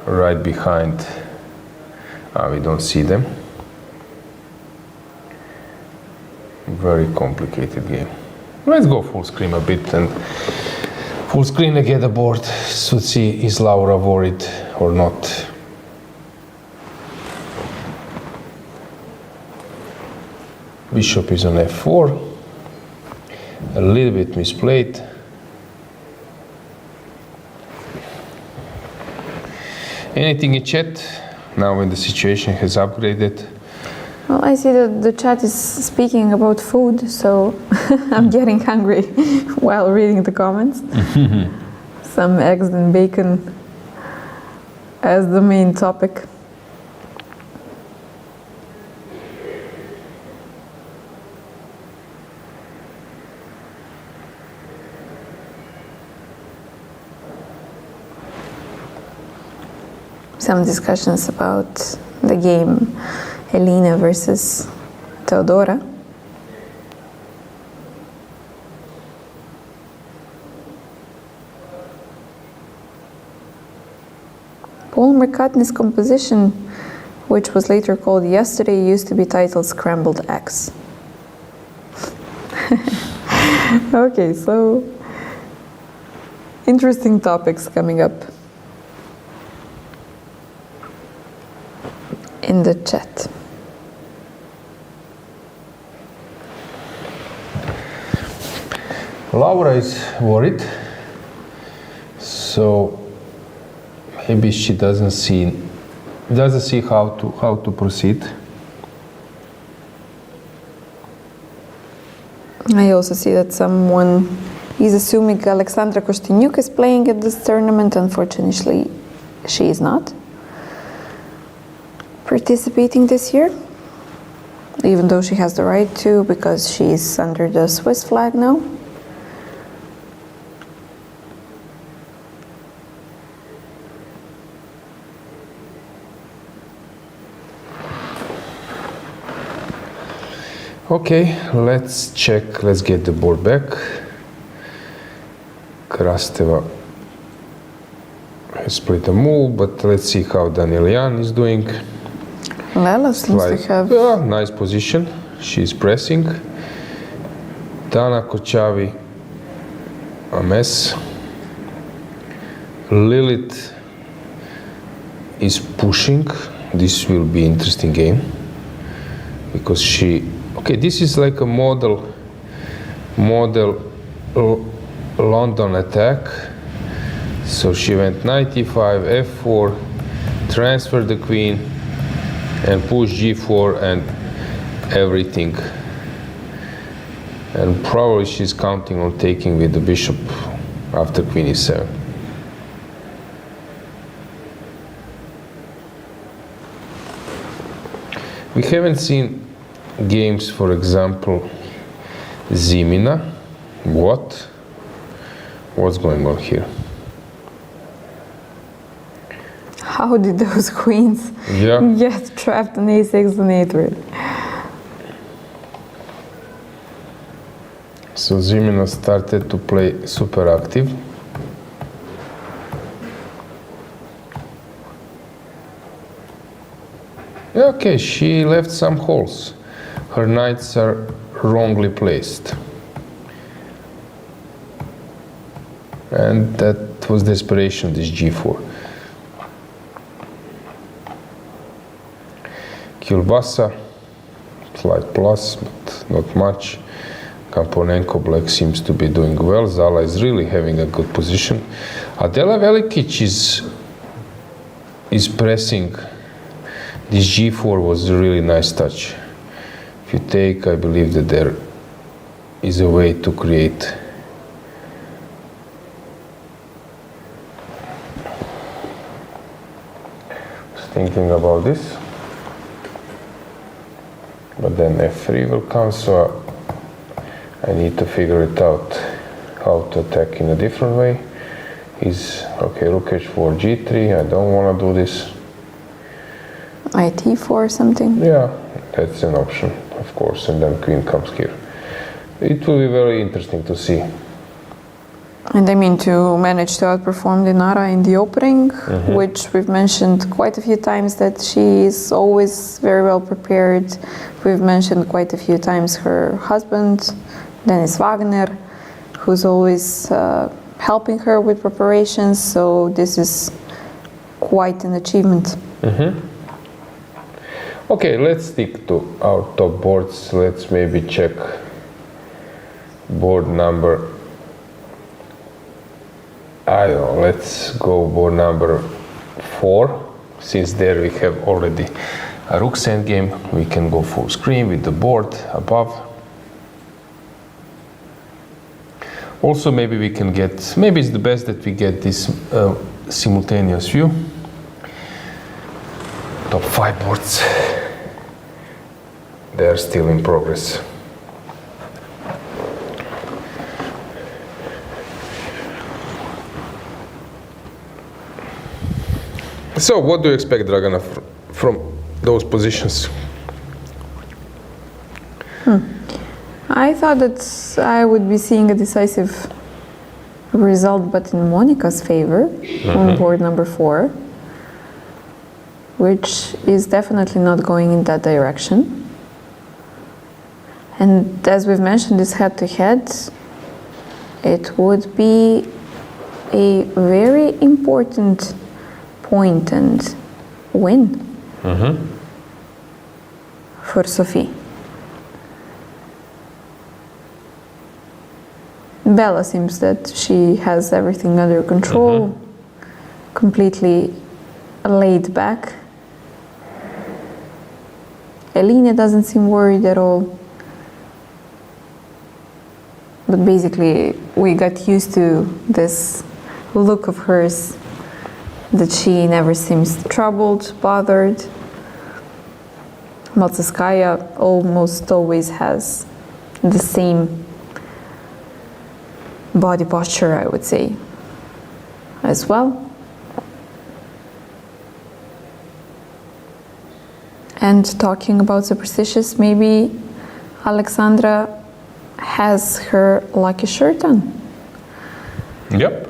Right behind. We don't see them. Very complicated game. Let's go full screen a bit and full screen again the board to see is Laura worried or not. Bishop is on f4. A little bit misplayed. Anything in chat now when the situation has upgraded? Well, I see that the chat is speaking about food, so I'm getting hungry while reading the comments. Some eggs and bacon as the main topic. Some discussions about the game Elena versus Teodora. Paul McCartney's composition, which was later called Yesterday, used to be titled Scrambled Eggs. Okay, so interesting topics coming up in the chat. Laura is worried, so maybe she doesn't see how to proceed. I also see that someone is assuming Alexandra Kostyniuk is playing at this tournament. Unfortunately, she is not participating this year, even though she has the right to, because she is under the Swiss flag now. Okay, let's check, let's get the board back. Krasteva has played a move, but let's see how Daniel Jan is doing. Lela seems to have... Yeah, nice position. She's pressing. Dana Kochavi, a mess. Lilith is pushing. This will be an interesting game because she... Okay, this is like a model London attack. So she went knight e5, f4, transferred the queen, and pushed g4 and everything. And probably she's counting on taking with the bishop after queen e7. We haven't seen games, for example, Zimina. What's going on here? How did those queens get trapped on a6 and a3? So Zimina started to play super active. Okay, she left some holes. Her knights are wrongly placed. And that was desperation, this g4. Kilbasa, slight plus, but not much. Kamponenko black seems to be doing well. Zala is really having a good position. Adela Velikic is pressing. This g4 was a really nice touch. If you take, I believe that there is a way to create thinking about this, but then f3 will come, so I need to figure it out how to attack in a different way. is okay. Rook h4, g3. I don't want to do this. IT4 or something? Yeah, that's an option, of course, and then queen comes here. It will be very interesting to see. And I mean, to manage to outperform Dinara in the opening, which we've mentioned quite a few times that she is always very well prepared. We've mentioned quite a few times her husband, Dennis Wagner, who's always helping her with preparations, so this is quite an achievement. Okay, let's stick to our top boards. Let's maybe check board number, I don't know, let's go board number 4. Since there we have already a rook's endgame, we can go full screen with the board above. Also, maybe we can get, maybe it's the best that we get this simultaneous view. Top 5 boards, they are still in progress. So, what do you expect, Dragana, from those positions? I thought that I would be seeing a decisive result, but in Monica's favor on board number 4, which is definitely not going in that direction. And as we've mentioned, this head-to-head, it would be a very important point and win for Sophie. Bella seems that she has everything under control, completely laid back. Elina doesn't seem worried at all. But basically, we got used to this look of hers, that she never seems troubled, bothered. Maltsaskaya almost always has the same body posture, I would say, as well. And talking about superstitious, maybe Alexandra has her lucky shirt on. Yep.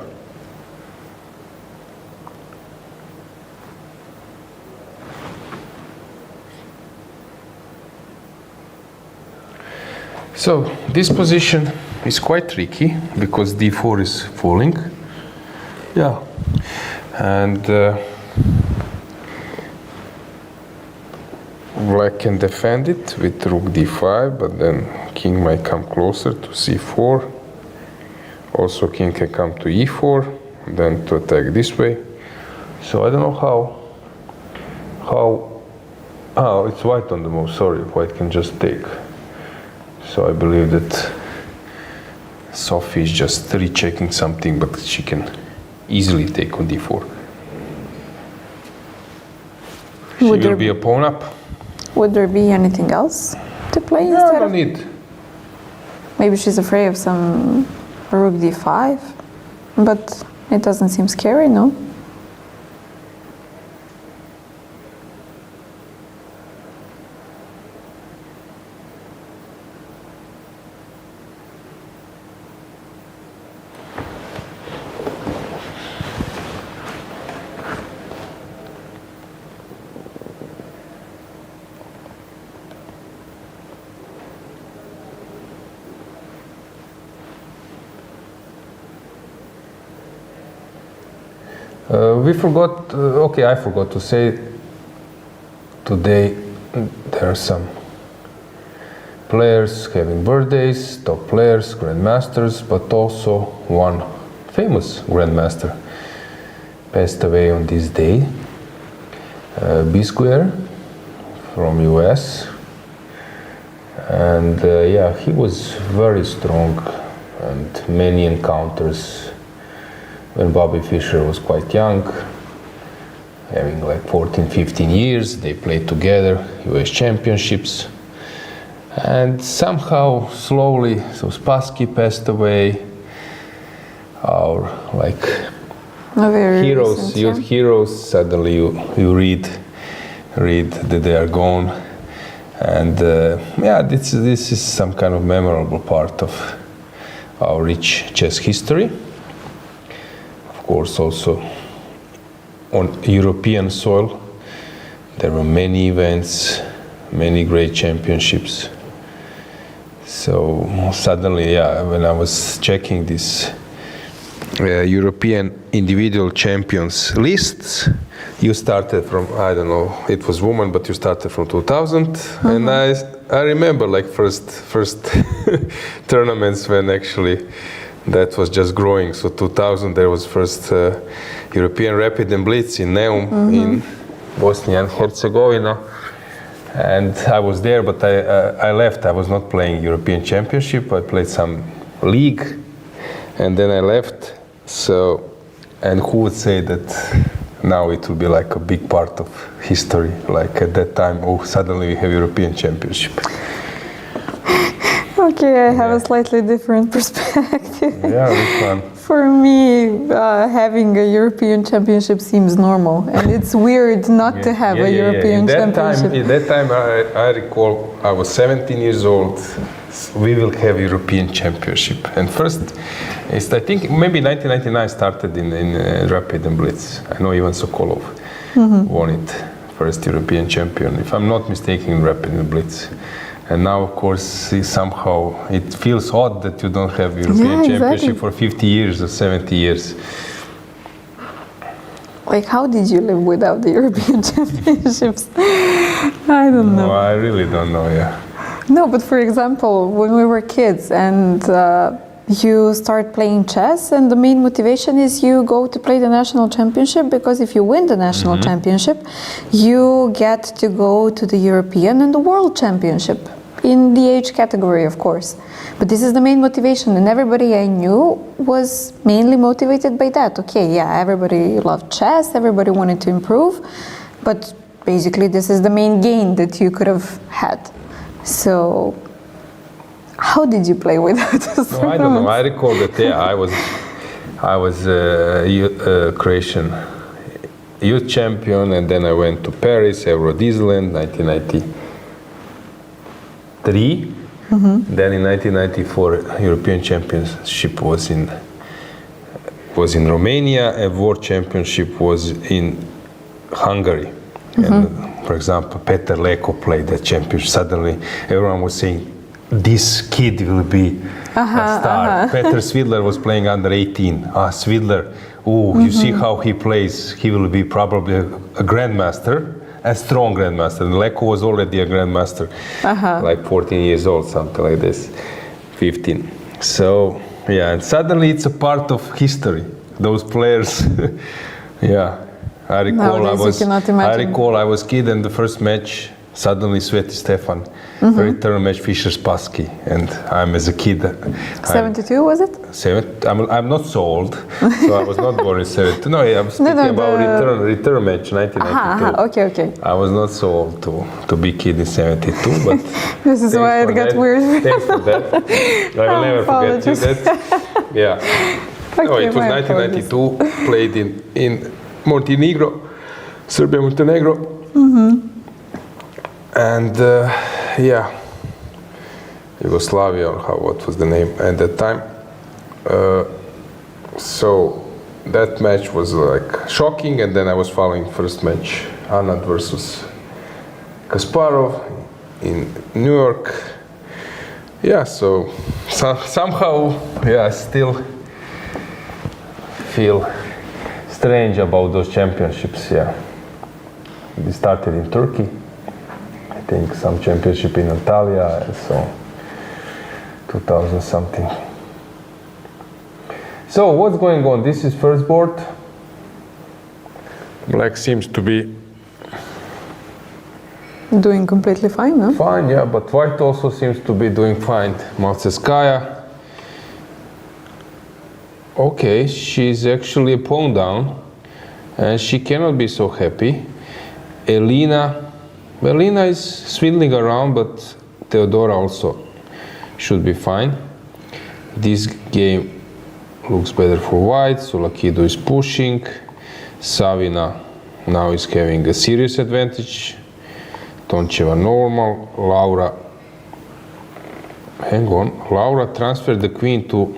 So this position is quite tricky because d4 is falling. Yeah. And black can defend it with rook d5, but then king might come closer to c4. Also king can come to e4, then to attack this way. So I don't know how it's white on the move, sorry, white can just take. So I believe that Sophie is just rechecking something, but she can easily take on d4. She will be a pawn up. Would there be anything else to play No, instead no of? need. Maybe she's afraid of some rook d5, but it doesn't seem scary, no? We forgot, okay, I forgot to say today there are some players having birthdays, top players, grandmasters, but also one famous grandmaster passed away on this day. Bisquer from US, and yeah, he was very strong and many encounters when Bobby Fischer was quite young, having like 14-15 years. They played together US championships, and somehow slowly, so Spassky passed away, our like heroes, recent, youth heroes. Suddenly you read that they are gone, and this is some kind of memorable part of our rich chess history. Of course, also on European soil, there were many events, many great championships. So suddenly, when I was checking this European individual champions lists, you started from, I don't know, it was women, but you started from 2000, and I remember like first tournaments when actually that was just growing. So 2000 there was first European Rapid and Blitz in Neum in Bosnia and Herzegovina, and I was there, but I left. I was not playing European Championship. I played some league, and then I left. So, and who would say that now it will be like a big part of history? Like at that time, oh, suddenly we have European Championship. Okay, I have a slightly different perspective. Yeah, which one? For me, having a European Championship seems normal, and it's weird not to have a European Championship. In that time, I recall I was 17 years old. We will have European Championship, and first, I think maybe 1999 started in Rapid and Blitz. I know Ivan Sokolov won it, first European champion, if I'm not mistaken, in Rapid and Blitz. And now, of course, somehow it feels odd that you don't have European Championship for 50 years or 70 years. Like, how did you live without the European Championships? I don't know. No, I really don't know, No, but for example, when we were kids and you start playing chess, and the main motivation is you go to play the national championship, because if you win the national championship, you get to go to the European and the World Championship in the age category, of course. But this is the main motivation, and everybody I knew was mainly motivated by that. Okay, everybody loved chess, everybody wanted to improve, but basically this is the main gain that you could have had. So how did you play without this? No, I don't know. I recall that I was Croatian youth champion, and then I went to Paris, Euro Disneyland, 1993. Then in 1994, European Championship was in Romania, and World Championship was in Hungary. And for example, Petar Leko played that championship. Suddenly, everyone was saying, this kid will be a star. Petr Svidler was playing under 18. Svidler, you see how he plays. He will be probably a grandmaster, a strong grandmaster. And Leko was already a grandmaster, like 14 years old, something like this, 15. So, and suddenly it's a part of history. Those players, I recall I was kid, and the first match, suddenly Sveti Stefan, return match Fischer Spassky, and I'm as a kid. 72 was it? I'm not so old, so I was not born in 72. No, I'm speaking about return match 1992. Okay. I was not so old to be kid in 72, but this is why it got weird. Thanks for that. I will never forget you that. It was 1992, played in Montenegro, Serbia, Montenegro. And Yugoslavia, or what was the name at that time. So that match was like shocking, and then I was following first match, Anand versus Kasparov in New York. So somehow, I still feel strange about those championships. They started in Turkey. I think some championship in Antalya, and so 2000 something. So what's going on? This is first board. Black seems to be doing completely fine, no? Fine, but white also seems to be doing fine. Maltseskaja. Okay, she's actually a pawn down, and she cannot be so happy. Elina is swindling around, but Teodora also should be fine. This game looks better for white. Tsolakidou is pushing. Savina now is having a serious advantage. Toncheva normal. Laura, hang on. Laura transferred the queen to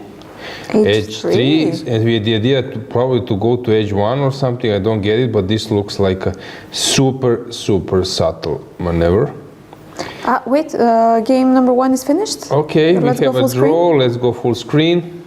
H3, and we had the idea to probably to go to H1 or something. I don't get it, but this looks like a super subtle maneuver. Wait, game number 1 is finished? Okay, Let's we have go a full draw. screen. Let's go full screen.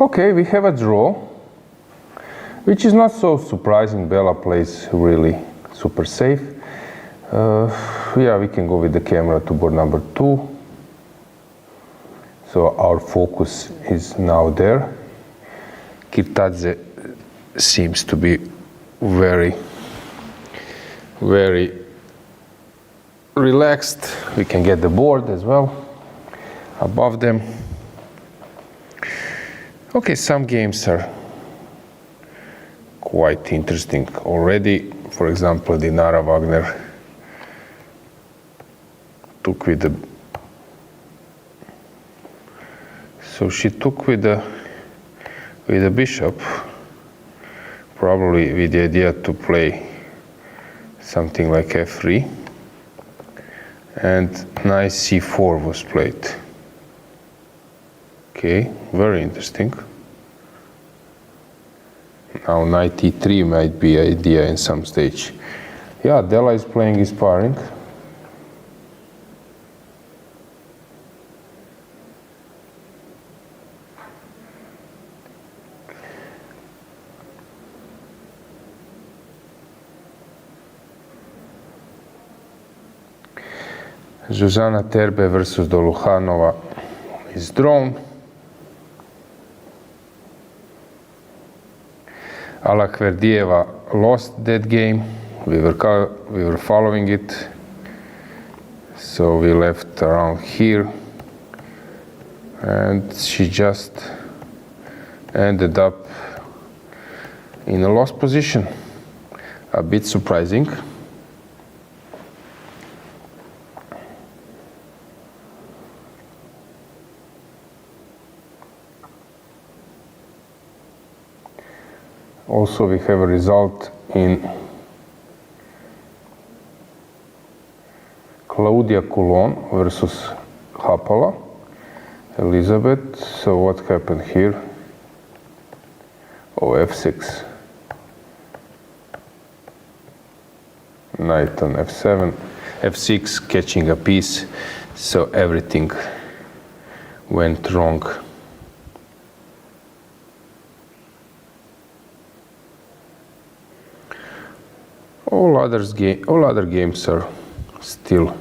Okay, we have a draw, which is not so surprising. Bella plays really super safe. Yeah, we can go with the camera to board number 2. So our focus is now there. Kirtadze seems to be very relaxed. We can get the board as well above them. Okay, some games are quite interesting already. For example, Dinara Wagner took with the... So she took with the bishop, probably with the idea to play something like f3, and knight c4 was played. Okay, very interesting. Now knight e3 might be an idea in some stage. Yeah, Della is playing his sparring. Zuzana Terbe versus Doluhanova is drawn. Alakverdieva lost that game. We were following it, so we left around here, and she just ended up in a lost position. A bit surprising. Also, we have a result in Claudia Coulon versus Hapala, Elizabeth. So what happened here? Oh, f6. Knight on f7. f6, catching a piece. So everything went wrong. All other games are still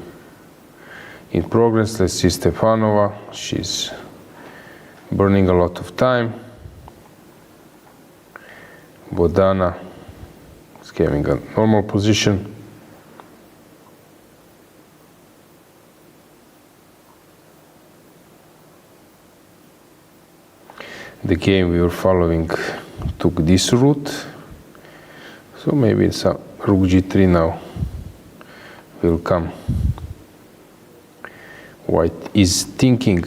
in progress. Let's see Stefanova. She's burning a lot of time. Bodana is having a normal position. The game we were following took this route. So maybe some Rook g3 now will come. White is thinking.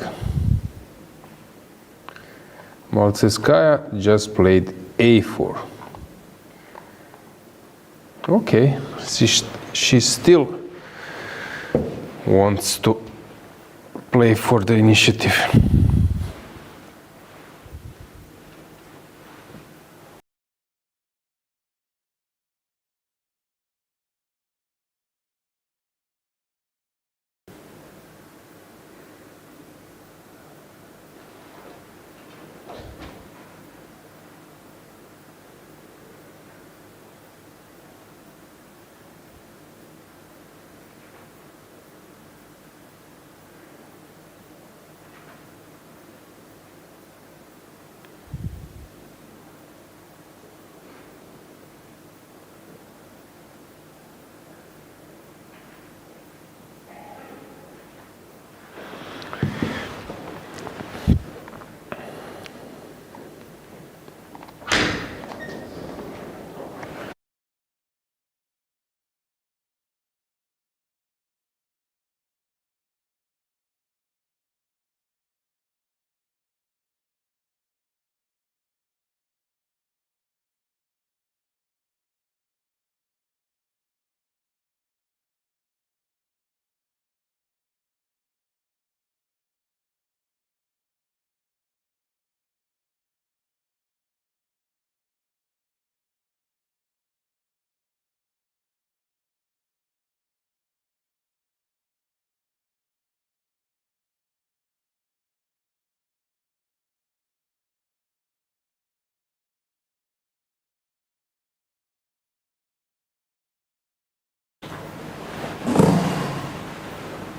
Maltsevskaya just played a4. Okay, she still wants to play for the initiative.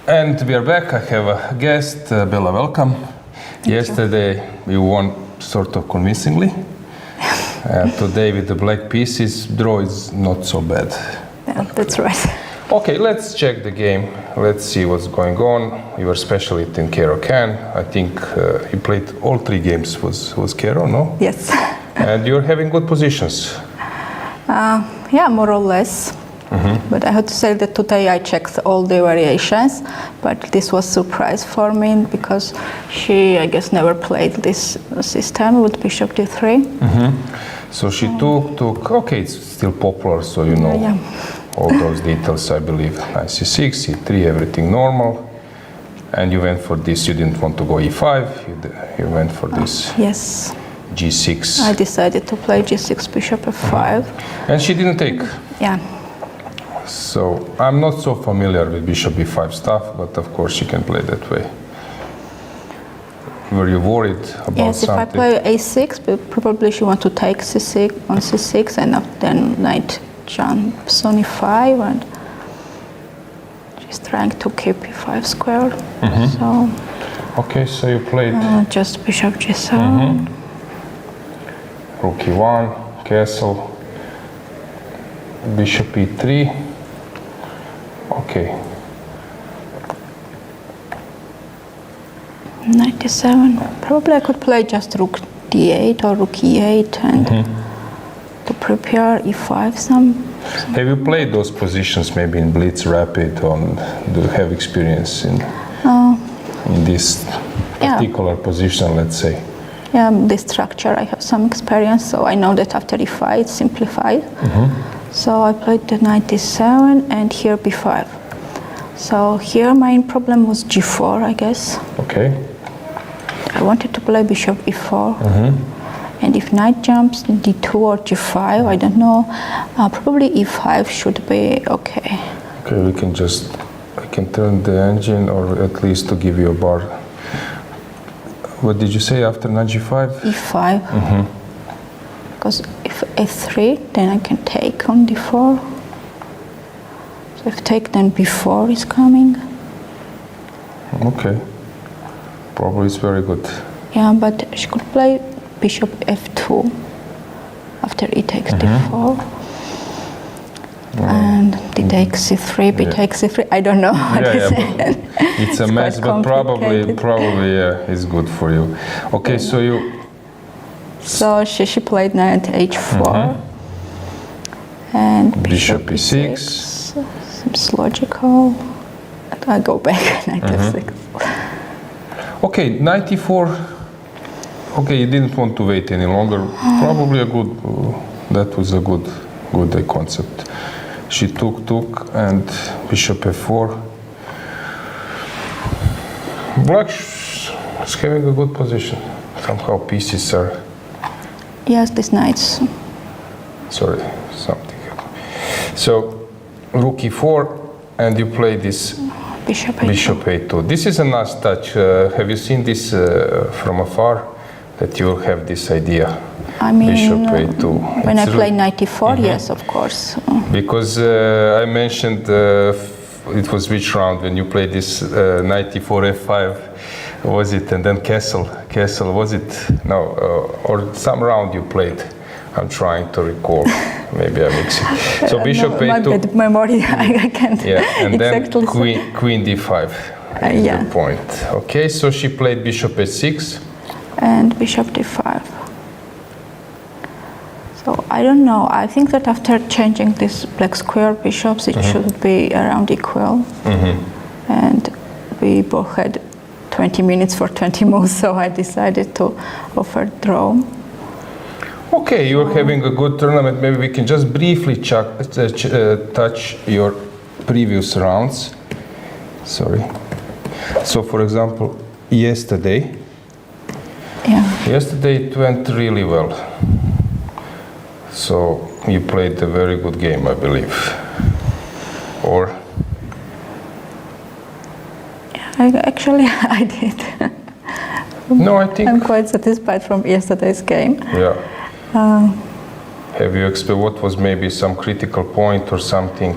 And we are back. I have a guest, Bella, welcome. Yesterday we won sort of convincingly. Today with the black pieces, draw is not so bad. Yeah, that's right. Okay, let's check the game. Let's see what's going on. You were specialist in Kero Can. I think you played all 3 games was Kero, no? Yes. And you're having good positions. Yeah, more or less. But I have to say that today I checked all the variations, but this was a surprise for me because she, I guess, never played this system with bishop d3. So she took, okay, it's still popular, so you know all those details, I believe. Knight c6, c3, everything normal. And you went for this, you didn't want to go e5, you went for this Yes. g6. I decided to play g6, bishop f5. And she didn't take. Yeah. So I'm not so familiar with bishop e5 stuff, but of course you can play that way. Were you worried about Yes, something? if I play a6, but probably she want to take c6 on c6, and then knight jumps on e5, and she's trying to keep e5 square. So Okay, so you played just bishop g7. rook e1, castle, bishop e3. Okay. Knight d7. Probably I could play just rook d8 or rook e8 and to prepare e5 some. Have you played those positions maybe in Blitz Rapid? Do you have experience in this particular position, let's say? Yeah, this structure I have some experience, so I know that after e5 it's simplified. So I played the knight d7 and here b5. So here my problem was g4, I guess. Okay. I wanted to play bishop e4. And if knight jumps d2 or g5, I don't know, probably e5 should be okay. Okay, we can turn the engine, or at least to give you a bar. What did you say after knight g5? e5. Because if a3, then I can take on d4. So if take, then b4 is coming. Okay. Probably it's very good. Yeah, but she could play bishop f2 after e takes d4. And d takes c3, b takes c3. I don't know what to say. It's a mess, but probably it's good for you. Okay, so you. So she played knight h4 and bishop e6. Seems logical. And I go back knight f6. Okay, knight e4. Okay, you didn't want to wait any longer. Probably a good. That was a good concept. She took, and bishop f4. Black is having a good position. Somehow pieces are. Yes, this knight's. Sorry, something happened. So, rook e4, and you play this Bishop a2. bishop a2. This is a nice touch. Have you seen this from afar? That you have this idea. I mean, bishop a2. when It's I play knight e4, yes, of course. Because I mentioned it was which round when you played this knight e4 f5 was it, and then castle was it? No, or some round you played. I'm trying to recall. Maybe I mix it. So bishop no, a2. my bad memory, I can't And exactly then queen d5 is yeah. the point. Okay, so she played bishop h6. And bishop d5. So I don't know. I think that after changing this black square bishops, it should be around equal. And we both had 20 minutes for 20 moves, so I decided to offer draw. Okay, you're having a good tournament. Maybe we can just briefly touch your previous rounds. Sorry. So, for example, yesterday it went really well. So you played a very good game, I believe. Or? I did. No, I think. I'm quite satisfied from yesterday's game. Yeah. Have you experienced what was maybe some critical point or something?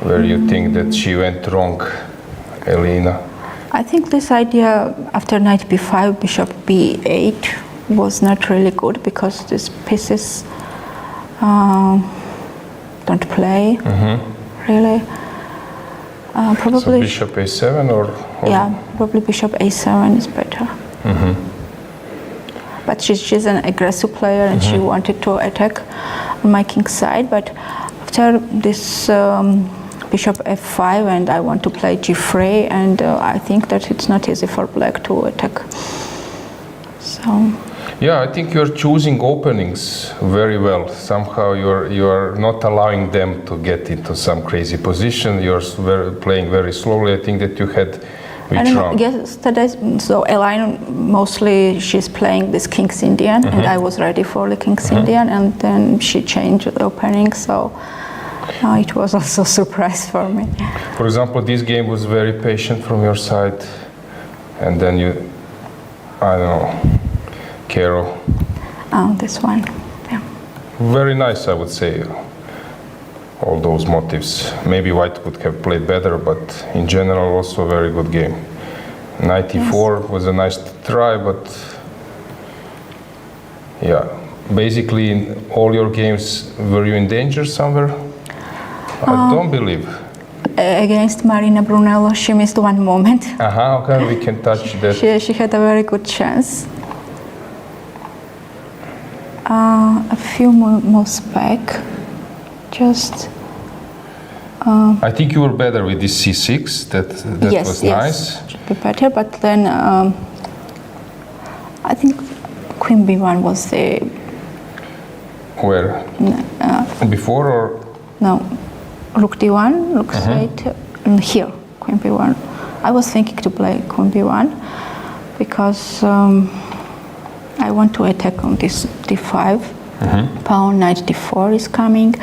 where you think that she went wrong, Elena? I think this idea after knight b5, bishop b8 was not really good because these pieces don't play really. Probably So bishop a7 or yeah, probably bishop a7 is better. But she's an aggressive player and she wanted to attack on my king's side. But after this bishop f5 and I want to play g3 and I think that it's not easy for black to attack. So yeah, I think you're choosing openings very well. Somehow you're not allowing them to get into some crazy position. You're playing very slowly. I think that you had which round? Yesterday, so Elaine mostly she's playing this King's Indian and I was ready for the King's Indian and then she changed the opening, so it was also a surprise for me. For example, this game was very patient from your side and then you, I don't know, Carol. This one, yeah. Very nice, I would say. All those motives. Maybe white could have played better, but in general also a very good game. Knight e4 was a nice try, but yeah. Basically in all your games, were you in danger somewhere? I don't believe. Against Marina Brunello, she missed one moment. Okay, we can touch that. She had a very good chance. A few moves back. Just. I think you were better with this c6. That yes, was yes, nice. Should be better, but then I think Queen b1 was the. Where? Before or? No, Rook d1, Rook c8, here, Queen b1. I was thinking to play Queen b1 because I want to attack on this d5. Pawn knight d4 is coming,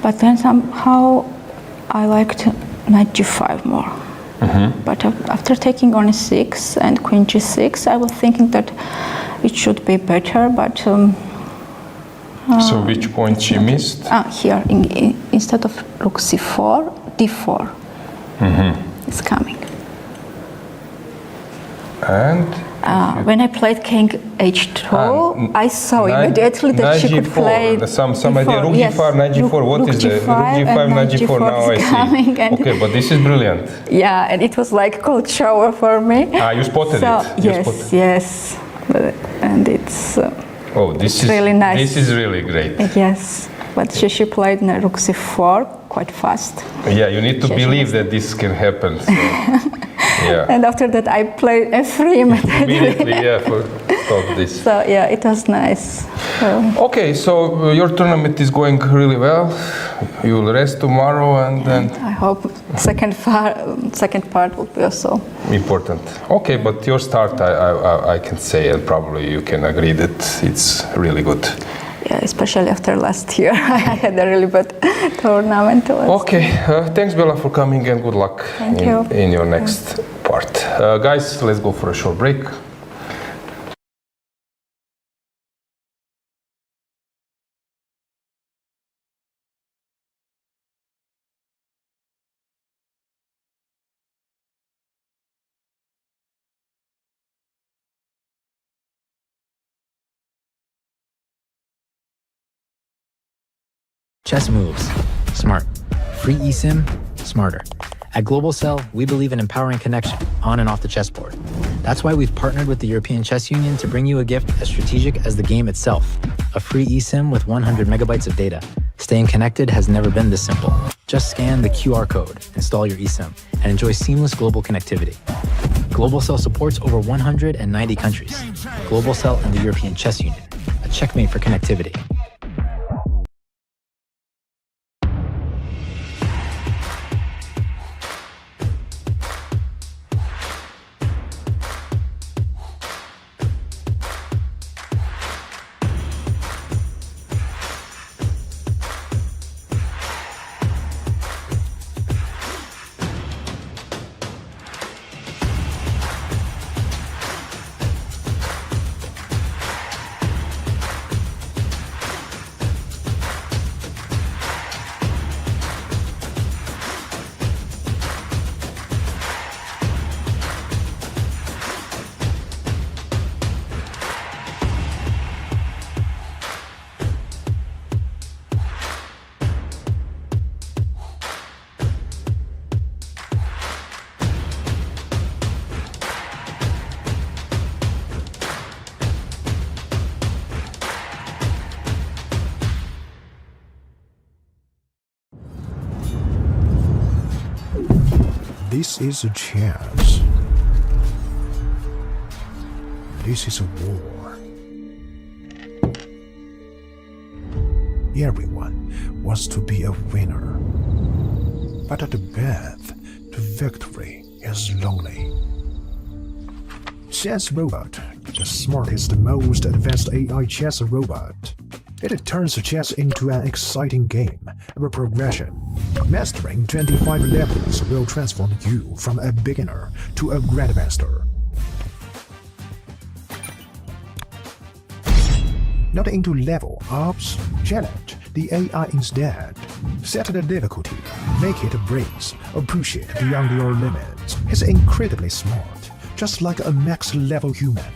but then somehow I liked knight g5 more. But after taking on e6 and queen g6, I was thinking that it should be better, but so which point she missed? Here, instead of rook c4, d4 is coming. And when I played king h2, I saw immediately that she could play some idea. Rook g5, knight g4. What is the rook g5, knight g4? Now I see. Okay, but this is brilliant. Yeah, and it was like cold shower for me. You spotted it. Yes, and it's. This is really nice. This is really great. Yes, but she played rook c4 quite fast. Yeah, you need to believe that this can happen. So. Yeah. And after that, I played f3 immediately. Yeah, thought this. So yeah, it was nice. Okay, so your tournament is going really well. You will rest tomorrow, and then I hope second part will be also important. Okay, but your start, I can say, and probably you can agree that it's really good. Yeah, especially after last year, I had a really bad tournament. Okay, thanks Bella for coming and good luck in your next part. Guys, let's go for a short break. Chess moves. Smart. Free eSIM. Smarter. At Global Cell, we believe in empowering connection on and off the chessboard. That's why we've partnered with the European Chess Union to bring you a gift as strategic as the game itself. A free eSIM with 100 megabytes of data. Staying connected has never been this simple. Just scan the QR code, install your eSIM, and enjoy seamless global connectivity. Global Cell supports over 190 countries. Global Cell and the European Chess Union. A checkmate for connectivity. This is a chance. This is a war. Everyone wants to be a winner. But the path to victory is lonely. Chess Robot, the smartest, most advanced AI chess robot. It turns chess into an exciting game of progression. Mastering 25 levels will transform you from a beginner to a grandmaster. Not into level ups, challenge the AI instead. Set the difficulty, make it a breeze, or push it beyond your limits. It's incredibly smart, just like a max-level human.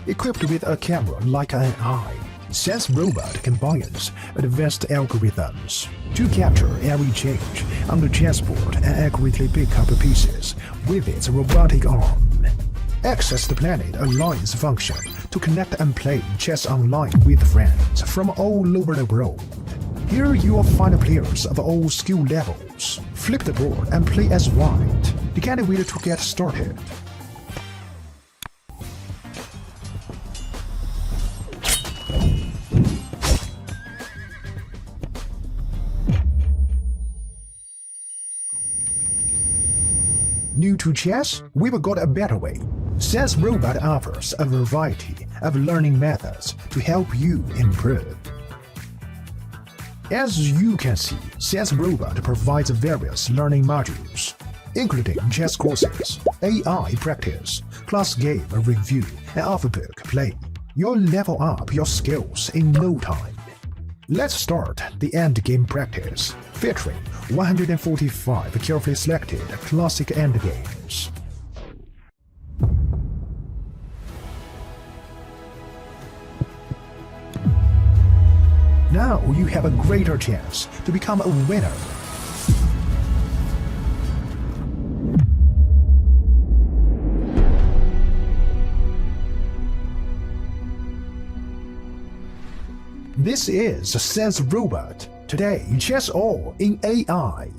Equipped with a camera like an eye, Chess Robot combines advanced algorithms to capture every change on the chessboard and accurately pick up pieces with its robotic arm. Access the Planet Alliance function to connect and play chess online with friends from all over the world. Here you will find players of all skill levels. Flip the board and play as white. The can't wait to get started. New to chess? We've got a better way. Chess Robot offers a variety of learning methods to help you improve. As you can see, Chess Robot provides various learning modules, including chess courses, AI practice, class game review, and off-book play. You'll level up your skills in no time. Let's start the endgame practice, featuring 145 carefully selected classic endgames. Now you have a greater chance to become a winner. This is Chess Robot. Today, chess all in AI.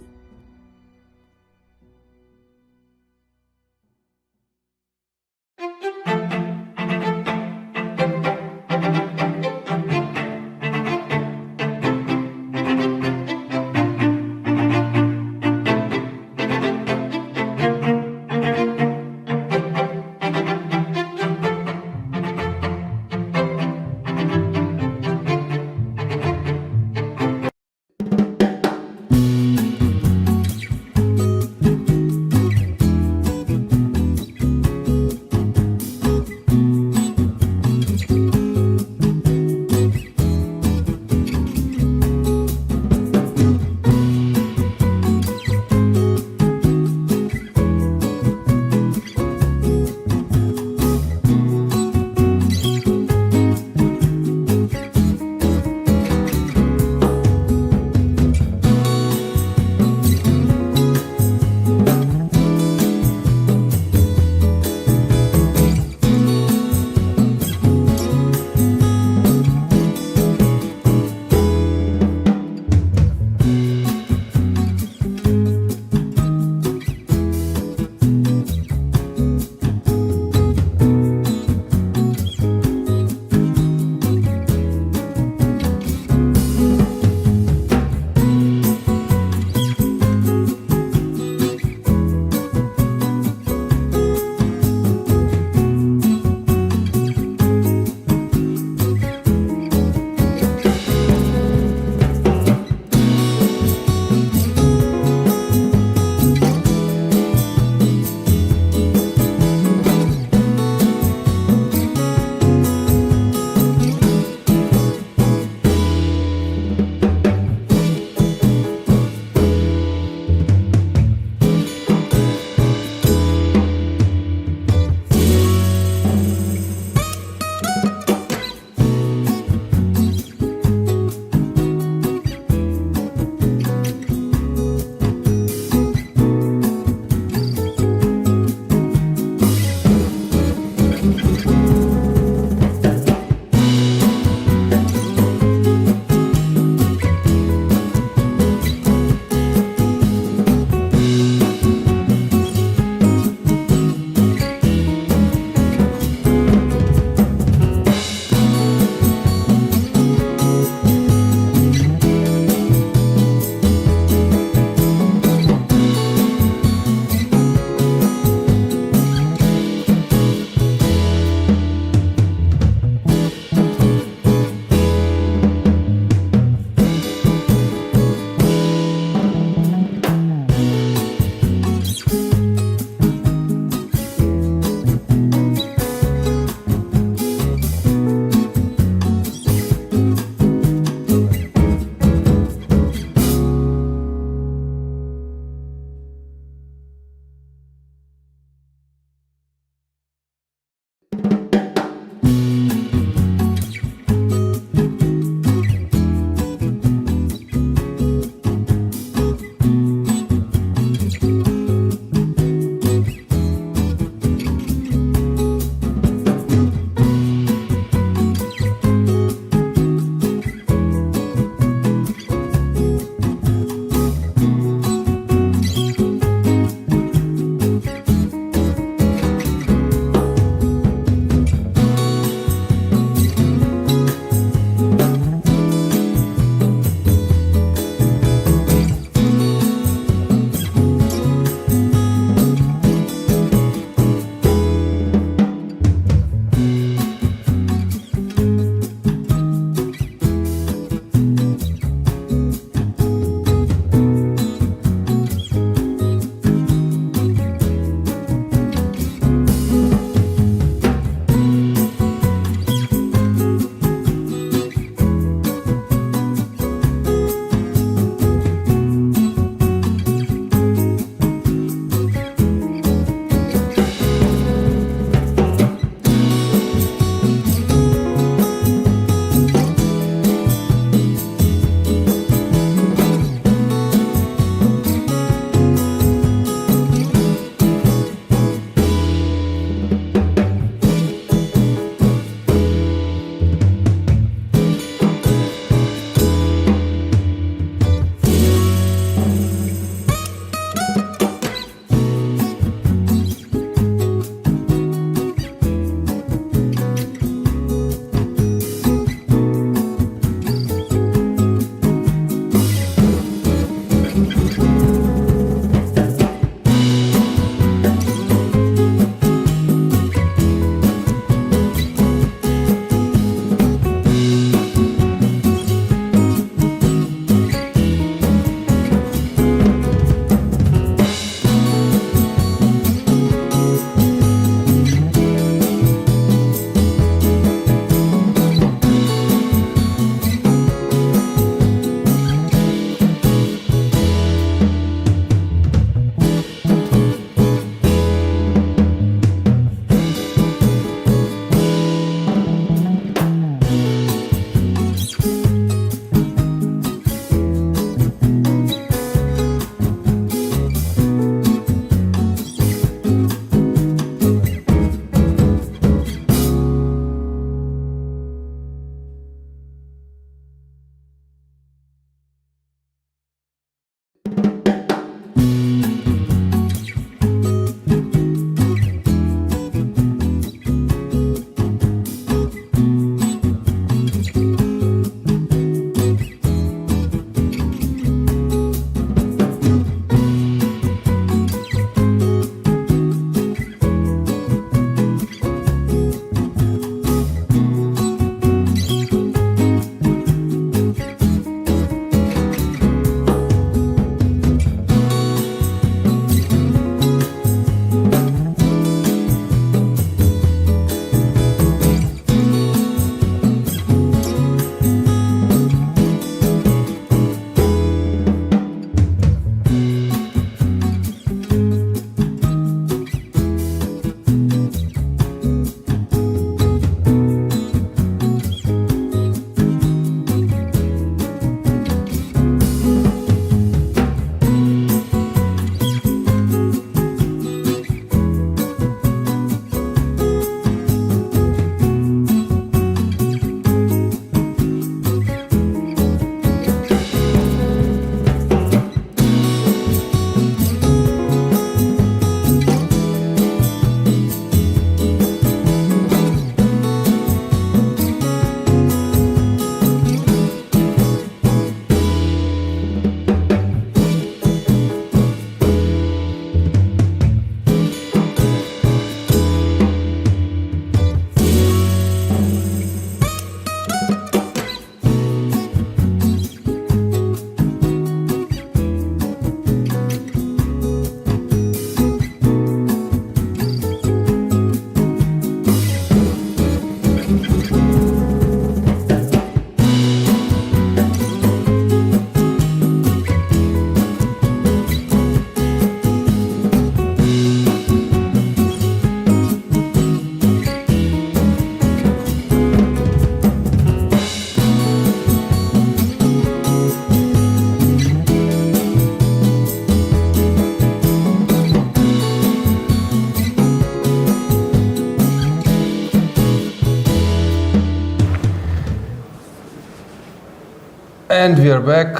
And we are back.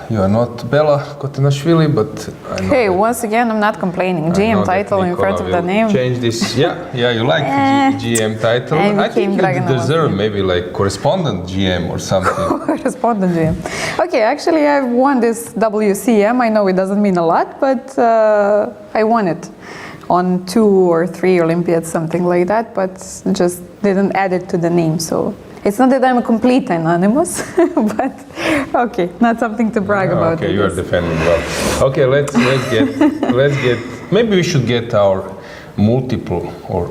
You are not Bella Khotenashvili, but I know Hey, that- once again, I'm not complaining. I know GM that title in front of Nikola the will name. Change this. Yeah, you like GM title. I I think became you Dragana deserve Wagner. maybe like correspondent GM or something. Correspondent GM. Okay, actually, I've won this WCM. I know it doesn't mean a lot, but I won it on 2 or 3 Olympiads, something like that, but just didn't add it to the name. So it's not that I'm a complete anonymous, but okay, not something to brag about. Okay, I you are guess. defending well. Okay, let's get. Maybe we should get our multiple or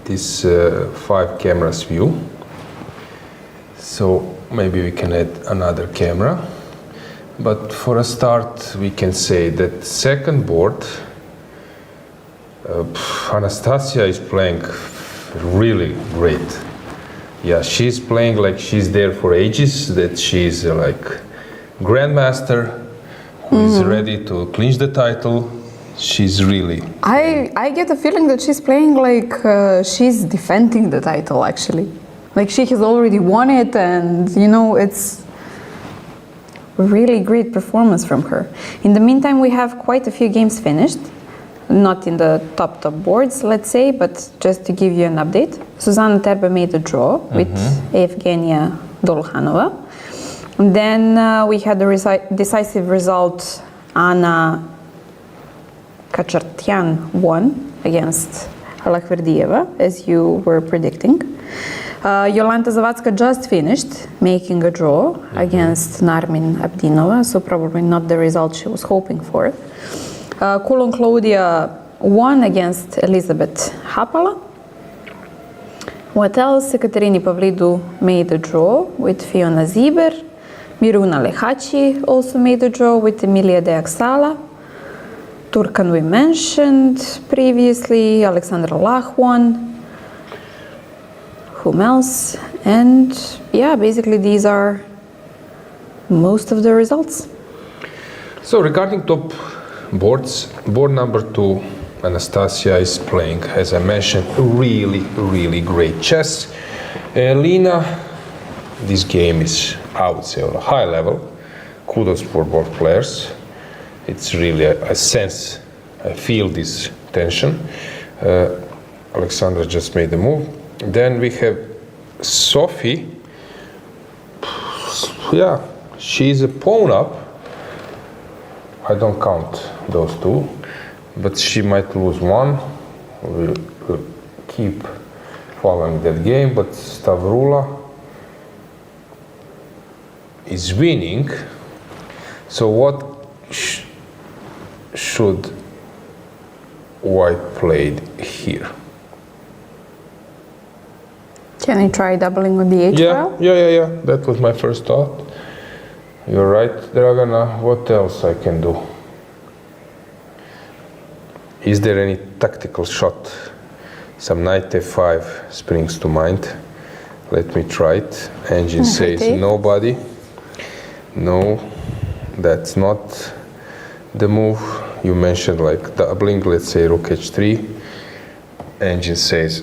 this 5 cameras view. So maybe we can add another camera. But for a start, we can say that second board, Anastasia is playing really great. Yeah, she's playing like she's there for ages, that she's like grandmaster who is ready to clinch the title. She's really... I get a feeling that she's playing like she's defending the title, actually. Like she has already won it, and you know, it's really great performance from her. In the meantime, we have quite a few games finished, not in the top boards, let's say, but just to give you an update. Susanna Terbe made a draw with Evgenia Dolhanova. And then we had the decisive result. Anna Kachartyan won against Alojzije, as you were predicting. Jolanta Zawadzka just finished making a draw against Narmin Abdinova, so probably not the result she was hoping for. Coulon Claudia won against Elizabeth Hapala. What else? Ekaterini Pavlidou made a draw with Fiona Ziber. Miruna Lehachi also made a draw with Emilia de Axala. Turkan we mentioned previously, Alexandra Lach won. Whom else? And yeah, basically these are most of the results. So regarding top boards, board number 2, Anastasia is playing, as I mentioned, really great chess. Lina, this game is, I would say, on a high level. Kudos for both players. It's really, I sense, I feel this tension. Alexandra just made the move. Then we have Sophie. Yeah, she's a pawn up. I don't count those 2, but she might lose 1. We'll keep following that game, but Stavroula is winning. So what should White play here? Can I try doubling with the H file? Yeah. That was my first thought. You're right, Dragana. What else I can do? Is there any tactical shot? Some knight f5 springs to mind. Let me try it. Engine says nobody. No, that's not the move. You mentioned like doubling, let's say rook h3. Engine says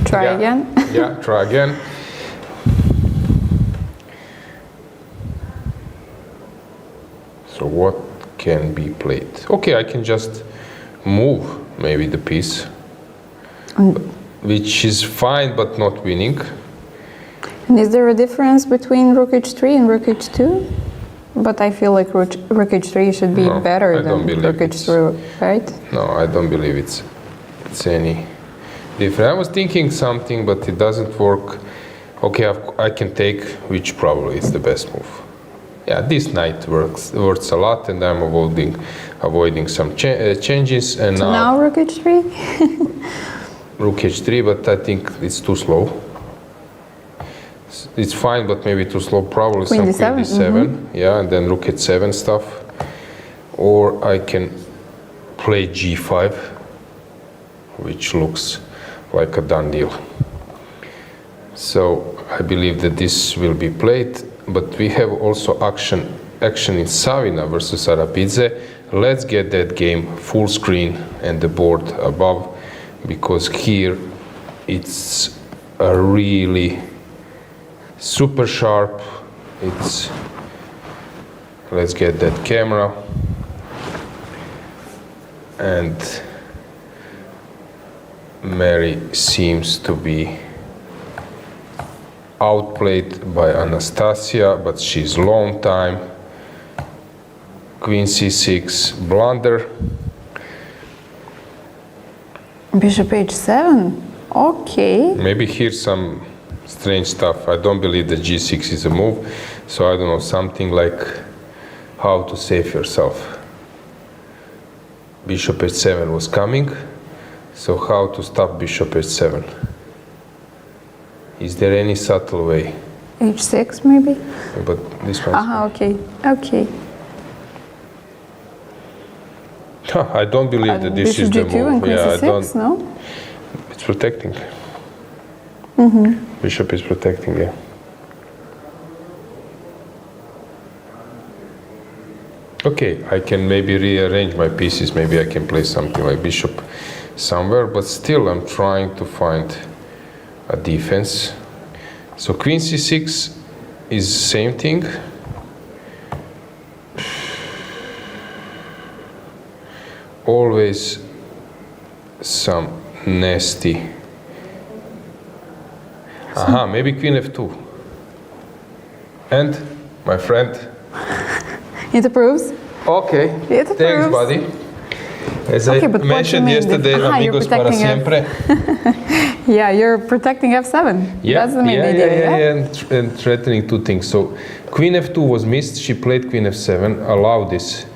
Try again. Yeah, try again. So what can be played? Okay, I can just move maybe the piece, which is fine but not winning. And is there a difference between rook h3 and rook h2? But I feel like rook h3 should be better than rook h2, right? No, I don't believe it's any different. I was thinking something, but it doesn't work. Okay, I can take, which probably is the best move. Yeah, this knight works a lot, and I'm avoiding some changes. And So now rook h3? Rook h3, but I think it's too slow. It's fine, but maybe too slow. Probably Queen some d7. queen d7. Yeah, and then rook h7 stuff. Or I can play g5, which looks like a done deal. So I believe that this will be played, but we have also action in Savina versus Arabidze. Let's get that game full screen and the board above, because here it's a really super sharp. It's, let's get that camera. And Meri seems to be outplayed by Anastasia, but she's long time. Queen c6, blunder. Bishop h7. Okay. Maybe here's some strange stuff. I don't believe that g6 is a move, so I don't know, something like how to save yourself. Bishop h7 was coming, so how to stop bishop h7? Is there any subtle way? h6 maybe? But this one. Okay. Okay. I don't believe that this is the Bishop g2 and move. queen I c6, don't. no? It's protecting. Bishop is protecting, yeah. Okay, I can maybe rearrange my pieces. Maybe I can play something like bishop somewhere, but still I'm trying to find a defense. So queen c6 is same thing. Always some nasty. Aha, maybe queen f2. And my friend. It approves? Okay, It thanks, approves. buddy. As Okay, I but what mentioned you mean yesterday, you're amigos para protecting siempre. Yeah, you're protecting f7. Yeah, That's the main idea, and threatening two things. So queen f2 was missed. She played queen f7, allowed this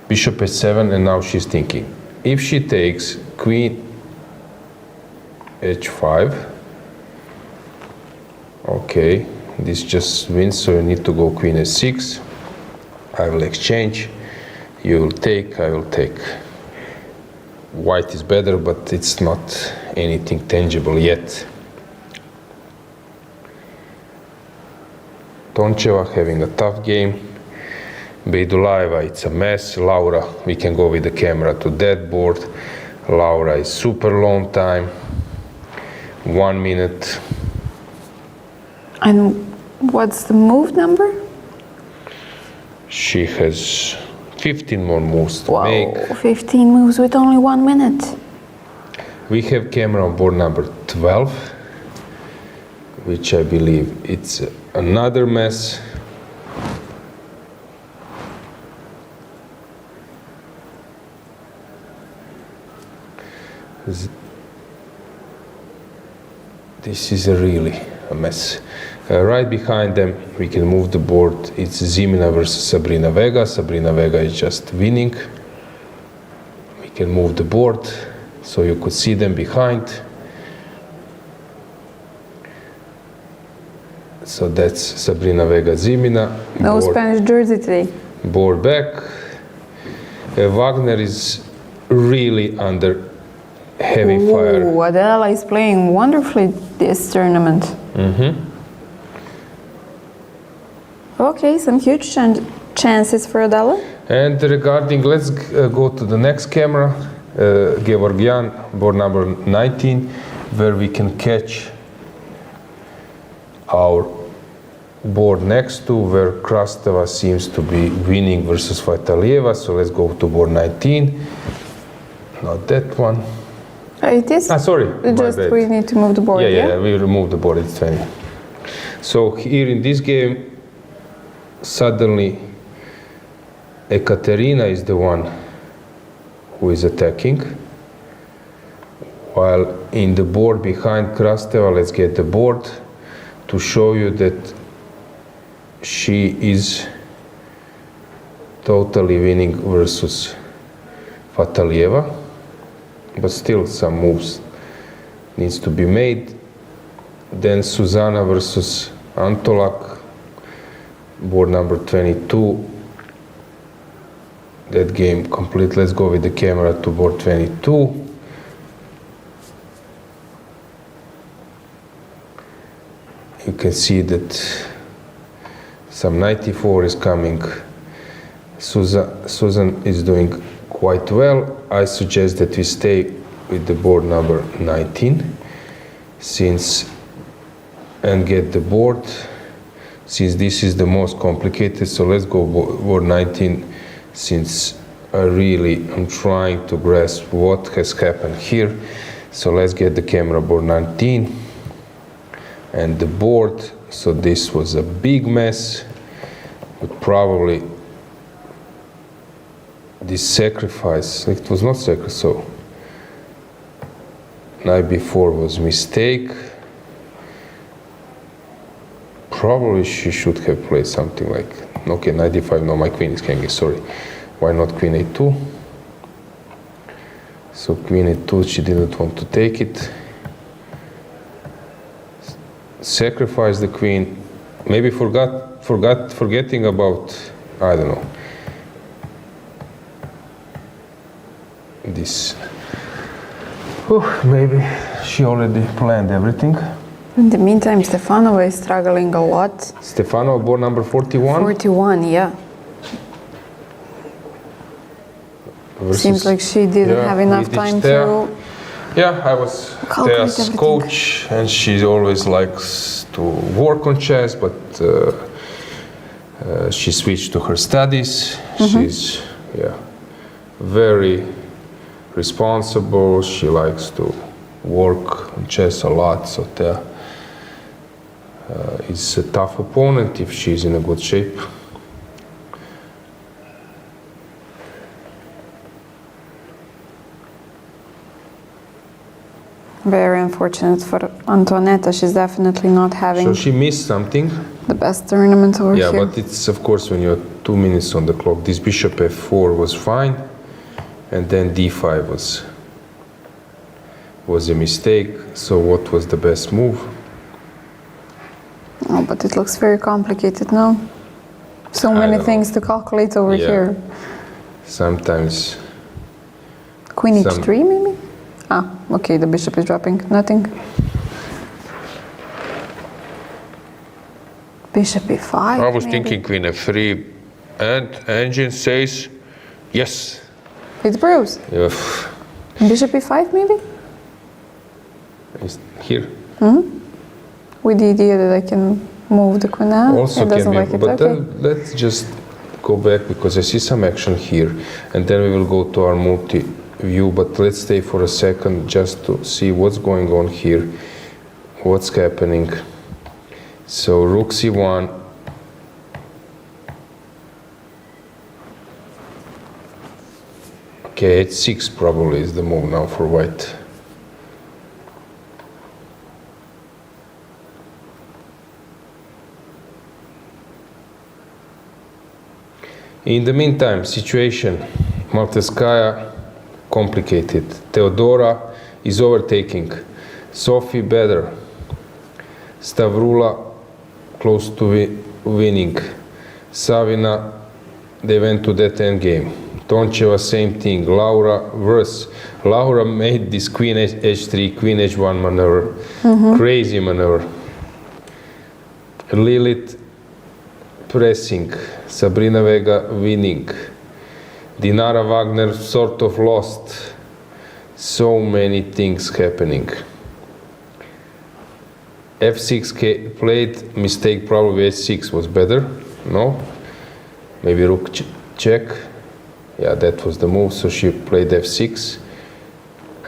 bishop h7, and now she's thinking, if she takes queen h5, okay, this just wins, so you need to go queen h6. I will exchange. You will take, I will take. White is better, but it's not anything tangible yet. Toncheva having a tough game. Beidulaeva, it's a mess. Laura, we can go with the camera to that board. Laura is super long time. 1 minute. And what's the move number? She has 15 more moves to Wow, make. 15 moves with only 1 minute. We have camera on board number 12, which I believe it's another mess. This is really a mess. Right behind them, we can move the board. It's Zimina versus Sabrina Vega. Sabrina Vega is just winning. We can move the board so you could see them behind. So that's Sabrina Vega Zimina. No Board- Spanish jersey today. Board back. Wagner is really under heavy fire. Ooh, Adela is playing wonderfully this tournament. Okay, some huge chances for Adela. And regarding, let's go to the next camera, Georgian, board number 19, where we can catch our board next to where Krasteva seems to be winning versus Fatalieva. So let's go to board 19. Not that one. It is. Sorry. my Just bad. we need to move the board. Yeah, we remove the board, it's 20. So here in this game, suddenly Ekaterina is the one who is attacking, while in the board behind Krasteva, let's get the board to show you that she is totally winning versus Fatalieva, but still some moves needs to be made. Then Susanna versus Antolak, board number 22. That game complete. Let's go with the camera to board 22. You can see that some 94 is coming. Susan is doing quite well. I suggest that we stay with the board number 19 and get the board. since this is the most complicated, so let's go board 19, since I really am trying to grasp what has happened here. So let's get the camera board 19 and the board. So this was a big mess, but probably this sacrifice, it was not sacrifice, so night before was mistake. Probably she should have played something like, okay, 95, no, my queen is hanging, sorry. Why not queen a2? So queen a2, she didn't want to take it. Sacrifice the queen, maybe forgetting about, I don't know, this. Maybe she already planned everything. In the meantime, Stefanova is struggling a lot. Stefanova, board number 41? 41, yeah. Seems like she didn't have enough time to... Yeah, I was Thea's coach, and she always likes to work on chess, but she switched to her studies. She's very responsible. She likes to work on chess a lot, so Thea is a tough opponent if she's in a good shape. Very unfortunate for Antoaneta. She's definitely not having So she missed something. the best tournament over here. Yeah, but it's of course when you're 2 minutes on the clock. This bishop f4 was fine, and then d5 was a mistake. So what was the best move? Oh, but it looks very complicated now. So many things to calculate over here. Sometimes. Queen h3 maybe? Ah, okay, the bishop is dropping. Nothing. Bishop e5. I was maybe? thinking queen f3, and engine says yes. It's bruised. Yeah. Bishop e5 maybe? It's here. With the idea that I can move the queen out. Also it doesn't can like be, it. but Okay. then let's just go back because I see some action here, and then we will go to our multi-view. But let's stay for a second just to see what's going on here, what's happening. So rook c1. Okay, h6 probably is the move now for white. In the meantime, situation, Malteskaya, complicated. Teodora is overtaking. Sophie better. Stavroula close to winning. Savina, they went to that end game. Toncheva, same thing. Laura worse. Laura made this queen h3, queen h1 maneuver. Crazy maneuver. Lilith pressing. Sabrina Vega winning. Dinara Wagner sort of lost. So many things happening. f6 played, mistake, probably h6 was better. No? Maybe rook check. Yeah, that was the move, so she played f6.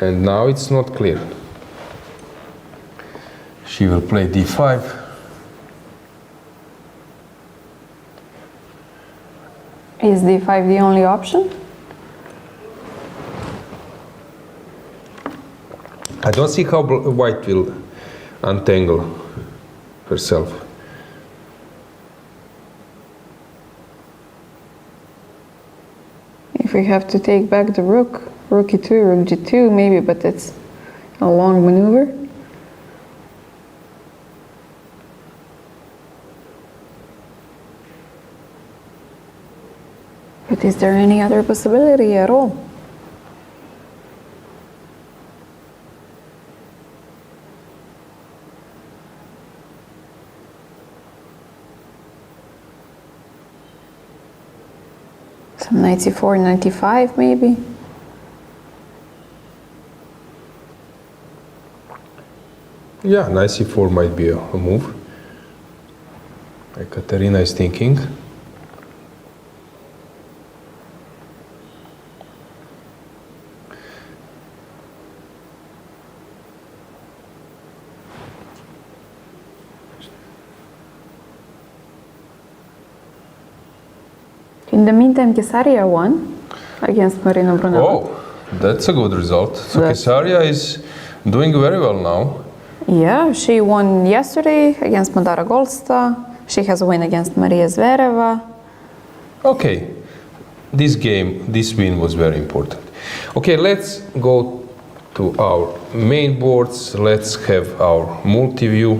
And now it's not clear. She will play d5. Is d5 the only option? I don't see how white will untangle herself. If we have to take back the rook, rook e2, rook g2 maybe, but it's a long maneuver. But is there any other possibility at all? Some 94, 95 maybe? Yeah, knight c4 might be a move. Katerina is thinking. In the meantime, Kesaria won against Marina Brunello. Oh, that's a good result. So That's- Kesaria is doing very well now. Yeah, she won yesterday against Madara Golsta. She has a win against Maria Zvereva. Okay, this win was very important. Okay, let's go to our main boards. Let's have our multi-view.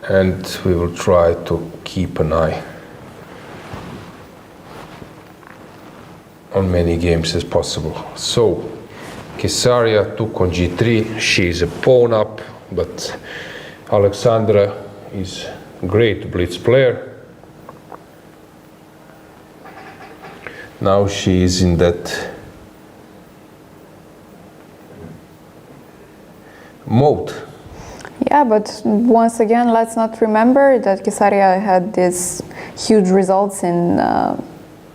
And we will try to keep an eye on many games as possible. So, Kesaria took on g3. She is a pawn up, but Alexandra is a great blitz player. Now she is in that mode. Yeah, but once again, let's not remember that Kesaria had these huge results in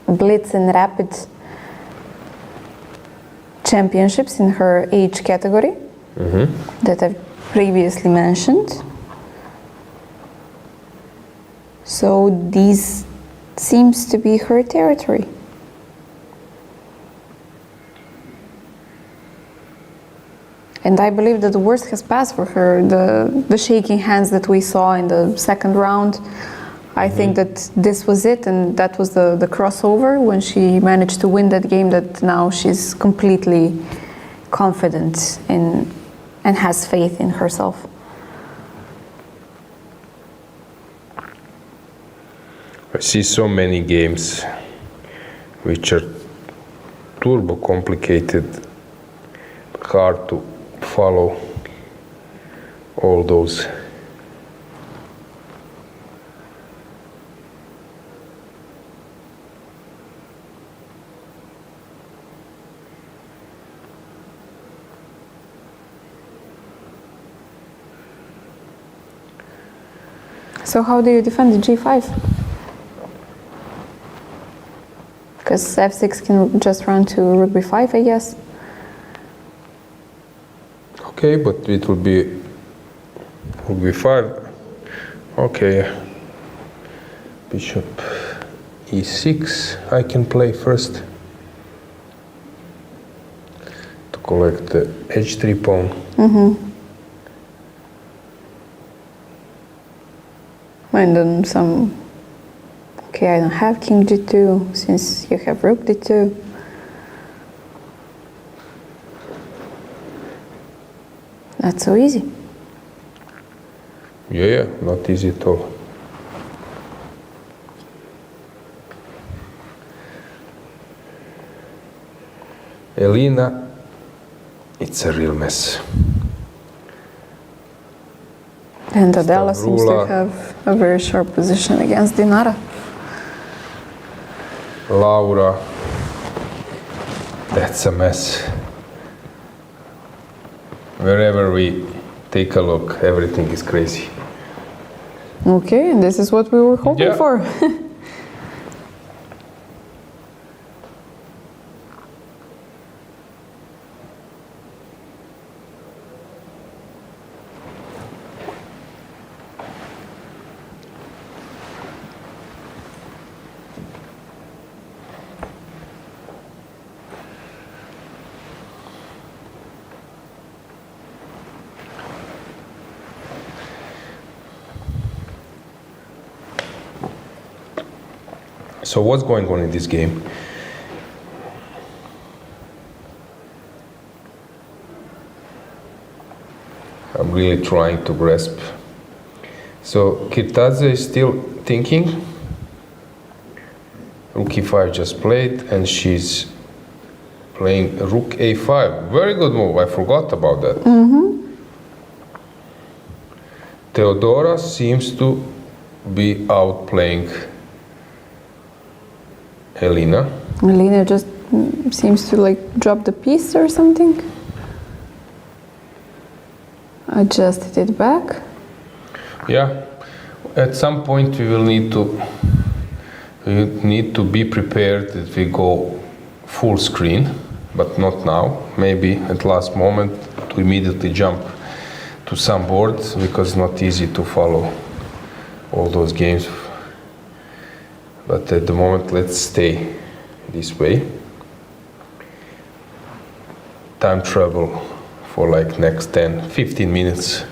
blitz and rapid championships in her age category that I've previously mentioned. So this seems to be her territory. And I believe that the worst has passed for her. The shaking hands that we saw in the second round, I think that this was it, and that was the crossover when she managed to win that game, that now she's completely confident in and has faith in herself. I see so many games which are turbo complicated, hard to follow all those. So how do you defend the g5? Because f6 can just run to rook b5, I guess. Okay, but it will be rook b5. Okay, bishop e6 I can play first to collect the h3 pawn. And then some. Okay, I don't have king g2 since you have rook d2. Not so easy. Yeah, not easy at all. Elina, it's a real mess. And Adela seems to Stavroula. have a very sharp position against Dinara. Laura, that's a mess. Wherever we take a look, everything is crazy. Okay, and this is what we were hoping Yeah. for. So what's going on in this game? I'm really trying to grasp. So Kirtadze is still thinking. Rook e5 just played, and she's playing rook a5. Very good move. I forgot about that. Teodora seems to be outplaying Elina. Elena just seems to like drop the piece or something. Adjusted it back. Yeah, At some point we will need to be prepared that we go full screen, but not now. Maybe at last moment to immediately jump to some boards, because it's not easy to follow all those games. But at the moment, let's stay this way. Time travel for like next 10-15 minutes.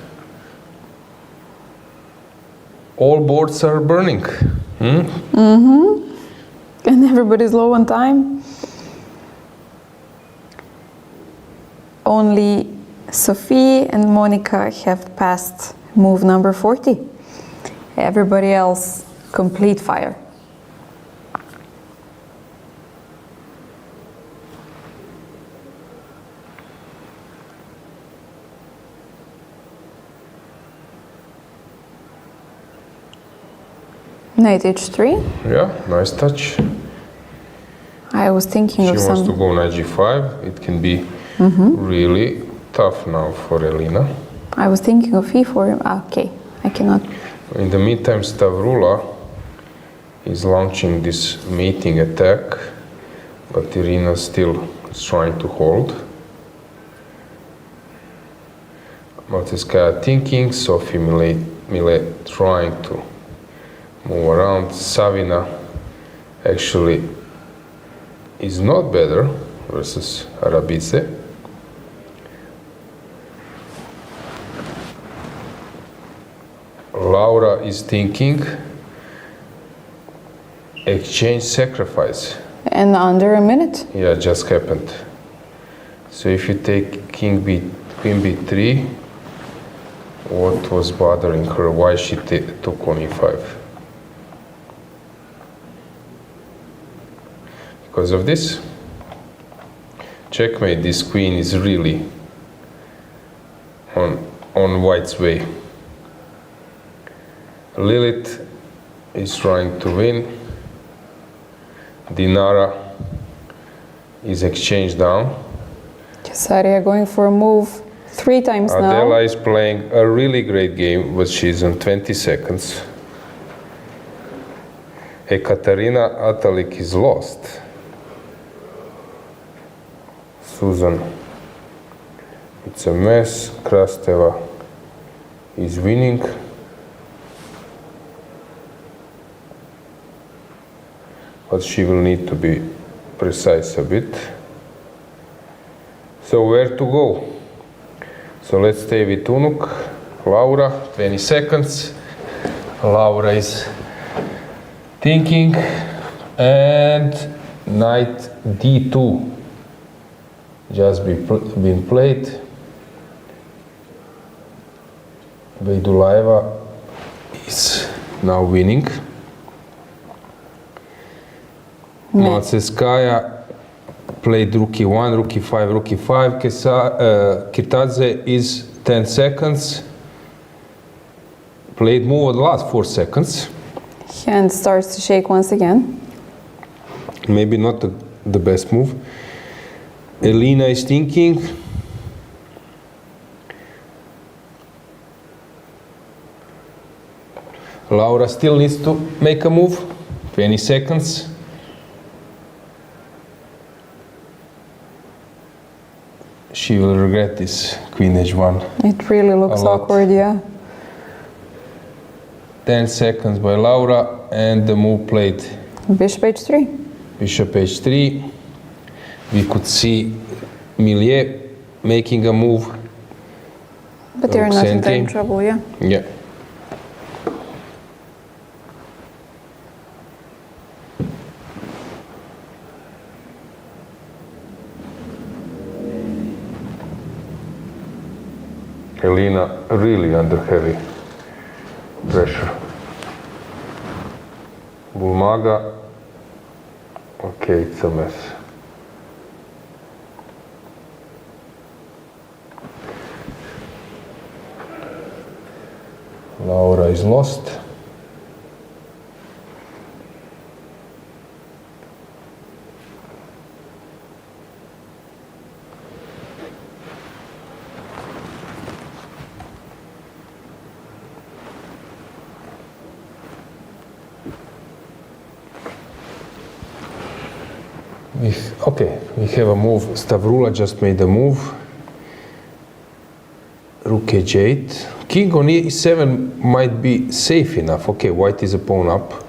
All boards are burning. And everybody's low on time. Only Sophie and Monica have passed move number 40. Everybody else, complete fire. Knight h3. Yeah, nice touch. I was thinking She of wants some. to go knight g5. It can be really tough now for Elena. I was thinking of e4. Okay, I cannot. In the meantime, Stavroula is launching this mating attack, but Irina still is trying to hold. Matevskaya thinking, Sophie Millet trying to move around. Savina actually is not better versus Arabidze. Laura is thinking exchange sacrifice. And under a minute. Yeah, just happened. So if you take Queen B3, what was bothering her? Why she took on E5? Because of this. Checkmate. This queen is really on white's way. Lilith is trying to win. Dinara is exchanged down. Cesaria going for a move 3 times now. Adela is playing a really great game, but she's on 20 seconds. Ekaterina Atalik is lost. Susan, it's a mess. Krasteva is winning. But she will need to be precise a bit. So where to go? So let's stay with Unuk. Laura, 20 seconds. Laura is thinking. And knight d2 just been played. Veidulaeva is now winning. Matevskaya played rook e1, rook e5, rook e5. Kirtadze is 10 seconds. Played move at the last 4 seconds. Hand starts to shake once again. Maybe not the best move. Elena is thinking. Laura still needs to make a move. 20 seconds. She will regret this queen h1. It really looks awkward, yeah. 10 seconds by Laura, and the move played. Bishop h3. Bishop h3. We could see Millet making a move. But they're not in Same trouble, yeah. Yeah. Elena really under heavy pressure. Bulmaga, okay, it's a mess. Laura is lost. Okay, we have a move. Stavroula just made a move. Rook h8. King on e7 might be safe enough. Okay, white is a pawn up,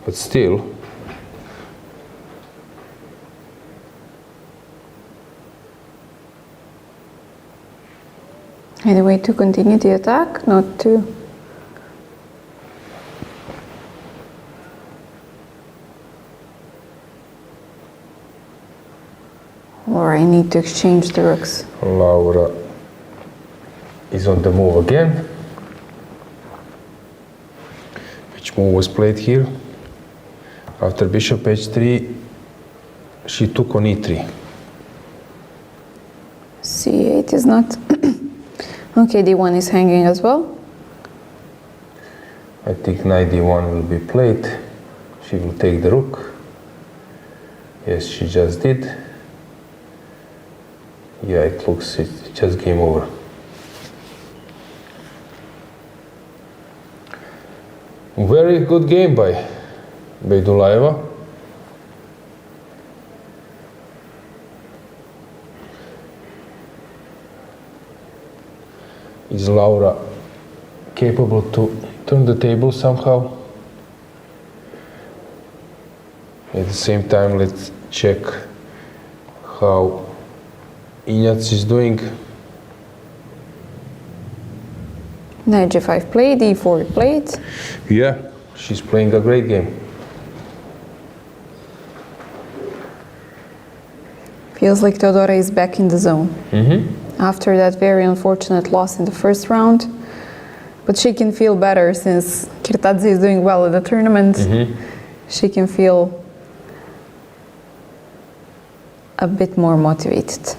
but still. Any way to continue the attack? Not to. Or I need to exchange the rooks. Laura is on the move again. Which move was played here? After bishop h3, she took on e3. c8 is not. Okay, d1 is hanging as well. I think knight d1 will be played. She will take the rook. Yes, she just did. Yeah, it looks it's just game over. Very good game by Dulaeva. Is Laura capable to turn the table somehow? At the same time, let's check how Injac is doing. Knight g5 played, e4 played. Yeah, she's playing a great game. Feels like Teodora is back in the zone. After that very unfortunate loss in the first round. But she can feel better since Kirtadze is doing well in the tournament. She can feel a bit more motivated.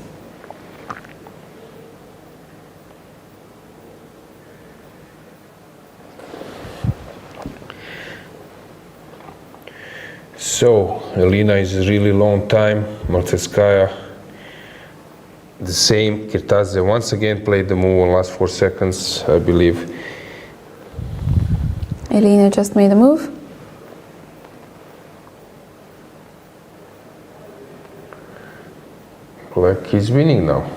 So, Elena is a really long time. Martevskaya, the same. Kirtadze once again played the move in last 4 seconds, I believe. Elena just made a move. Black is winning now.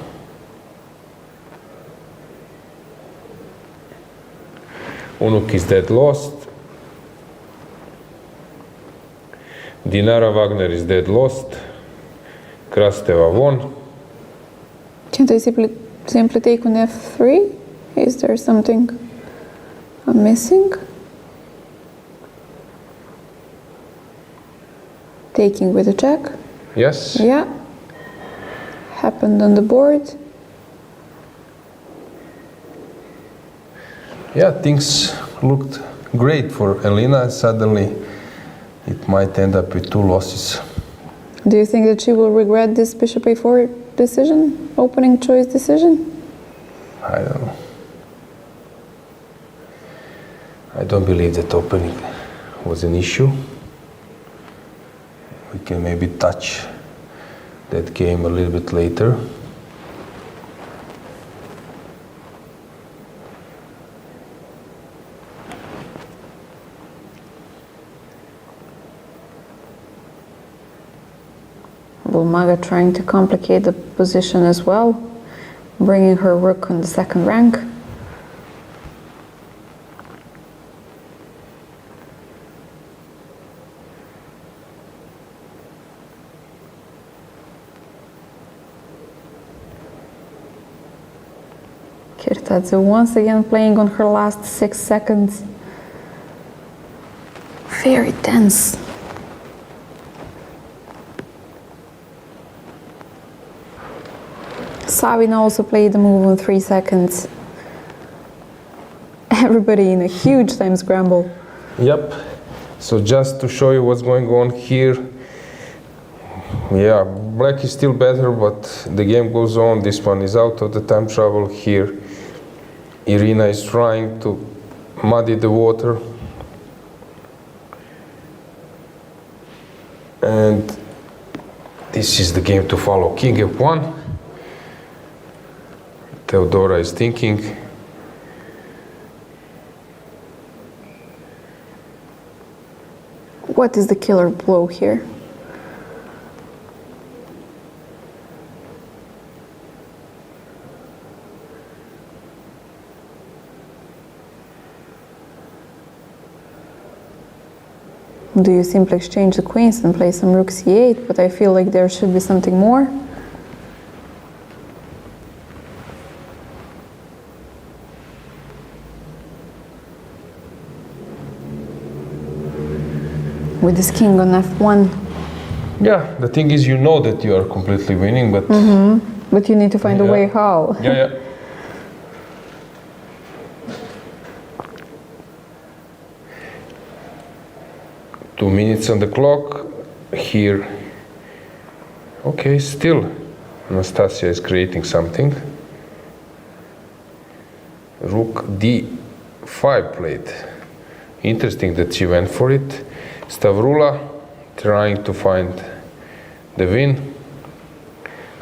Unuk is dead lost. Dinara Wagner is dead lost. Krasteva won. Can't I simply take on f3? Is there something I'm missing? Taking with a check. Yes? Yeah. Happened on the board. Yeah, things looked great for Elena. Suddenly it might end up with 2 losses. Do you think that she will regret this bishop a4 decision, opening choice decision? I don't know. I don't believe that opening was an issue. We can maybe touch that game a little bit later. Bulmaga trying to complicate the position as well, bringing her rook on the second rank. Kirtadze once again playing on her last 6 seconds. Very tense. Savina also played the move on 3 seconds. Everybody in a huge time scramble. Yep. So just to show you what's going on here. Yeah, black is still better, but the game goes on. This one is out of the time travel here. Irina is trying to muddy the water. And this is the game to follow. King f1. Teodora is thinking. What is the killer blow here? Do you simply exchange the queens and play some rook c8? But I feel like there should be something more. With this king on f1. Yeah, the thing is, you know that you are completely winning, but But you need to find a way how. yeah. 2 minutes on the clock here. Okay, still Anastasia is creating something. Rook d5 played. Interesting that she went for it. Stavroula trying to find the win.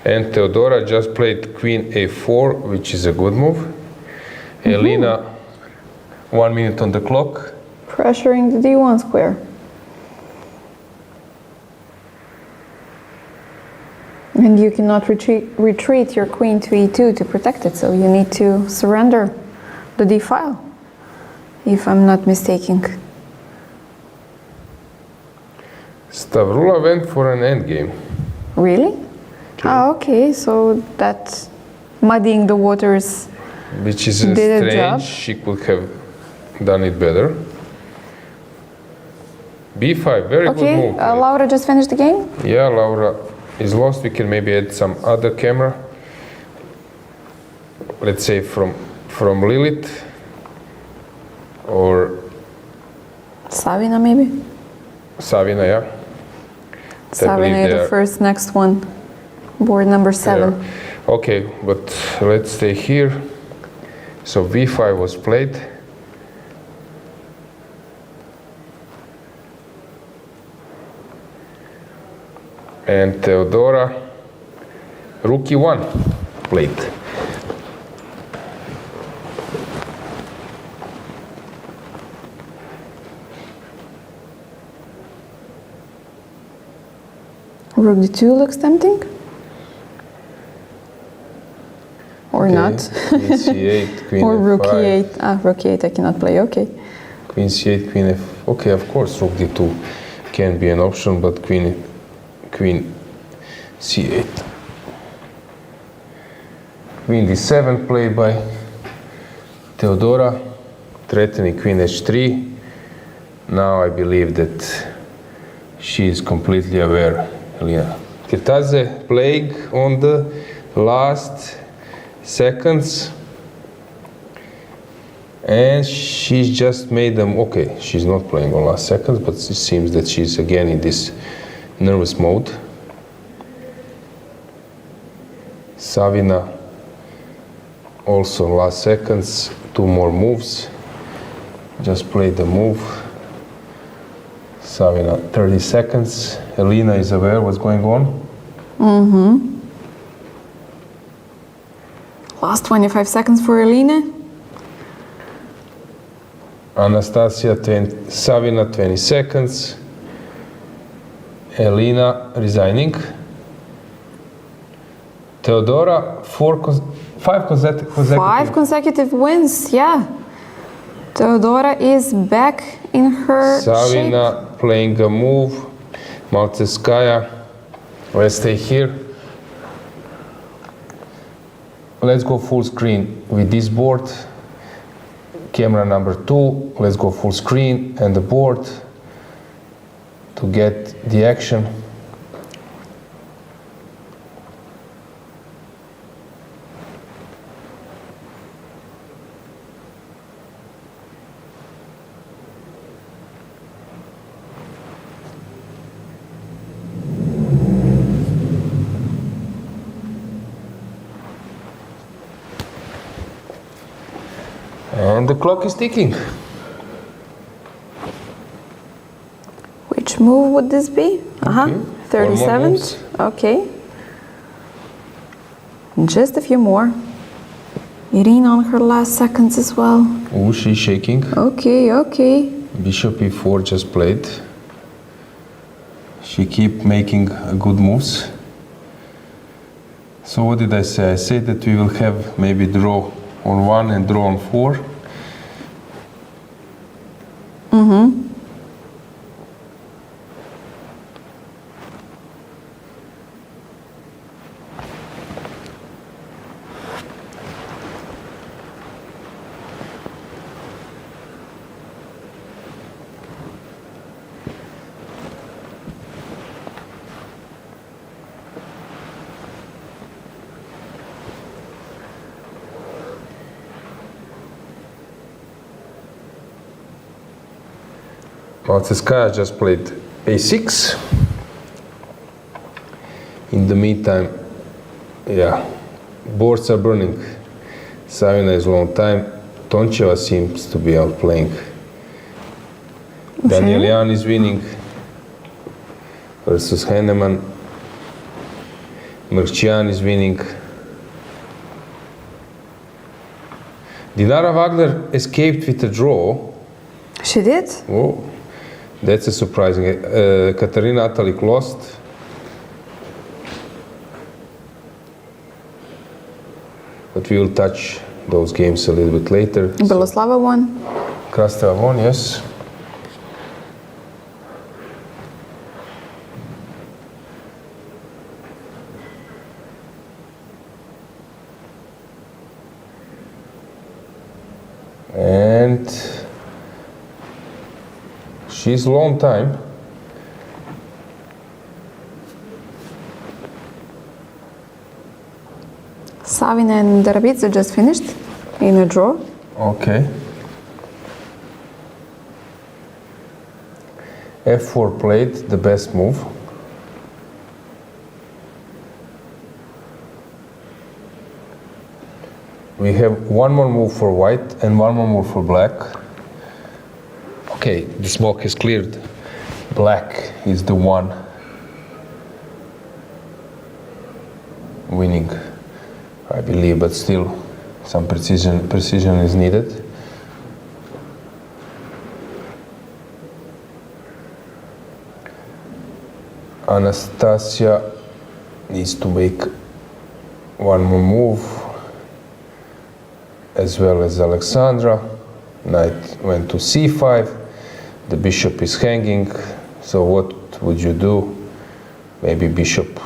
And Teodora just played queen a4, which is a good move. Elena, 1 minute on the clock. Pressuring the d1 square. And you cannot retreat your queen to e2 to protect it, so you need to surrender the d file, if I'm not mistaken. Stavroula went for an endgame. Really? Ah, okay, so that muddying the waters Which is did a job. strange. She could have done it better. b5, very good Okay, move. Laura just finished the game? Yeah, Laura is lost. We can maybe add some other camera. Let's say from Lilith or Savina, maybe? Savina, yeah. Savina, the first next one. Board number 7. Yeah. Okay, but let's stay here. So b5 was played. And Teodora, rook e1 played. Rook d2 looks tempting? Or not? Queen c8, queen Or rook f5. e8. Ah, rook e8 I cannot play, okay. Queen c8, queen f. Okay, of course, rook d2 can be an option, but queen c8. Queen d7 played by Teodora, threatening queen h3. Now I believe that she is completely aware, Elena. Kirtaze playing on the last seconds, and she's just made them. Okay, she's not playing on last seconds, but it seems that she's again in this nervous mode. Savina also last seconds, 2 more moves. Just played the move. Savina 30 seconds. Elena is aware what's going on. Last 25 seconds for Elena. Anastasia, Savina 20 seconds. Elena resigning. Teodora, 5 consecutive. 5 consecutive wins, yeah. Teodora is back in her shape. Savina playing a move. Maltskaya. Let's stay here. Let's go full screen with this board. Camera number 2. Let's go full screen and the board to get the action. And the clock is ticking. Which move would this be? Okay. 37. moves. Okay. Just a few more. Irina on her last seconds as well. Oh, she's shaking. Okay, okay. Bishop e4 just played. She keep making good moves. So what did I say? I said that we will have maybe draw on 1 and draw on 4. Badelka just played a6. In the meantime, boards are burning. Savina is long time. Toncheva seems to be outplaying. Danielian is winning versus Henneman. Mrkčian is winning. Dinara Wagner escaped with a draw. She did? Oh, that's a surprising. Katarina Atalik lost. But we will touch those games a little bit later. Beloslava won. Krasteva won, yes. And she's long time. Savina and Arabidze just finished in a draw. Okay. F4 played, the best move. We have one more move for white and one more move for black. Okay, the smoke is cleared. Black is the one winning, I believe, but still some precision is needed. Anastasia needs to make one more move, as well as Alexandra. Knight went to c5. The bishop is hanging. So what would you do? Maybe bishop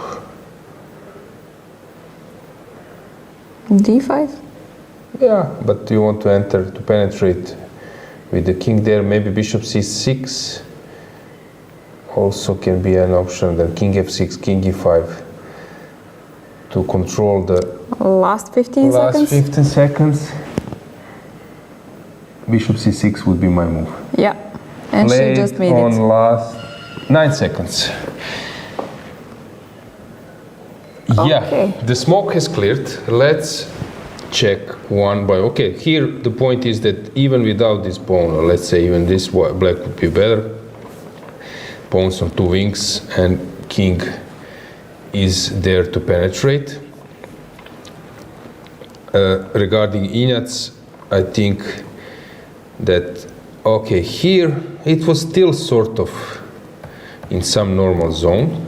d5? Yeah, but you want to enter, to penetrate with the king there. Maybe bishop c6 also can be an option. Then king f6, king e5 to control the Last 15 last seconds? 15 seconds. Bishop c6 would be my move. Yeah, and Played she just made on it. last 9 seconds. Yeah, Okay. the smoke has cleared. Let's check one by. Okay, here the point is that even without this pawn, or let's say even this black would be better. Pawns on two wings and king is there to penetrate. Regarding Injac, I think that, okay, here it was still sort of in some normal zone,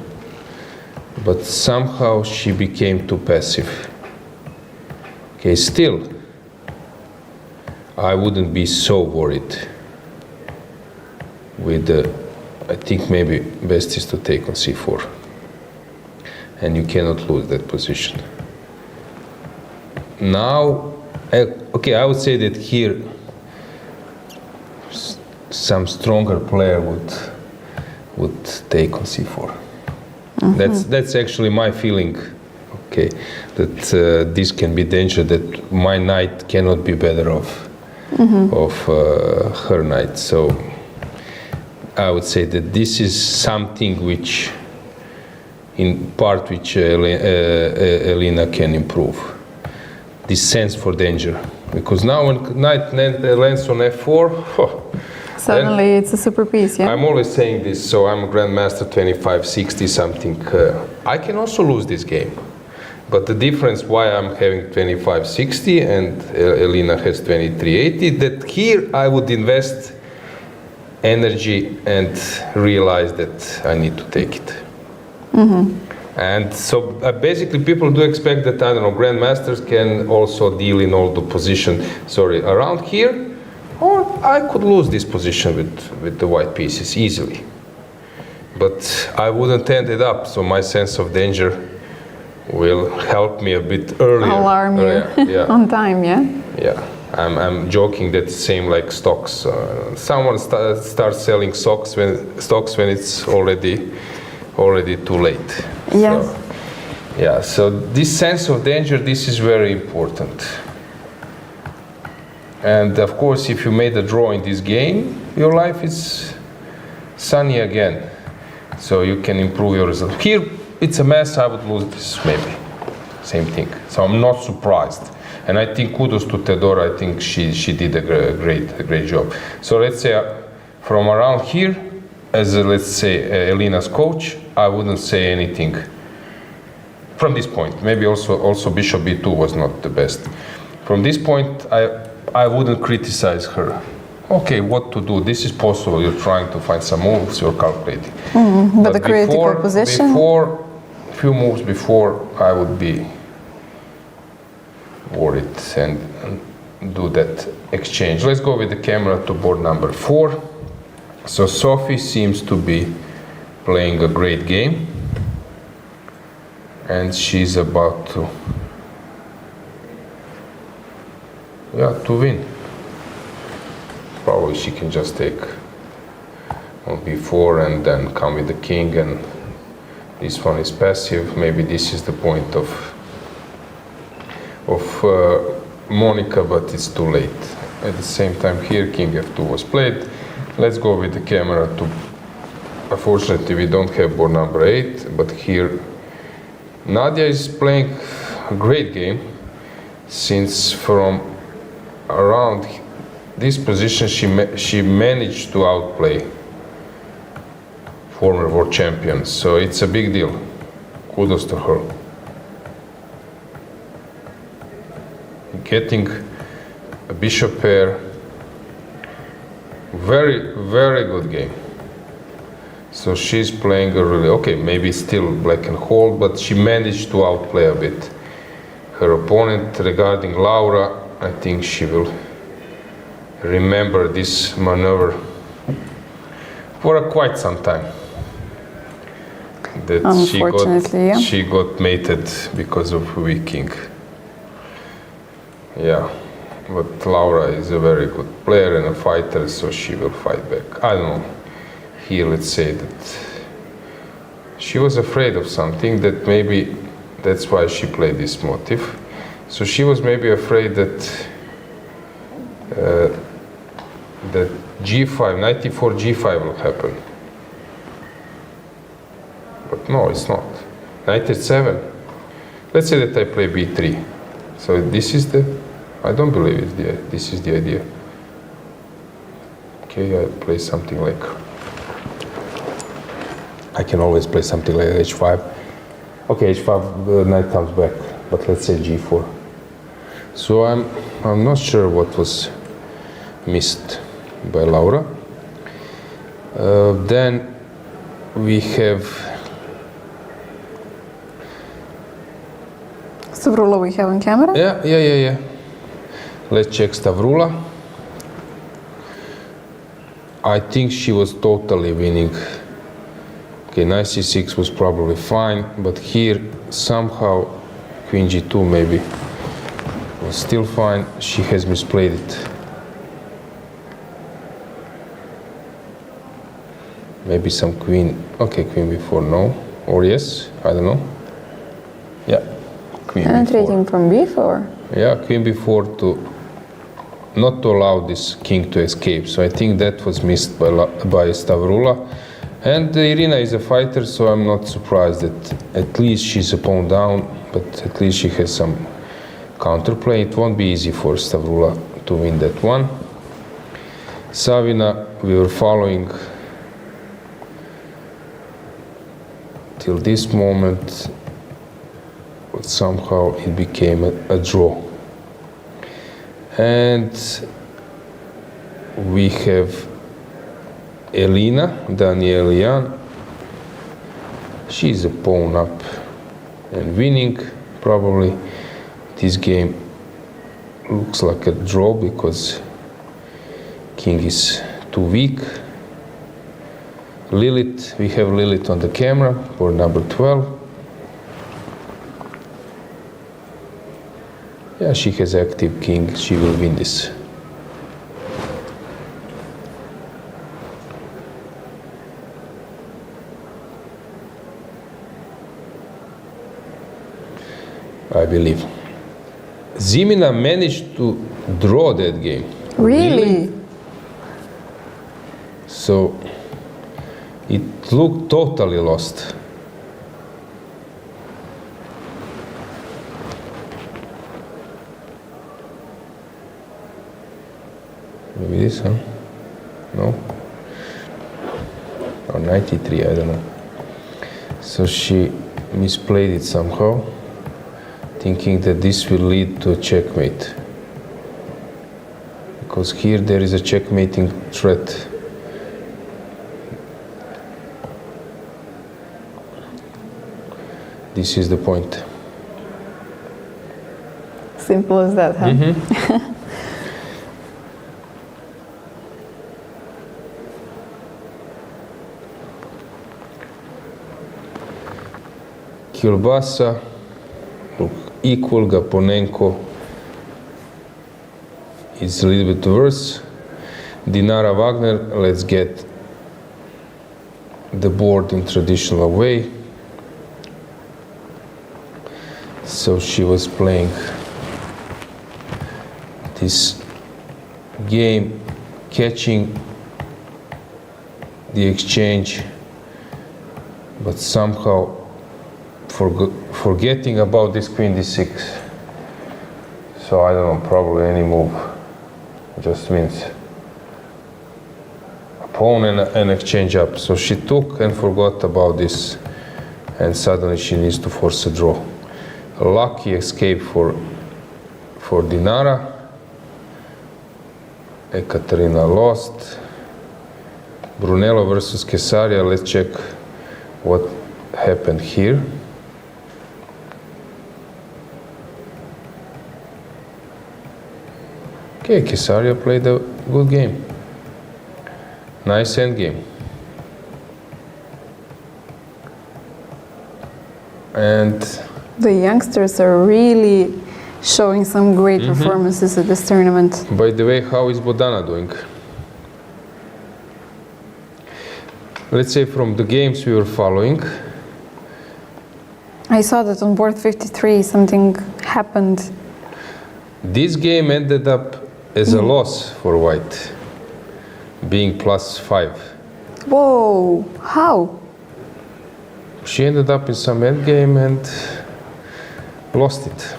but somehow she became too passive. Okay, still, I wouldn't be so worried with the, I think maybe best is to take on c4. And you cannot lose that position. Now, okay, I would say that here some stronger player would take on c4. That's actually my feeling. Okay, that this can be danger. That my knight cannot be better off of her knight. So I would say that this is something which, in part, which Elena can improve. This sense for danger, because now when knight lands on f4, Suddenly it's a super piece, yeah? I'm always saying this, so I'm a grandmaster 25-60 something. I can also lose this game, but the difference why I'm having 25-60 and Elena has 23-80, that here I would invest energy and realize that I need to take it. And so basically people do expect that, I don't know, grandmasters can also deal in all the position, around here, or I could lose this position with the white pieces easily. But I wouldn't end it up, so my sense of danger will help me a bit earlier. Alarm you on time, yeah? Yeah, I'm joking that same like stocks. Someone starts selling stocks when it's already too late. Yes. So, yeah, so this sense of danger, this is very important. And of course, if you made a draw in this game, your life is sunny again, so you can improve your result. Here, it's a mess, I would lose this maybe. Same thing. So I'm not surprised. And I think kudos to Teodora, I think she did a great job. So let's say from around here, as let's say Elena's coach, I wouldn't say anything from this point. Maybe also Bishop B2 was not the best. From this point, I wouldn't criticize her. Okay, what to do? This is possible. You're trying to find some moves, you're calculating. But the critical position? A few moves before, I would be worried and do that exchange. Let's go with the camera to board number 4. So Sophie seems to be playing a great game, and she's about to win. Probably she can just take on b4 and then come with the king, and this one is passive. Maybe this is the point of Monica, but it's too late. At the same time here, king f2 was played. Let's go with the camera to, unfortunately we don't have board number 8, but here Nadia is playing a great game, since from around this position she managed to outplay former world champions, so it's a big deal. Kudos to her. Getting a bishop pair, very good game. So she's playing a really, okay, maybe still black and hold, but she managed to outplay a bit her opponent. Regarding Laura, I think she will remember this maneuver for quite some time. That she got mated because of weak king. Yeah, but Laura is a very good player and a fighter, so she will fight back. I don't know. Here, let's say that she was afraid of something, that maybe that's why she played this motive. So she was maybe afraid that that g5, knight e4, g5 will happen. But no, it's not. Knight h7. Let's say that I play b3. So this is the, I don't believe it's this is the idea. Okay, I play something like, I can always play something like h5. Okay, h5, knight comes back, but let's say g4. So I'm not sure what was missed by Laura. Then we have Stavroula we have on camera? Yeah. Let's check Stavroula. I think she was totally winning. Okay, knight c6 was probably fine, but here somehow queen g2 maybe was still fine. She has misplayed it. Maybe some queen, okay, queen b4, no, or yes, I don't know. Yeah, queen penetrating from b4. Yeah, queen b4 to not to allow this king to escape. So I think that was missed by Stavroula. And Irina is a fighter, so I'm not surprised that at least she's a pawn down, but at least she has some counterplay. It won't be easy for Stavroula to win that one. Savina, we were following till this moment, but somehow it became a draw. And we have Elina Danielian. She's a pawn up and winning. Probably this game looks like a draw because king is too weak. Lilith, we have Lilith on the camera for number 12. Yeah, she has active king, she will win this. I believe. Zimina managed to draw that game. Really? So It looked totally lost. Maybe this, huh? No? Or 93, I don't know. So she misplayed it somehow, thinking that this will lead to a checkmate. Because here there is a checkmating threat. This is the point. Simple as that, huh? Mm-hmm. Kielbasa, look, equal. Gaponenko is a little bit worse. Dinara Wagner, let's get the board in traditional way. So she was playing this game, catching the exchange, but somehow forgetting about this queen d6. So I don't know, probably any move just wins. A pawn and an exchange up. So she took and forgot about this, and suddenly she needs to force a draw. A lucky escape for Dinara. Ekaterina lost. Brunello versus Kesaria. Let's check what happened here. Okay, Kesaria played a good game. Nice endgame. And The youngsters are really showing some great performances at this tournament. by the way, how is Bodana doing? Let's say from the games we were following. I saw that on board 53 something happened. This game ended up as a loss for White, being +5. Whoa, how? She ended up in some endgame and lost it.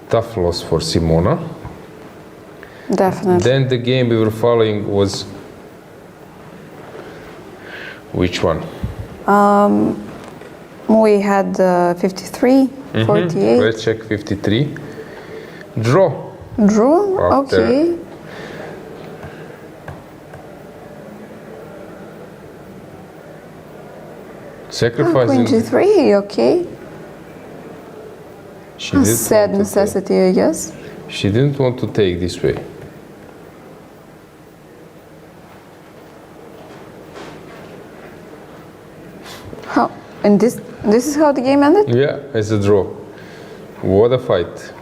Tough loss for Simona. Definitely. Then the game we were following was which one? We had 53, 48. Let's check 53. Draw. Draw? After- Okay. Sacrificing. 23, okay. She didn't Sad want to necessity, I guess. take- She didn't want to take this way. How? And this is how the game ended? Yeah, as a draw. What a fight.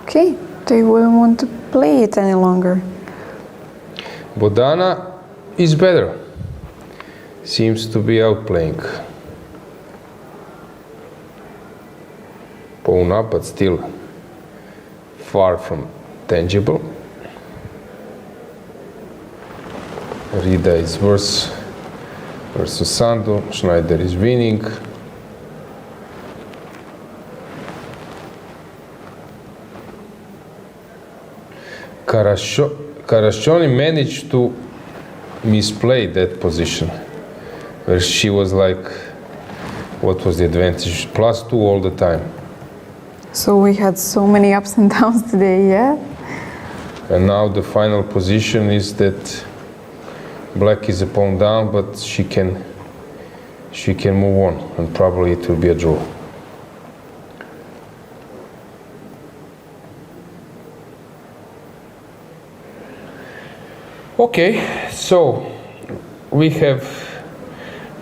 Okay, they wouldn't want to play it any longer. Bodana is better. Seems to be outplaying. Pawn up, but still far from tangible. Rida is worse versus Sandu. Schneider is winning. Karashoni managed to misplay that position, where she was like, what was the advantage? +2 all the time. So we had so many ups and downs today, yeah? And now the final position is that black is a pawn down, but she can move on, and probably it will be a draw. Okay, so we have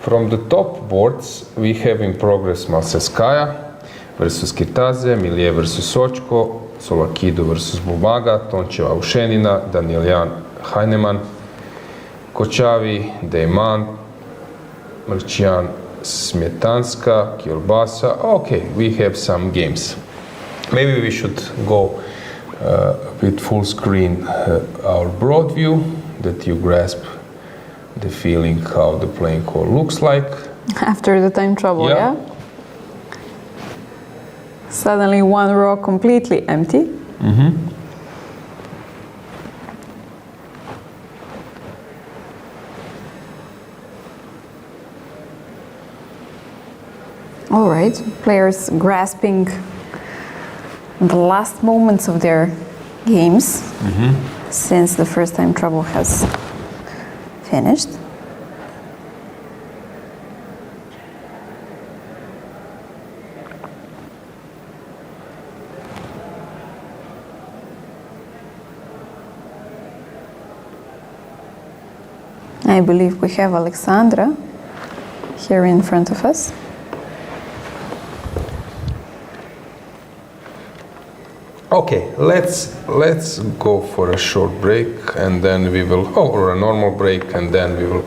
from the top boards, we have in progress Malseskaya versus Kirtaze, Milje versus Sochko, Tsolakidou versus Bumaga, Tončeva Ushenina, Danieljan Heinemann, Kočavi, Dejman, Mrčian Smjetanska, Kielbasa. Okay, we have some games. Maybe we should go with full screen our broad view, that you grasp the feeling how the playing hall looks like. After the time trouble, yeah? Suddenly one row completely empty. All right, players grasping the last moments of their games since the first time trouble has finished. I believe we have Alexandra here in front of us. Okay, let's go for a short break and then we will, or a normal break, and then we will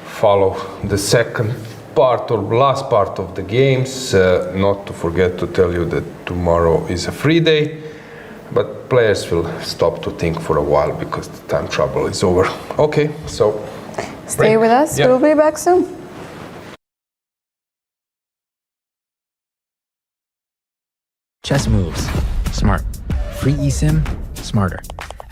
follow the second part or last part of the games. Not to forget to tell you that tomorrow is a free day, but players will stop to think for a while because the time trouble is over. Okay, so Stay with us, we'll be back soon. Chess moves. Smart. Free eSIM, smarter.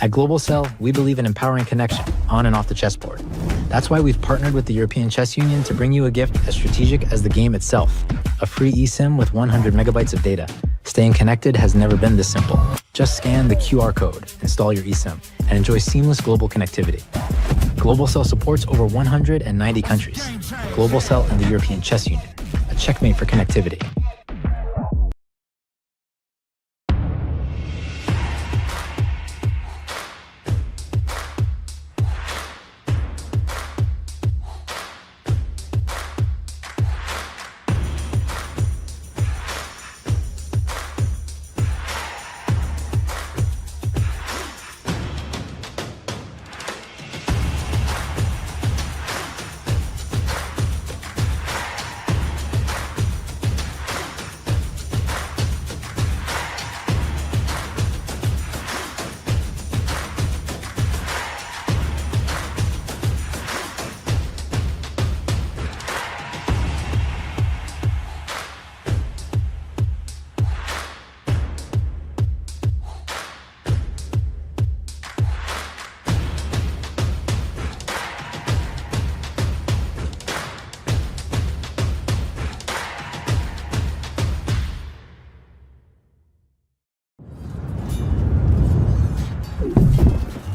At Global Cell, we believe in empowering connection on and off the chessboard. That's why we've partnered with the European Chess Union to bring you a gift as strategic as the game itself, a free eSIM with 100 megabytes of data. Staying connected has never been this simple. Just scan the QR code, install your eSIM, and enjoy seamless global connectivity. Global Cell supports over 190 countries. Global Cell and the European Chess Union, a checkmate for connectivity.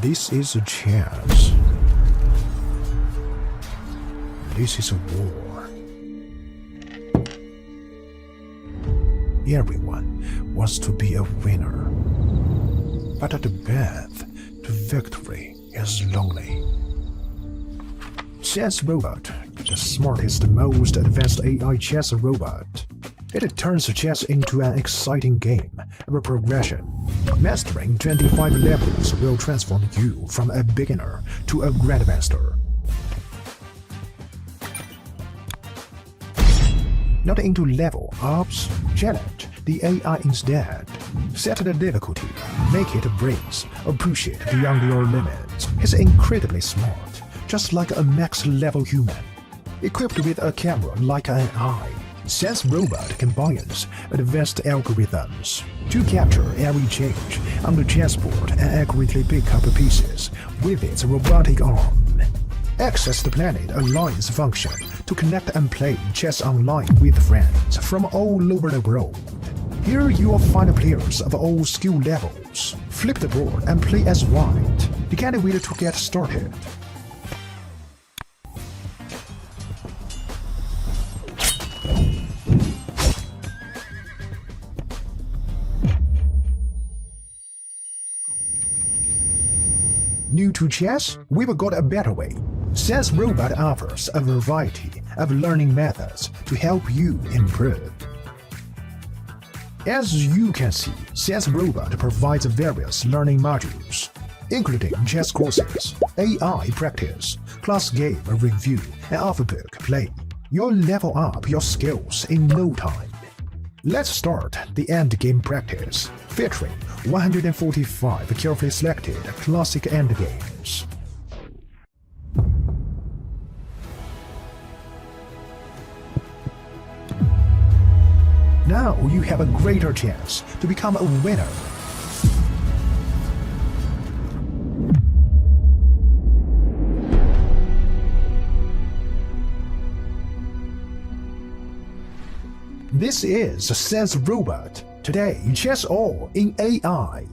This is a chance. This is a war. Everyone wants to be a winner. But the path to victory is lonely. Chess Robot, the smartest, most advanced AI chess robot. It turns chess into an exciting game of progression. Mastering 25 levels will transform you from a beginner to a grandmaster. Not into level ups, challenge the AI instead. Set the difficulty, make it breeze, or push it beyond your limits. It's incredibly smart, just like a max-level human. Equipped with a camera like an eye, Chess Robot combines advanced algorithms to capture every change on the chessboard and accurately pick up pieces with its robotic arm. Access the Planet Alliance function to connect and play chess online with friends from all over the world. Here you will find players of all skill levels. Flip the board and play as white. You can't wait to get started. New to chess? We've got a better way. Chess Robot offers a variety of learning methods to help you improve. As you can see, Chess Robot provides various learning modules, including chess courses, AI practice, class game review, and off-book play. You'll level up your skills in no time. Let's start the endgame practice, featuring 145 carefully selected classic endgames. Now you have a greater chance to become a winner. This is a Sense Robot. Today, chess all in AI.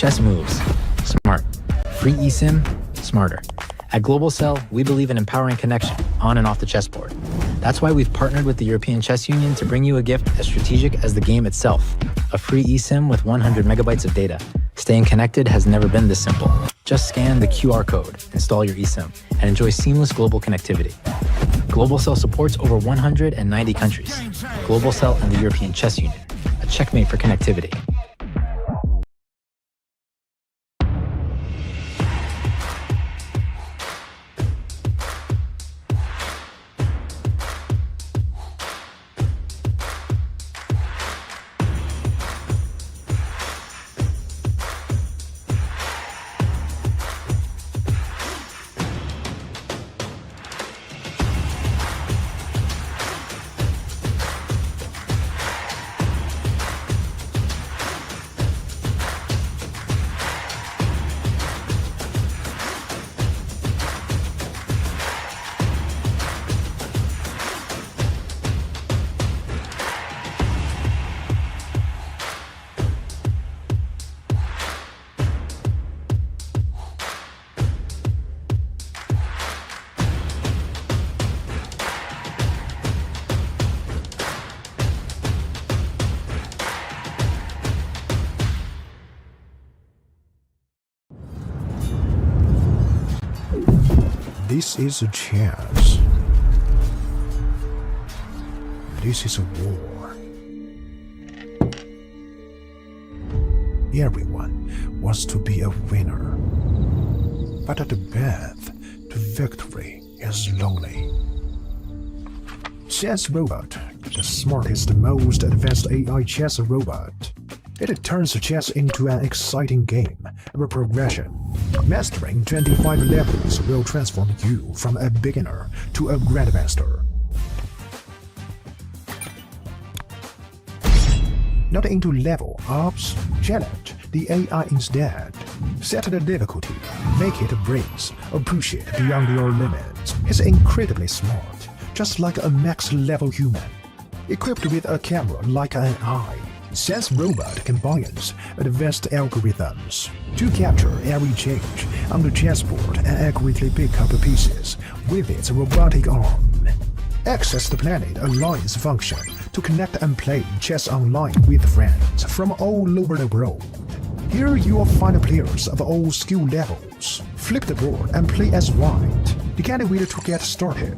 Chess moves. Smart. Free eSIM, smarter. At Globalcell, we believe in empowering connection on and off the chessboard. That's why we've partnered with the European Chess Union to bring you a gift as strategic as the game itself, a free eSIM with 100 megabytes of data. Staying connected has never been this simple. Just scan the QR code, install your eSIM, and enjoy seamless global connectivity. Globalcell supports over 190 countries. Globalcell and the European Chess Union, a checkmate for connectivity. This is a chance. This is a war. Everyone wants to be a winner. But the path to victory is lonely. Chess Robot, the smartest, most advanced AI chess robot. It turns chess into an exciting game of progression. Mastering 25 levels will transform you from a beginner to a grandmaster. Not into level ups, challenge the AI instead. Set the difficulty, make it breaks or push it beyond your limits. It's incredibly smart, just like a max-level human. Equipped with a camera like an eye, Chess Robot combines advanced algorithms to capture every change on the chessboard and accurately pick up pieces with its robotic arm. Access the Planet Alliance function to connect and play chess online with friends from all over the world. Here you will find players of all skill levels. Flip the board and play as white. You can't wait to get started.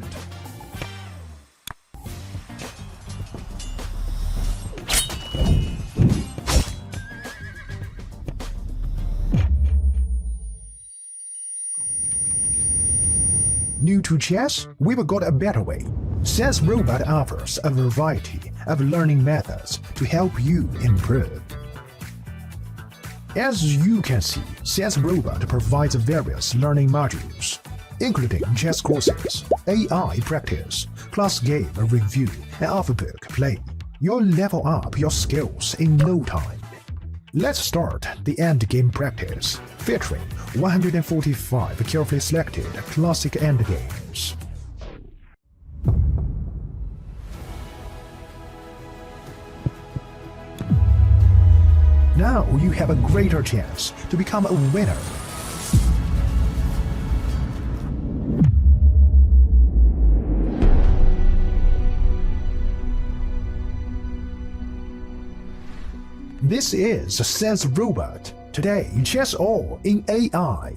New to chess? We've got a better way. Chess Robot offers a variety of learning methods to help you improve. As you can see, Chess Robot provides various learning modules, including chess courses, AI practice, class game review, and off-book play. You'll level up your skills in no time. Let's start the endgame practice, featuring 145 carefully selected classic endgames. Now you have a greater chance to become a winner. This is Chess Robot. Today, chess all in AI.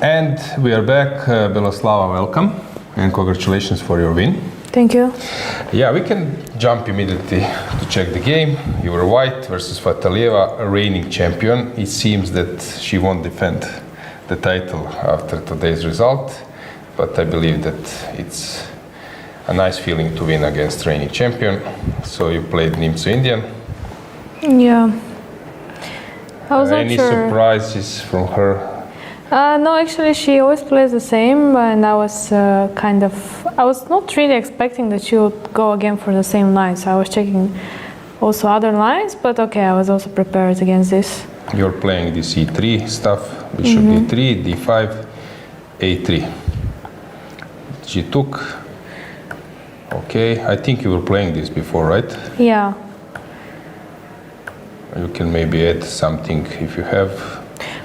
And we are back. Beloslava, welcome. And congratulations for your win. Thank you. Yeah, we can jump immediately to check the game. You were white versus Fatalieva, a reigning champion. It seems that she won't defend the title after today's result, but I believe that it's a nice feeling to win against reigning champion. So you played Nimzo Indian. Yeah. I was not Any sure. surprises from her? No, actually, she always plays the same, and I was I was not really expecting that she would go again for the same line. So I was checking also other lines, but okay, I was also prepared against this. You're playing this E3 stuff, bishop E3, D5, A3. She took. Okay, I think you were playing this before, right? Yeah. You can maybe add something if you have.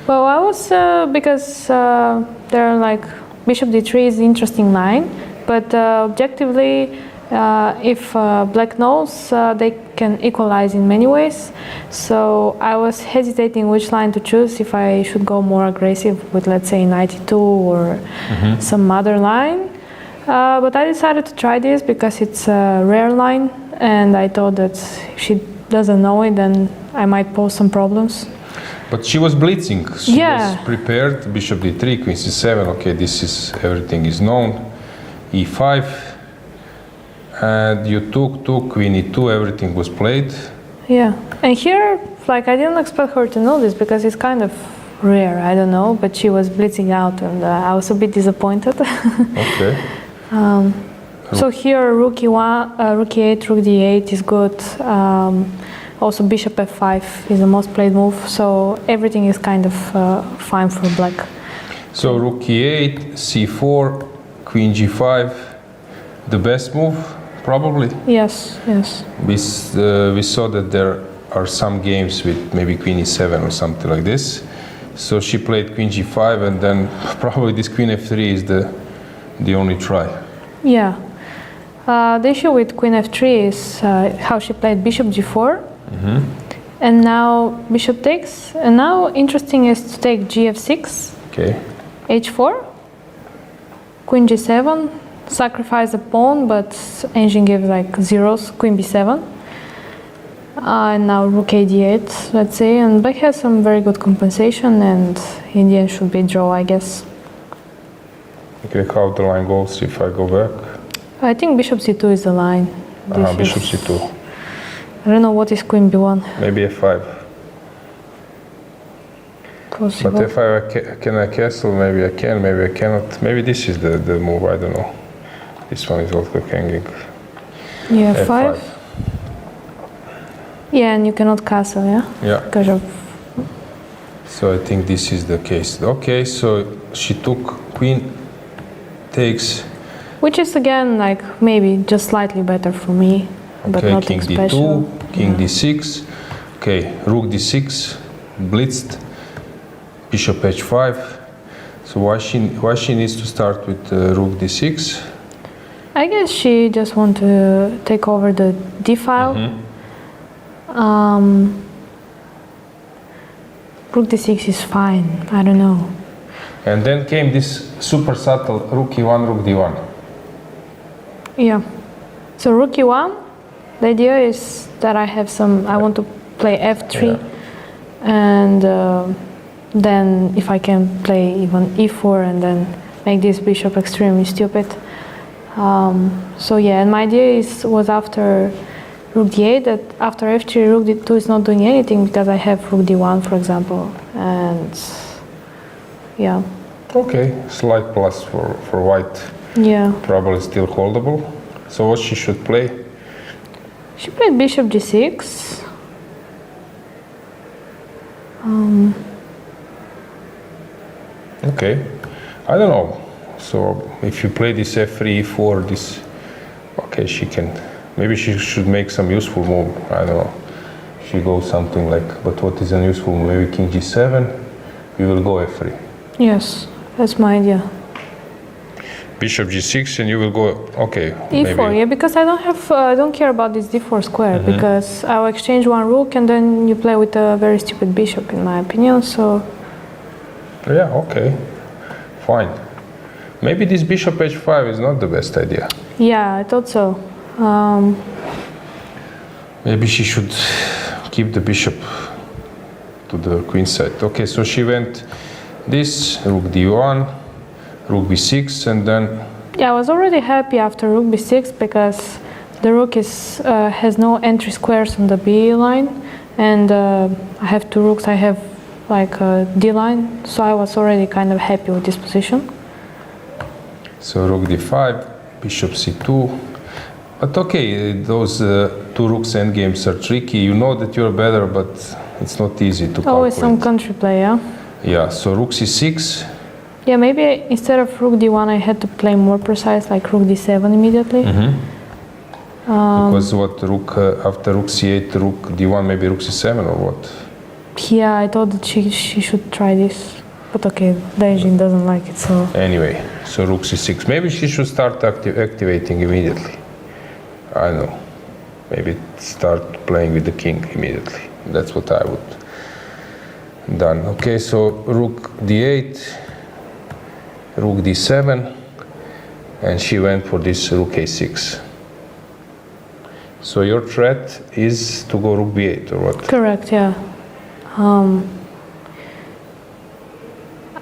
Well, I was because there are like bishop d3 is an interesting line, but objectively, if black knows, they can equalize in many ways. So I was hesitating which line to choose, if I should go more aggressive with, let's say, knight e2 or some other line. But I decided to try this because it's a rare line, and I thought that if she doesn't know it, then I might pose some problems. But she was blitzing. She Yeah. was prepared. Bishop d3, queen c7. Okay, this is everything is known. e5, and you took queen e2. Everything was played. Yeah, and here, like, I didn't expect her to know this because it's kind of rare. I don't know, but she was blitzing out, and I was a bit disappointed. Okay. So here, rook e1, rook e8, rook d8 is good. Also, bishop f5 is the most played move, so everything is kind of fine for black. So rook e8, c4, queen g5, the best move, probably. Yes, yes. We saw that there are some games with maybe queen e7 or something like this. So she played queen g5, and then probably this queen f3 is the only try. Yeah. The issue with queen f3 is how she played bishop g4. And now bishop takes, and now interesting is to take gf6, Okay. h4, queen g7, sacrifice the pawn, but engine gives like zeros, queen b7, and now rook a d8, let's say, and black has some very good compensation, and Indian should be draw, I guess. Okay, how the line goes if I go back? I think bishop c2 is the line. This Bishop is- c2. I don't know what is queen b1. Maybe f5. Possible. But if can I castle? Maybe I can, maybe I cannot. Maybe this is the move, I don't know. This one is also hanging. Yeah, F5. 5. Yeah, and you cannot castle, yeah? Yeah. Because of So I think this is the case. Okay, so she took queen takes. which is again like maybe just slightly better for me, but Okay, not king special. d2, king d6. Okay, rook d6, blitzed. Bishop h5. So why she needs to start with rook d6? I guess she just want to take over the d file. Rook d6 is fine. I don't know. And then came this super subtle rook e1, rook d1. Yeah. So rook e1. The idea is that I have some. I want to play f3, and then if I can play even e4 and then make this bishop extremely stupid. So yeah, and my idea was after rook d8 that after f3 rook d2 is not doing anything because I have rook d1, for example, and yeah. Okay, slight plus for white. Yeah. Probably still holdable. So what she should play? She played bishop g6. Okay, I don't know. So if you play this f3, e4, this, okay, she can. Maybe she should make some useful move. I don't know. She goes something like, but what is an useful move? Maybe king g7. We will go f3. Yes, that's my idea. Bishop g6, and you will go. Okay. E4, maybe. yeah, because I don't care about this d4 square because I will exchange one rook and then you play with a very stupid bishop, in my opinion. So Yeah. Okay. fine. Maybe this bishop h5 is not the best idea. Yeah, I thought so. Maybe she should keep the bishop to the queen side. Okay, so she went this, rook d1, rook b6, and then... Yeah, I was already happy after rook b6 because the rook has no entry squares on the b line, and I have two rooks. I have like a d line, so I was already kind of happy with this position. So rook d5, bishop c2. But okay, those two rooks endgames are tricky. You know that you're better, but it's not easy to calculate. Always some country play, yeah? Yeah, so rook c6. Yeah, maybe instead of rook d1 I had to play more precise, like rook d7 immediately. Because what, rook after rook c8, rook d1, maybe rook c7 or what? Yeah, I thought that she should try this. But okay, Daijin doesn't like it, so... Anyway, so rook c6. Maybe she should start activating immediately. I don't know. Maybe start playing with the king immediately. That's what I would done. Okay, so rook d8, rook d7, and she went for this rook a6. So your threat is to go rook b8 or what? Correct, yeah.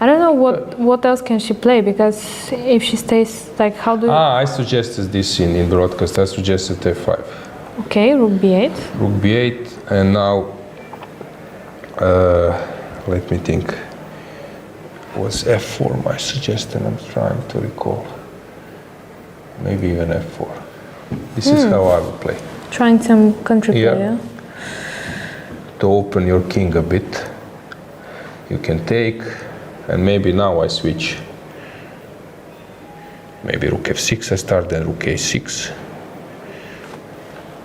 I don't know what else can she play, because if she stays, like, how do you... I suggested this in broadcast. I suggested f5. Okay, rook b8. Rook b8, and now let me think. Was f4 my suggestion? I'm trying to recall. Maybe even f4. This is how I would play. Trying some country play, yeah? To open your king a bit, you can take, and maybe now I switch. Maybe rook f6 I start, then rook a6.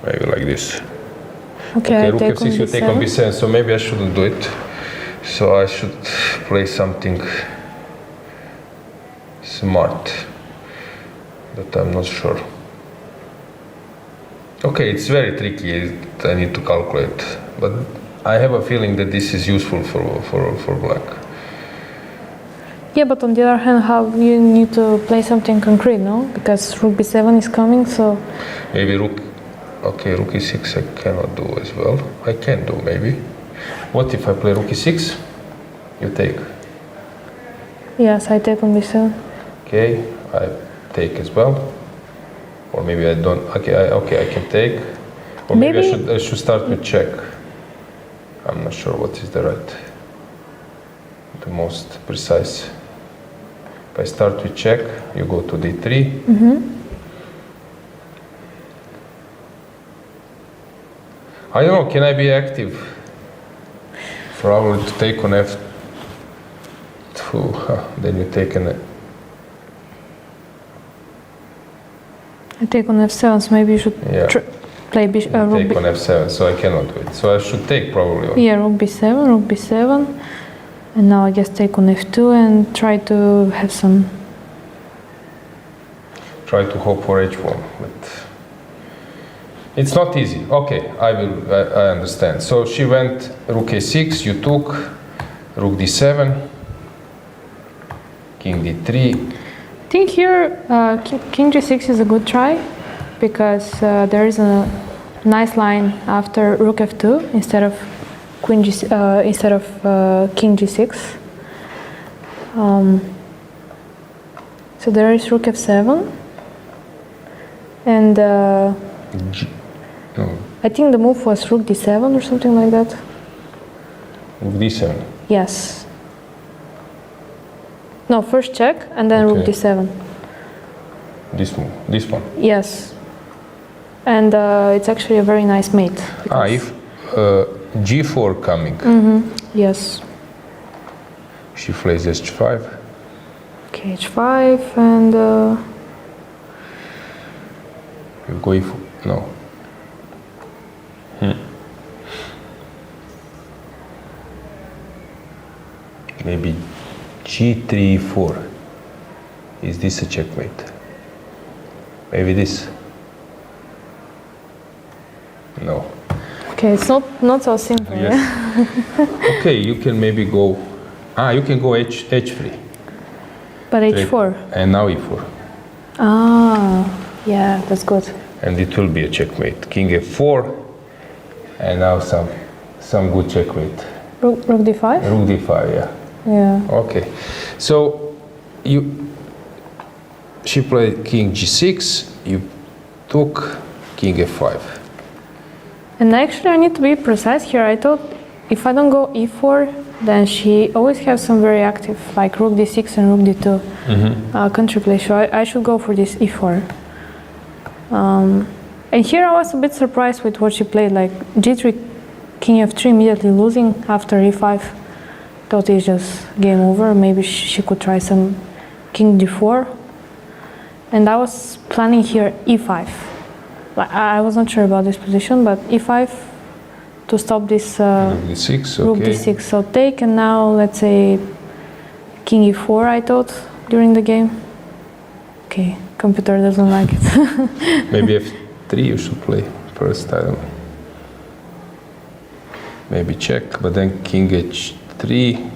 Maybe like this. Okay, rook f6 you take on b7, so maybe I shouldn't do it. So I should play something smart, but I'm not sure. Okay, it's very tricky. I need to calculate, but I have a feeling that this is useful for black. Yeah, but on the other hand, how you need to play something concrete, no? Because rook b7 is coming, so... Maybe rook e6 I cannot do as well. I can do, maybe. What if I play rook e6? You take. Yes, I take on b7. Okay, I take as well. Or maybe I don't. Okay, I can take. Or maybe I should start with check. I'm not sure what is the most precise. If I start with check, you go to d3. I don't know, can I be active? Probably to take on f2. Then you take an... I take on f7, so maybe you should play rook take on f7, so I cannot do it. So I should take probably. Yeah, rook b7, and now I guess take on f2 and try to have some... Try to hope for h1, but it's not easy. Okay, I understand. So she went rook a6, you took, rook d7, king d3. I think here king g6 is a good try, because there is a nice line after rook f2 instead of king g6. So there is rook f7, and I think the move was rook d7 or something like that. Rook d7. Yes. No, first check and then rook d7. This move, this one. Yes. And it's actually a very nice mate. If g4 coming. Yes. She plays h5. Okay, h5 and... You go if... No. Maybe g3, 4. Is this a checkmate? Maybe this? No. Okay, it's not so simple. Yes. Okay, you can maybe go... you can go h3. But h4. And now e4. Ah, yeah, that's good. And it will be a checkmate. King f4, and now some good checkmate. Rook d5? Rook d5, yeah. Yeah. Okay. So she played king g6, you took king f5. And actually I need to be precise here. I thought if I don't go e4, then she always has some very active, like rook d6 and rook d2 counterplay. So I should go for this e4. And here I was a bit surprised with what she played, like g3, king f3 immediately losing after e5. Thought it's just game over. Maybe she could try some king d4. And I was planning here e5. Like, I was not sure about this position, but e5 to stop this Rook d6, rook okay. d6. So take, and now let's say king e4, I thought, during the game. Okay, computer doesn't like it. Maybe f3 you should play first, I don't know. Maybe check, but then king h3,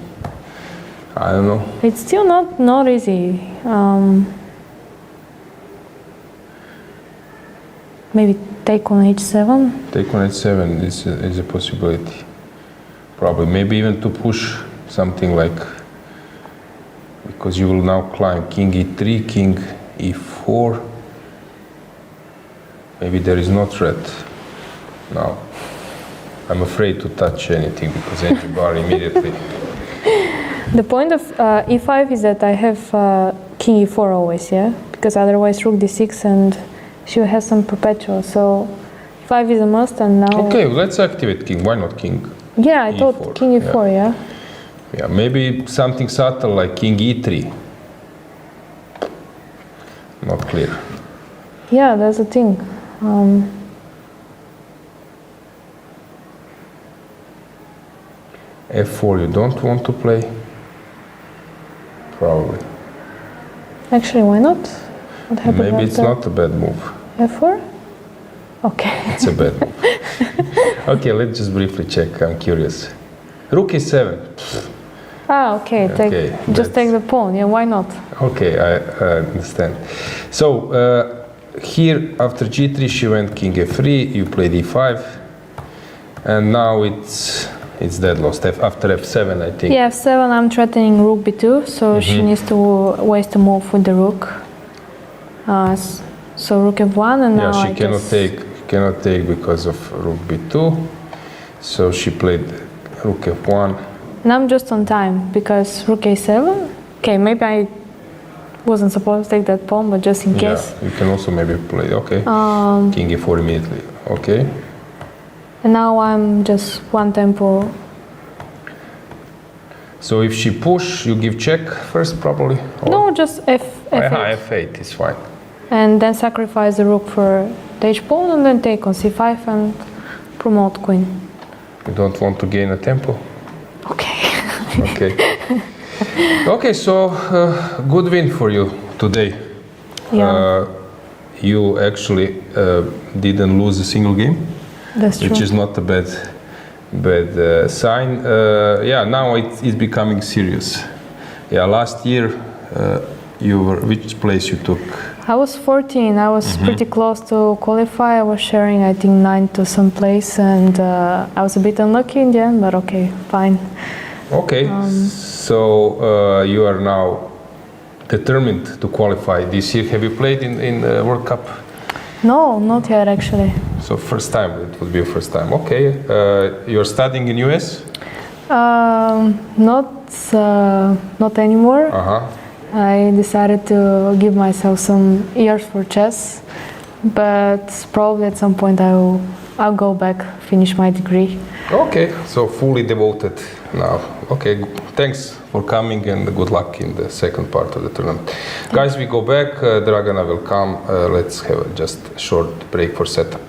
I don't know. It's still not easy. Maybe take on h7. Take on h7 is a possibility. Probably, maybe even to push something like, because you will now climb king e3, king e4. Maybe there is no threat now. I'm afraid to touch anything because entry bar immediately. The point of e5 is that I have king e4 always, yeah? Because otherwise rook d6 and she has some perpetual. So 5 is a must, and now... Okay, let's activate king. Why not king? Yeah, I e4, thought king e4, yeah. Yeah, maybe something subtle like king e3. Not clear. Yeah, that's the thing. f4 you don't want to play? Probably. Actually, why not? What happened Maybe it's after not a bad move. f4? Okay. It's a bad move. Okay, let's just briefly check. I'm curious. Rook e7. Ah, okay. Okay, just take the pawn. Yeah, why not? Okay, I understand. So here after g3 she went king f3. You played e5, and now it's dead lost. After f7, I think. Yeah, f7. I'm threatening rook b2, so she needs to waste a move with the rook. So rook f1, and now she cannot take because of rook b2. So she played rook f1. And I'm just on time because rook a7. Okay, maybe I wasn't supposed to take that pawn, but just in case. Yeah, you can also maybe play. Okay. King e4 immediately. Okay. And now I'm just one tempo. So if she push, you give check first, probably. Or? No, just f8. f8 is fine. And then sacrifice the rook for the h pawn, and then take on c5 and promote queen. You don't want to gain a tempo? Okay. Okay. Okay, so good win for you today. Yeah. You actually didn't lose a single game, That's true. which is not a bad sign. Yeah, now it's becoming serious. Yeah, last year you were, which place you took? I was 14. I was pretty close to qualify. I was sharing, I think, 9 to some place, and I was a bit unlucky in the end, but okay, fine. Okay, so you are now determined to qualify this year. Have you played in the World Cup? No, not yet actually. So first time, it would be your first time. Okay, you're studying in US? Not anymore. I decided to give myself some years for chess, but probably at some point I'll go back, finish my degree. Okay, so fully devoted now. Okay, thanks for coming and good luck in the second part of the tournament. Guys, we go back. Dragana will come. Let's have just a short break for setup.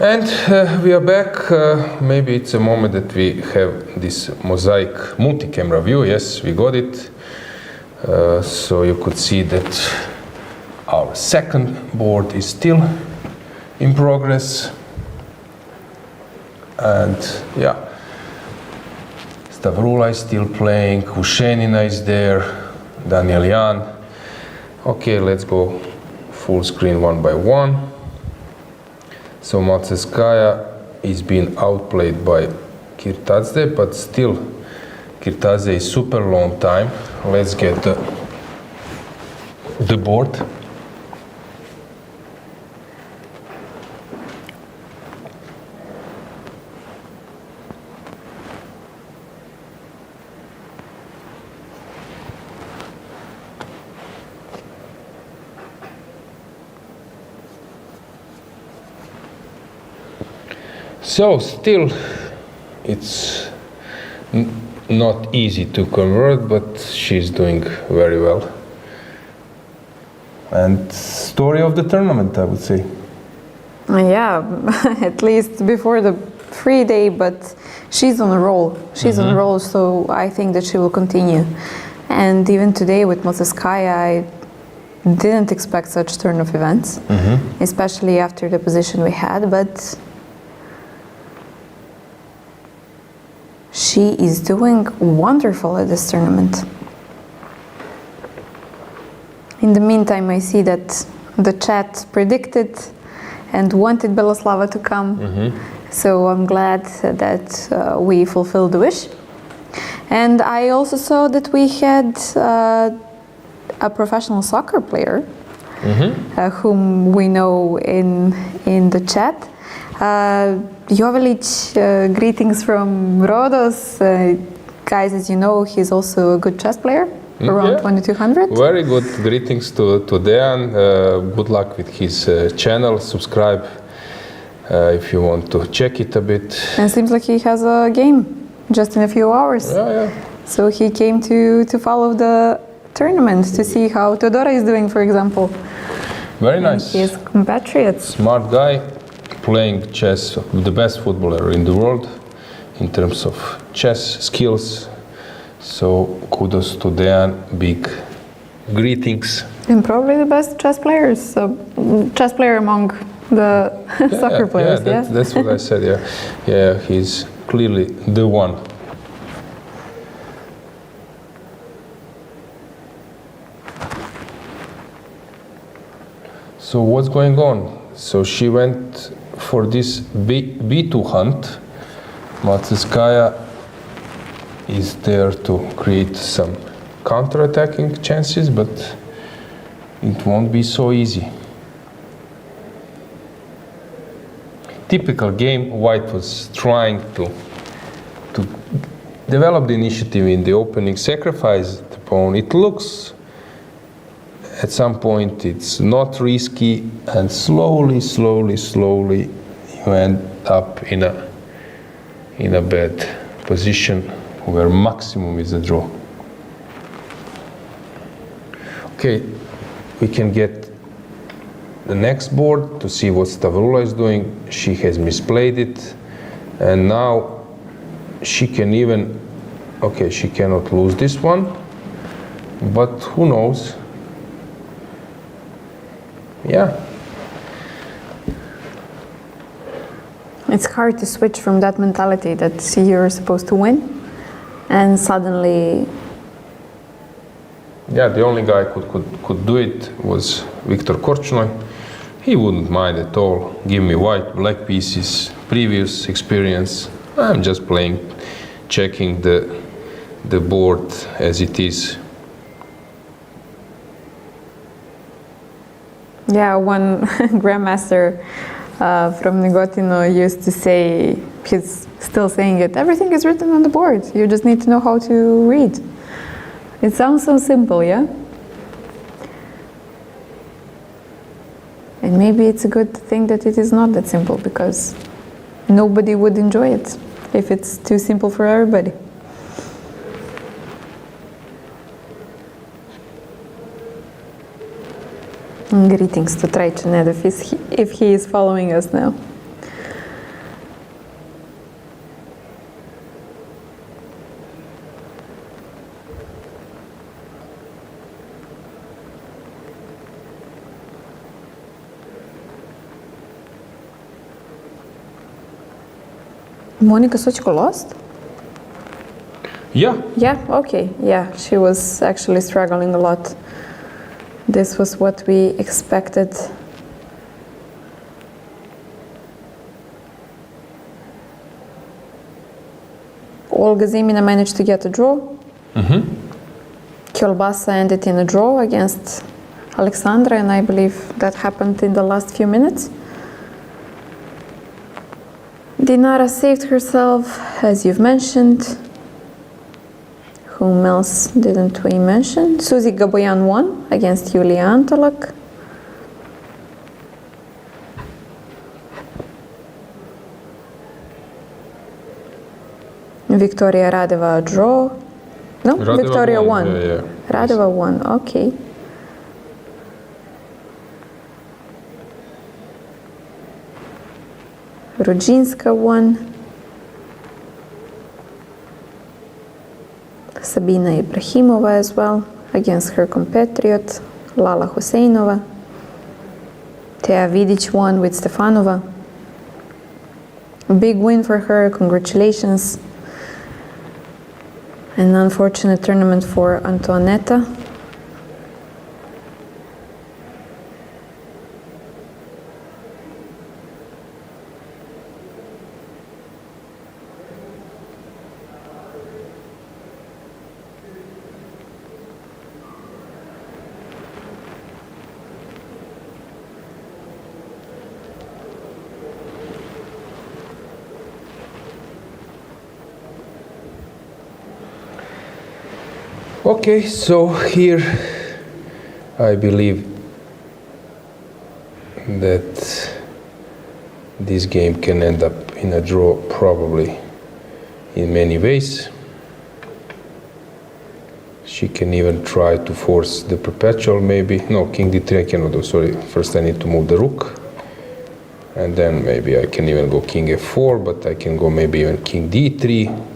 And we are back. Maybe it's a moment that we have this mosaic multi-camera view. Yes, we got it. So you could see that our second board is still in progress. And yeah, Stavroula is still playing, Ushenina is there, Daniel Jan. Okay, let's go full screen one by one. So Matseskaya is being outplayed by Kirtadze, but still Kirtadze is super long time. Let's get the board. So still, it's not easy to convert, but she's doing very well. And story of the tournament, I would say. Yeah, at least before the free day, but she's on a roll. She's on a roll, so I think that she will continue. And even today with Matseskaya, I didn't expect such turn of events, especially after the position we had, but she is doing wonderful at this tournament. In the meantime, I see that the chat predicted and wanted Beloslava to come. So I'm glad that we fulfilled the wish. And I also saw that we had a professional soccer player whom we know in the chat. Jovelic, greetings from Rhodes. Guys, as you know, he's also a good chess player, around 2200. Very good. Greetings to Dejan. Good luck with his channel. Subscribe if you want to check it a bit. And it seems like he has a game just in a few hours. So he came to follow the tournament to see how Teodora is doing, for example. Very nice. He is compatriot. Smart guy, playing chess, the best footballer in the world in terms of chess skills. So kudos to Dejan, big greetings. And probably the best chess players, so chess player among the soccer players. That's what I said. Yeah, he's clearly the one. So what's going on? So she went for this B2 hunt. Matseskaya is there to create some counter-attacking chances, but it won't be so easy. Typical game, White was trying to develop the initiative in the opening, sacrifice the pawn. It looks, at some point, it's not risky, and slowly, you end up in a bad position where maximum is a draw. Okay, we can get the next board to see what Stavroula is doing. She has misplayed it, and now she can even, okay, she cannot lose this one, but who knows? Yeah. It's hard to switch from that mentality that you're supposed to win, and suddenly. Yeah, the only guy could do it was Viktor Korchnoi. He wouldn't mind at all. Give me white, black pieces, previous experience. I'm just playing, checking the board as it is. Yeah, one grandmaster from Nigotino used to say, he's still saying it, everything is written on the board. You just need to know how to read. It sounds so simple, yeah? And maybe it's a good thing that it is not that simple, because nobody would enjoy it if it's too simple for everybody. Greetings to Traichanev if he is following us now. Monica Sochko lost? Yeah. Yeah, okay. Yeah, she was actually struggling a lot. This was what we expected. Olga Zemina managed to get a draw. Kielbasa ended in a draw against Alexandra, and I believe that happened in the last few minutes. Dinara saved herself, as you've mentioned. Whom else didn't we mention? Suzy Gaboyan won against Yulia Antolak. Victoria Radeva draw. No, Radeva Victoria won. Yeah. Radeva won, okay. Rudzinska won. Sabina Ibrahimova as well against her compatriot Lala Huseinova. Tea Vidic won with Stefanova. A big win for her, congratulations. An unfortunate tournament for Antoaneta. Okay, so here I believe that this game can end up in a draw probably in many ways. She can even try to force the perpetual maybe. No, king d3 I cannot do, sorry. First I need to move the rook. And then maybe I can even go king f4, but I can go maybe even king d3.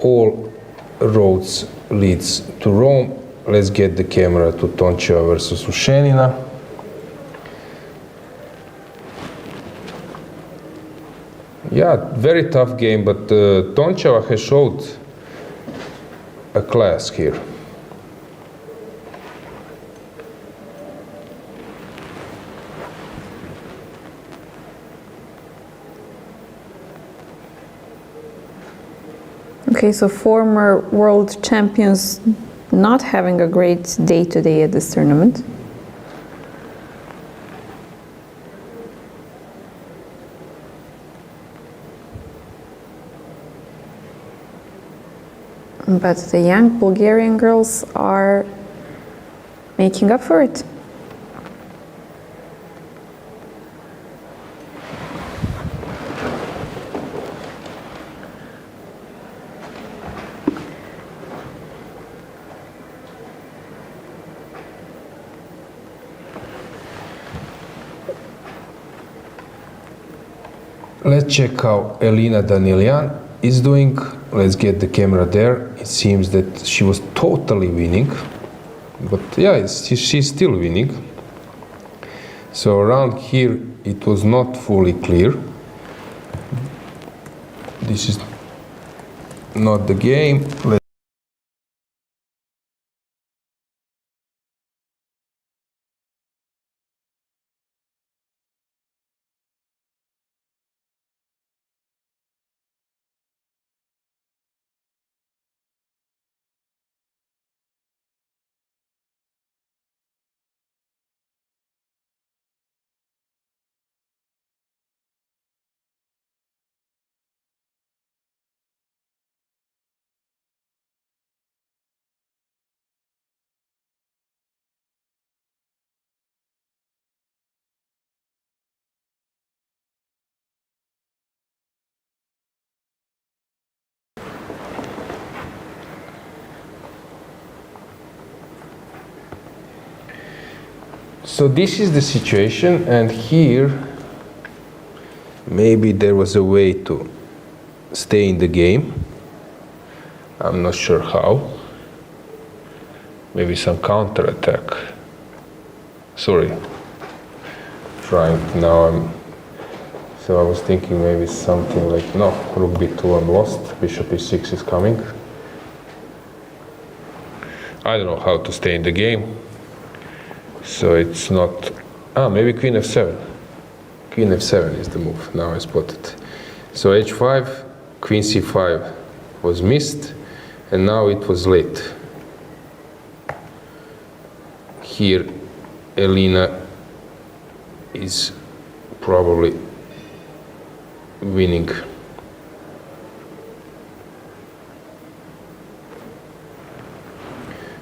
All roads leads to Rome. Let's get the camera to Toncheva versus Ushenina. Yeah, very tough game, but Toncheva has showed a class here. Okay, so former world champions not having a great day today at this tournament. But the young Bulgarian girls are making up for it. Let's check how Elina Danilyan is doing. Let's get the camera there. It seems that she was totally winning, but yeah, she's still winning. So around here it was not fully clear. This is not the game. So this is the situation, and here maybe there was a way to stay in the game. I'm not sure how. Maybe some counter-attack. Sorry. Trying now, I'm So I was thinking maybe something like, no, rook b2 I'm lost, bishop e6 is coming. I don't know how to stay in the game. So it's not, maybe queen f7. Queen f7 is the move, now I spot it. So h5, queen c5 was missed, and now it was late. Here Elina is probably winning.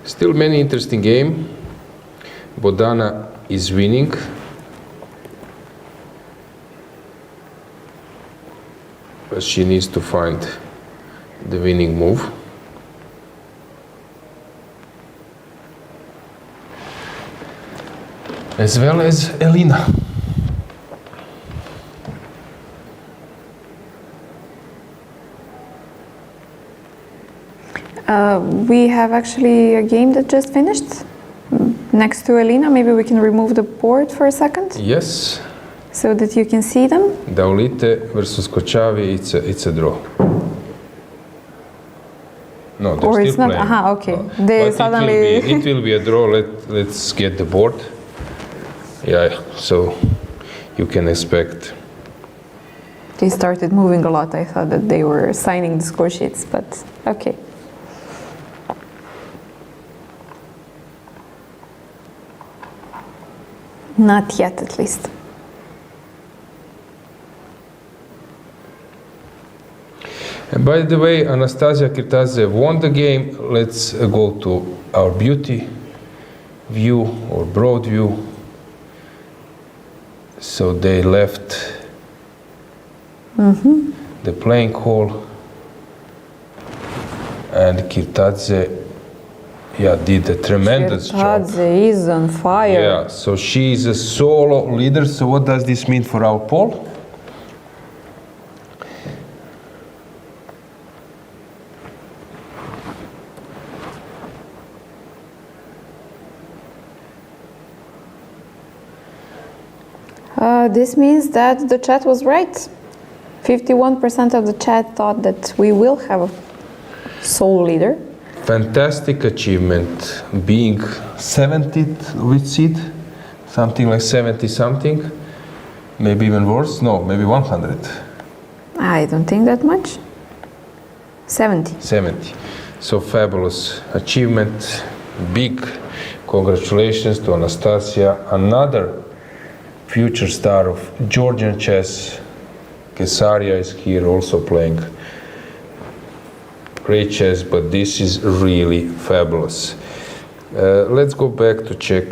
Still many interesting game. Bodana is winning. But she needs to find the winning move. As well as Elina. We have actually a game that just finished next to Elina. Maybe we can remove the board for a second Yes. so that you can see them. Daulite versus Kochavi, it's a draw. No, they're Or still it's not. playing. Aha, okay. No. They But suddenly. it will be a draw. Let's get the board. Yeah, so you can expect. They started moving a lot. I thought that they were signing the score sheets, but okay. Not yet, at least. And by the way, Anastasia Kirtaze won the game. Let's go to our beauty view or broad view. So they left the playing hall, and Kirtaze, did a tremendous job. Kirtaze is on fire. Yeah, so she is a solo leader. So what does this mean for our poll? This means that the chat was right. 51% of the chat thought that we will have a sole leader. Fantastic achievement, being 70th with seed, something like 70 something, maybe even worse. No, maybe 100. I don't think that much. 70. 70. So fabulous achievement. Big congratulations to Anastasia, another future star of Georgian chess. Kesaria is here also playing great chess, but this is really fabulous. Let's go back to check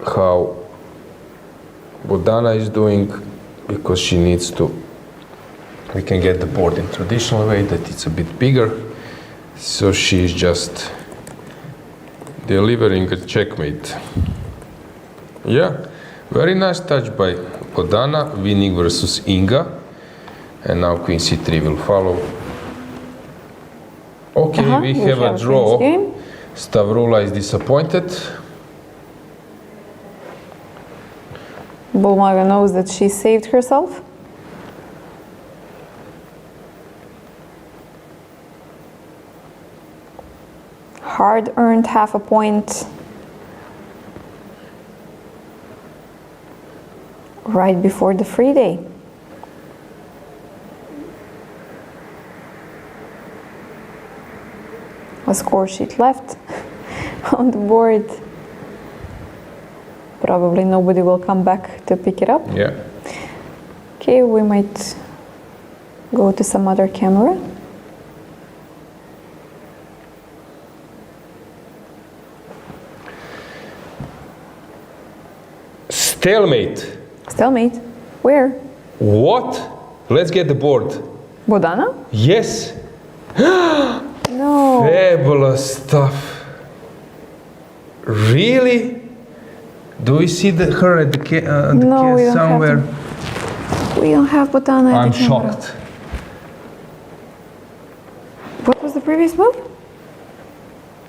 how Bodana is doing, because she needs to. We can get the board in traditional way, that it's a bit bigger. So she's just delivering a checkmate. Yeah, very nice touch by Bodana, winning versus Inga. And now queen c3 will follow. Okay, we have a draw. Stavroula is disappointed. Bulmaga knows that she saved herself. Hard earned half a point right before the free day. A score sheet left on the board. Probably nobody will come back to pick it up. Yeah. Okay, we might go to some other camera. Stalemate. Stalemate. Where? What? Let's get the board. Bodana? Yes. No. Fabulous stuff. Really? Do we see her at the No, we don't somewhere? We don't have Bodana at I'm the camera. shocked. What was the previous move?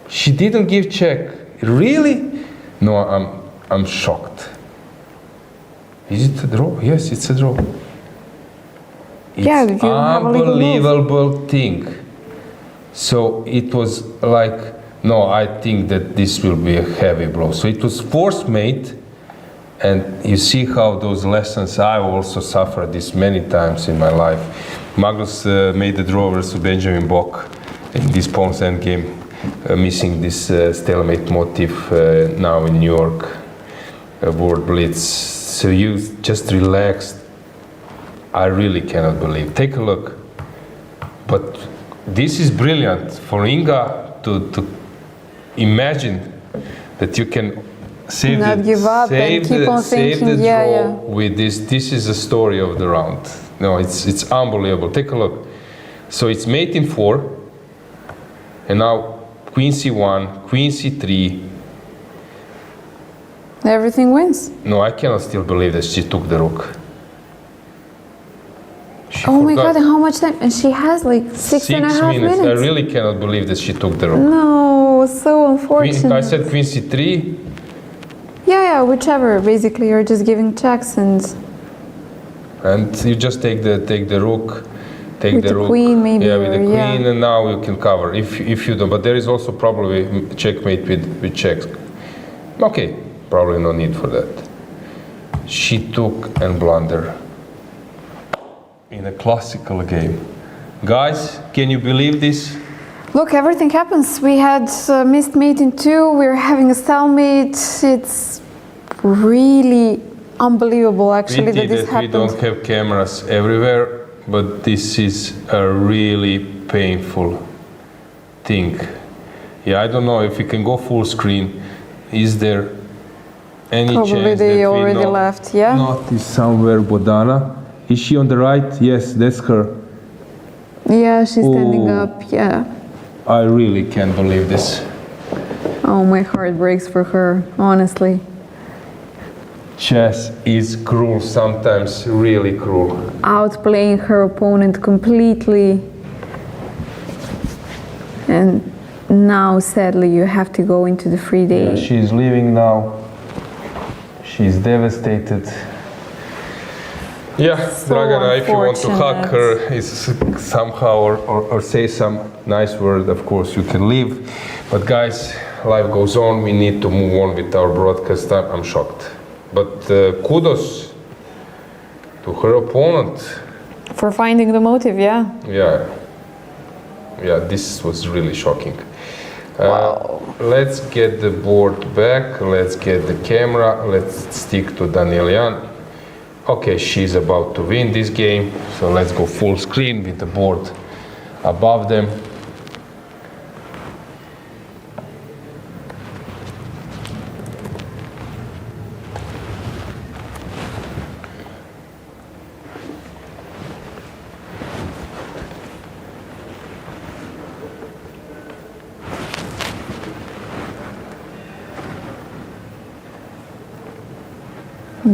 She didn't give check. Really? No, I'm shocked. Is it a draw? Yes, it's a draw. It's Yeah, you have a legal move. unbelievable thing. So it was like, no, I think that this will be a heavy blow. So it was force made, and you see how those lessons, I also suffered this many times in my life. Magnus made the draw versus Benjamin Bock in this pawn's endgame, missing this stalemate motif now in New York, World Blitz. So you just relaxed. I really cannot believe. Take a look. But this is brilliant for Inga to imagine that you can save Not the, give up save and keep the, on save thinking, the yeah, draw yeah. with this. This is the story of the round. No, it's unbelievable. Take a look. So it's mate in 4, and now Queen C1, Queen C3. Everything wins. No, I cannot still believe that she took the rook. She Oh my forgot. God, how much time? And she has like 6.5 minutes. I really cannot believe that she took the rook. No, so unfortunate. I said Queen C3. Yeah, whichever. Basically, you're just giving checks and You just take the rook, take With the the rook. queen maybe, Yeah, with the or- queen, yeah. and now you can cover if you don't. But there is also probably checkmate with checks. Okay, probably no need for that. She took and blunder in a classical game. Guys, can you believe this? look, everything happens. We had missed mate in 2. We're having a stalemate. It's really unbelievable, actually, Pity that this that we happened. don't have cameras everywhere, but this is a really painful thing. Yeah, I don't know if we can go full screen. Is there any Probably chance they that already we left, yeah? notice somewhere Bodana? Is she on the right? Yes, that's her. Yeah, she's standing Oh. up, yeah. I really can't believe this. Oh, my heart breaks for her, honestly. Chess is cruel, sometimes really cruel. Outplaying her opponent completely. And now, sadly, you have to go into the free day. Yeah, she's leaving now. She's devastated. Yeah, So Dragana, if you want to hug unfortunate. her is somehow or say some nice word, of course you can leave. But guys, life goes on. We need to move on with our broadcast. I'm shocked. But kudos to her opponent. For finding the motive, yeah. Yeah, this was really shocking. Let's get the board back. Let's get the camera. Let's stick to Danielyan. Okay, she's about to win this game, so let's go full screen with the board above them.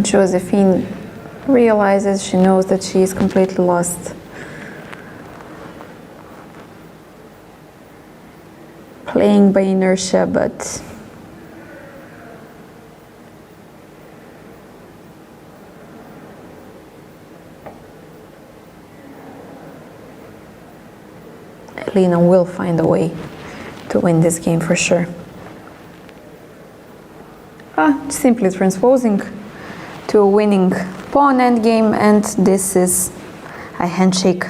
Josephine realizes, she knows that she is completely lost. Playing by inertia, but Elena will find a way to win this game for sure. Simply transposing to a winning pawn endgame, and this is a handshake.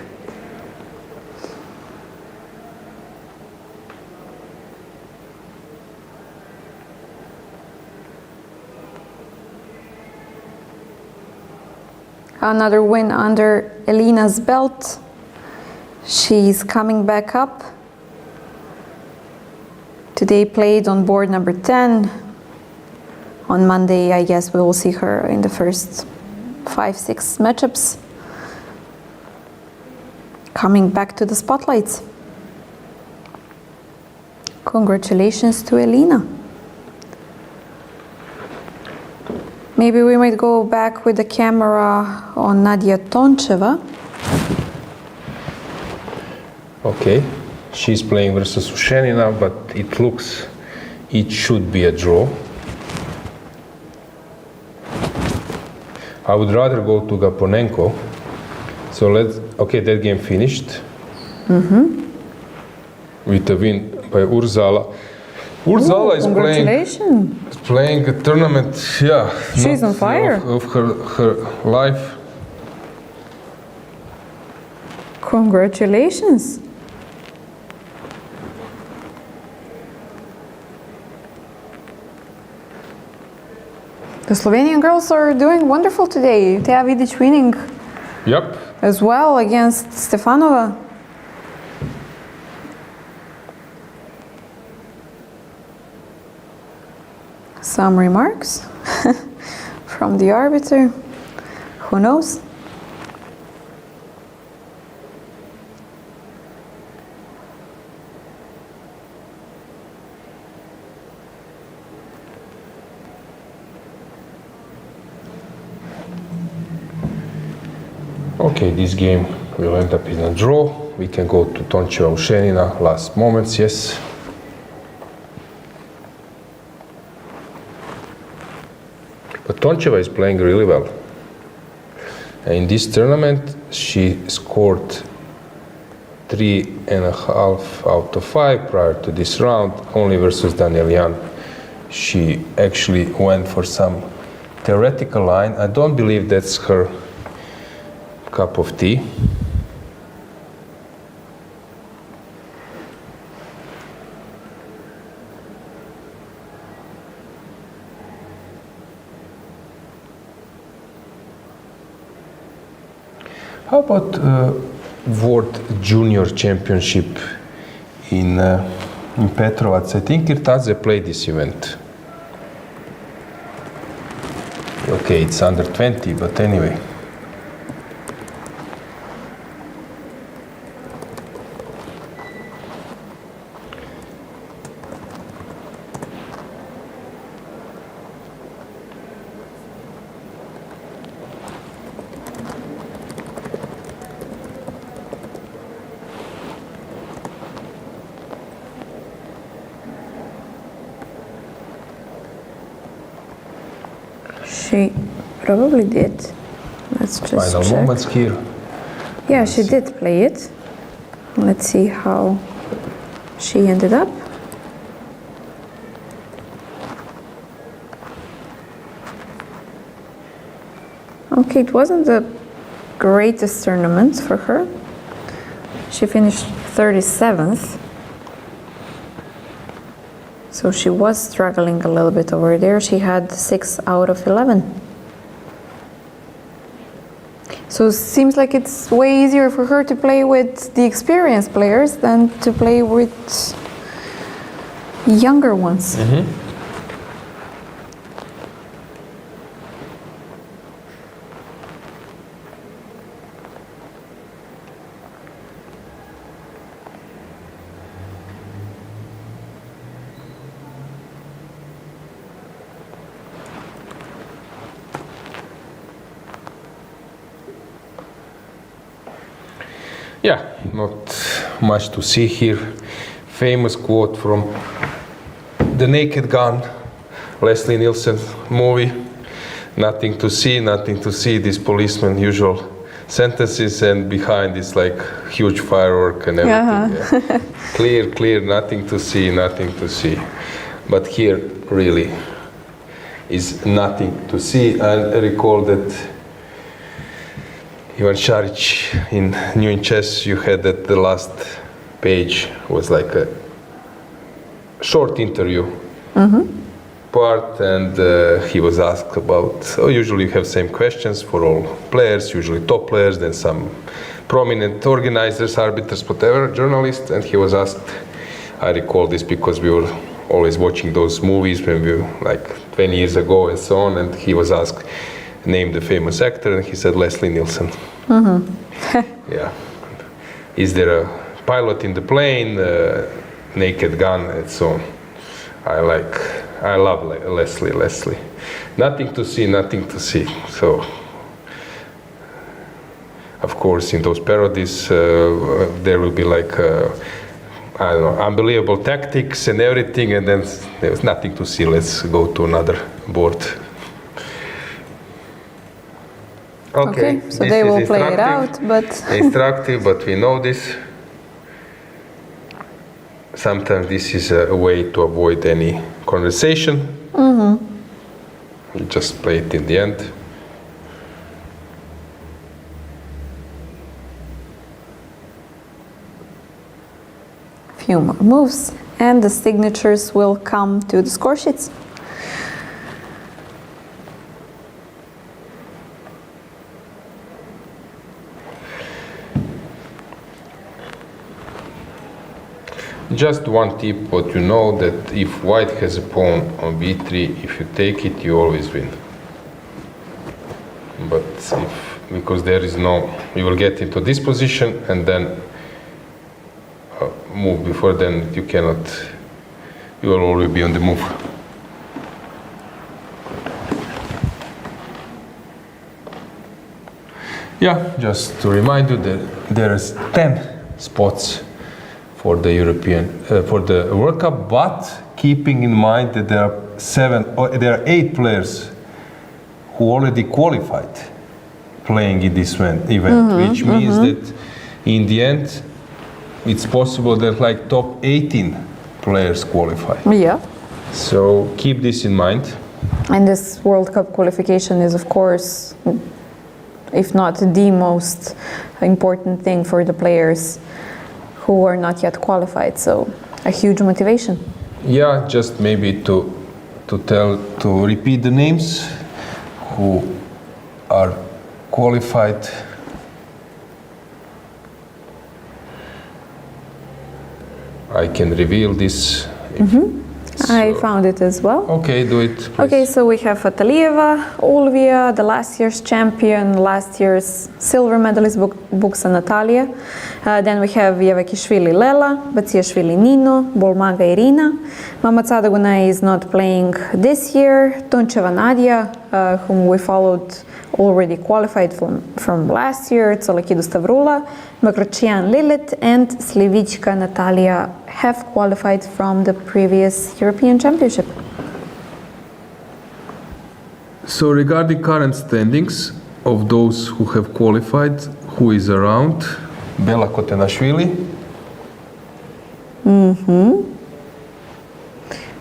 Another win under Elena's belt. She's coming back up. Today played on board number 10. On Monday, I guess we will see her in the first 5-6 matchups. Coming back to the spotlights. Congratulations to Elena. Maybe we might go back with the camera on Nadia Toncheva. Okay, she's playing versus Ushenina, but it looks, it should be a draw. I would rather go to Gaponenko, So that game finished. With a win by Urzala. Urzala is playing a tournament, She's on fire. Of her life. Congratulations. The Slovenian girls are doing wonderful today. Teodora Injac winning Yep. as well against Stefanova. Some remarks from the arbiter. Who knows? Okay, this game will end up in a draw. We can go to Anna Ushenina, last moments, yes. But Toncheva is playing really well. In this tournament, she scored 3.5 out of 5 prior to this round, only versus Daniel Jan. She actually went for some theoretical line. I don't believe that's her cup of tea. How about World Junior Championship in Petrovac? I think Kirtadze played this event. Okay, it's under 20, but anyway. She probably did. Let's just Final check. moments here. Yeah, she did play it. Let's see how she ended up. Okay, it wasn't the greatest tournament for her. She finished 37th. So she was struggling a little bit over there. She had 6 out of 11. So it seems like it's way easier for her to play with the experienced players than to play with younger ones. Yeah, not much to see here. Famous quote from The Naked Gun, Leslie Nielsen movie. Nothing to see, these policemen usual sentences, and behind is like huge firework and everything. Yeah. Clear, nothing to see. But here really is nothing to see. And I recall that Ivan Šarić in New in Chess, you had that the last page was like a short interview part, and he was asked about, usually you have same questions for all players, usually top players, then some prominent organizers, arbiters, whatever, journalists, and he was asked, I recall this because we were always watching those movies when we were like 20 years ago and so on, and he was asked, name the famous actor, and he said Leslie Nielsen. Yeah. Is there a pilot in the plane, Naked Gun, and so on. I love Leslie. Nothing to see. So, of course, in those parodies, there will be like, I don't know, unbelievable tactics and everything, and then there's nothing to see. Let's go to another board. Okay, So this they is will play it instructive. out, but Instructive, but we know this. Sometimes this is a way to avoid any conversation. You just play it in the end. few more moves, and the signatures will come to the score sheets. Just one tip, what you know, that if white has a pawn on b3, if you take it, you always win. But because there is no, you will get into this position and then move before then, you cannot, you will always be on the move. Yeah, just to remind you that there is 10 spots for the European, for the World Cup, but keeping in mind that there are 8 players who already qualified playing in this event, which means that in the end, it's possible that like top 18 players qualify. Yeah. So keep this in mind. And this World Cup qualification is, of course, if not the most important thing for the players who are not yet qualified. So a huge motivation. Yeah, just maybe to repeat the names who are qualified. I can reveal this. I found it as well. Okay, do it, please. Okay, so we have Fatalieva, Olvia, the last year's champion, last year's silver medalist Buksa Natalia. Then we have Javakhishvili Lela, Batsiashvili Nino, Bolmaga Irina. Mamatsa Gunay is not playing this year. Toncheva Nadia, whom we followed, already qualified from last year. Tsolakidou Stavroula, Makrochian Lilith, and Slivichka Natalia have qualified from the previous European Championship. So regarding current standings of those who have qualified, who is around? Bella Khotenashvili.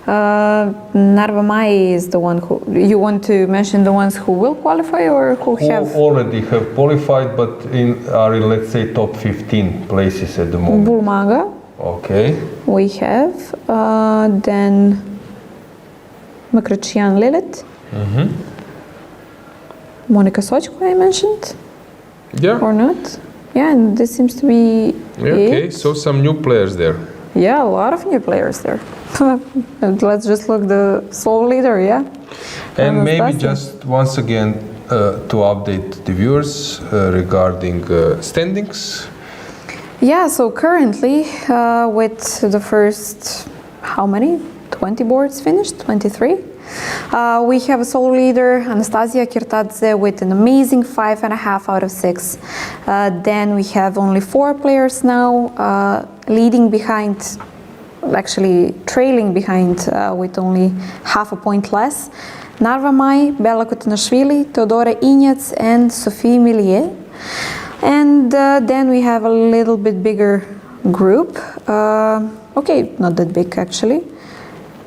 Narva Mai is the one who... You want to mention the ones who will qualify or who have... Already have qualified, but are in, let's say, top 15 places at the moment. Bulmaga. Okay. We have. Then Makrochian Lilith. Monica Sochko I mentioned. Yeah. Or not? Yeah, and this seems to be Okay, it. so some new players there. Yeah, a lot of new players there. And let's just look the sole leader, yeah? And maybe Anastasia. just once again to update the viewers regarding standings. Yeah, so currently with the first, how many? 20 boards finished? 23? We have a sole leader, Anastasia Kirtadze, with an amazing 5.5 out of 6. Then we have only 4 players now, leading behind, actually trailing behind with only half a point less. Narva Mai, Bella Khotenashvili, Teodora Injac, and Sophie Millier. And then we have a little bit bigger group. Okay, not that big actually.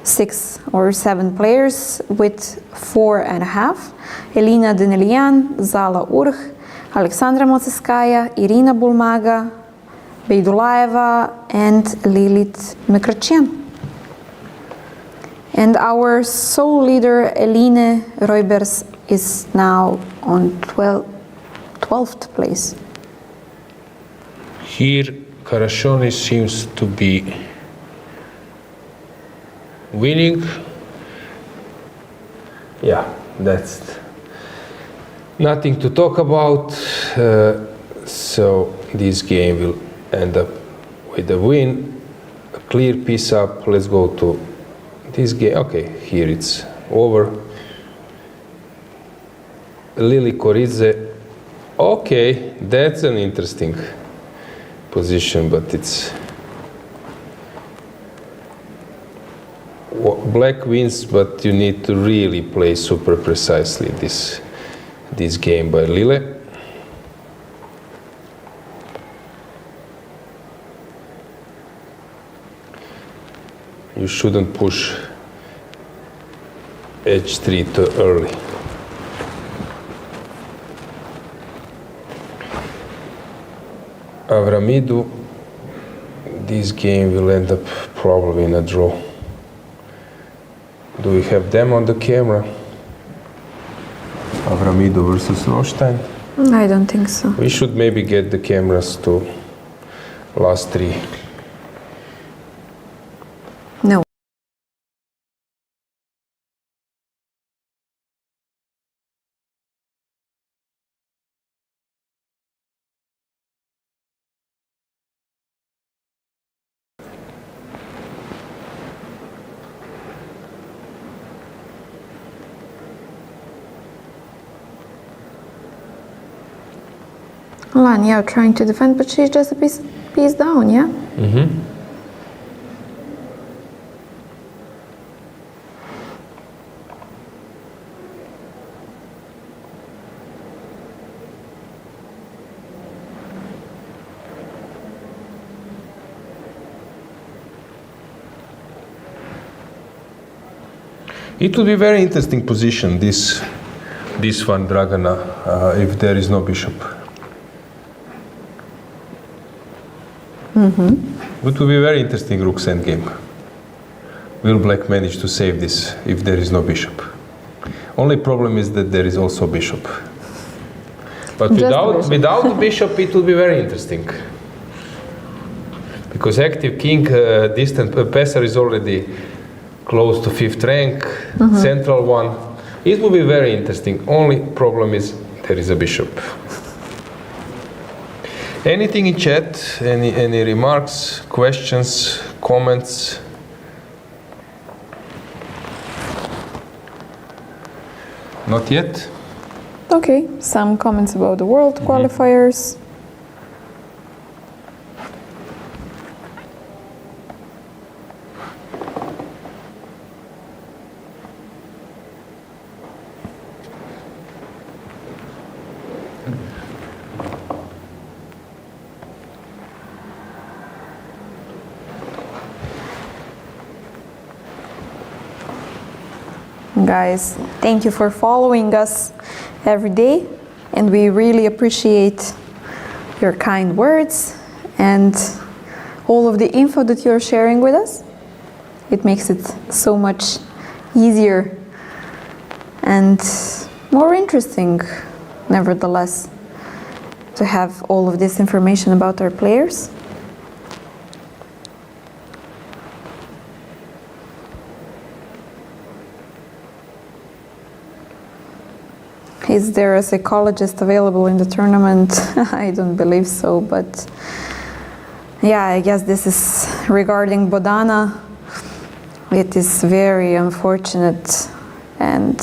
6 or 7 players with 4.5. Elina Denelian, Zala Urh, Alexandra Motsaskaya, Irina Bulmaga, Beidulaeva, and Lilith Mekracyan. And our sole leader, Eline Roybers, is now on 12th place. Here, Karashoni seems to be winning. Yeah, that's nothing to talk about. So this game will end up with a win, a clear piece up. Let's go to this game. Okay, here it's over. Lili Koridze. Okay, that's an interesting position, but it's black wins, but you need to really play super precisely this game by Lille. you shouldn't push h3 too early. Avramidou, this game will end up probably in a draw. Do we have them on the camera? Avramidou versus Rothstein. I don't think so. We should maybe get the cameras to last three. No. Lan, yeah, trying to defend, but she's just a piece down, yeah? Mm-hmm. It will be a very interesting position, this one, Dragana, if there is no bishop. Mm-hmm. It will be a very interesting rook's endgame. Will black manage to save this if there is no bishop? Only problem is that there is also bishop. But without the bishop, it will be very interesting. Because active king, distant passer is already close to 5th rank, central one. It will be very interesting. Only problem is there is a bishop. Anything in chat? Any remarks, questions, comments? Not yet? Okay, some comments about the world qualifiers. Guys, thank you for following us every day, and we really appreciate your kind words and all of the info that you're sharing with us. It makes it so much easier and more interesting, nevertheless, to have all of this information about our players. Is there a psychologist available in the tournament? I don't believe so, but yeah, I guess this is regarding Bodana. It is very unfortunate and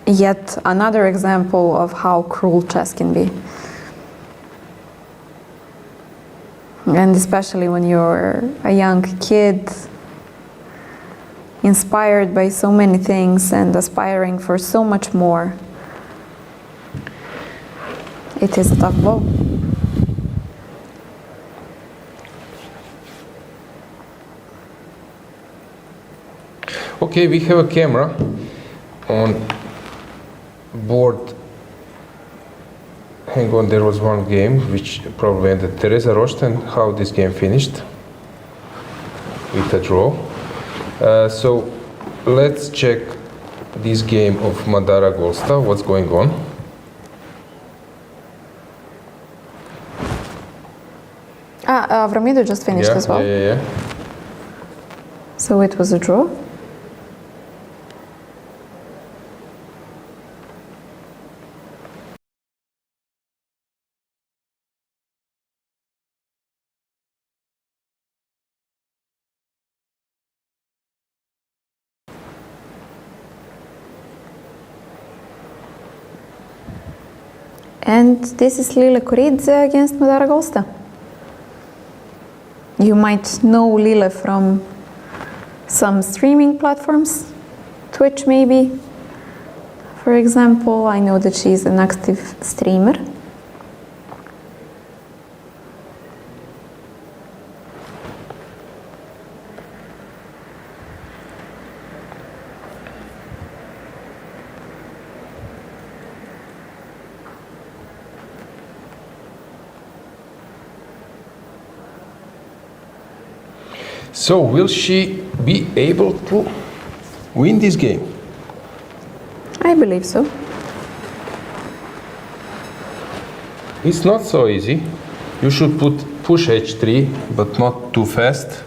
yet another example of how cruel chess can be. And especially when you're a young kid, inspired by so many things and aspiring for so much more. It is a tough blow. Okay, we have a camera on board. Hang on, there was one game which probably ended. Teresa Rothstein, how this game finished? With a draw. So let's check this game of Madara Golsta, what's going on. Avramidou just finished as well. Yeah. So it was a draw. And this is Lela Javakhishvili against Madara Golsta. You might know Lela from some streaming platforms, Twitch maybe. For example, I know that she's an active streamer. So will she be able to win this game? I believe so. It's not so easy. You should push h3, but not too fast.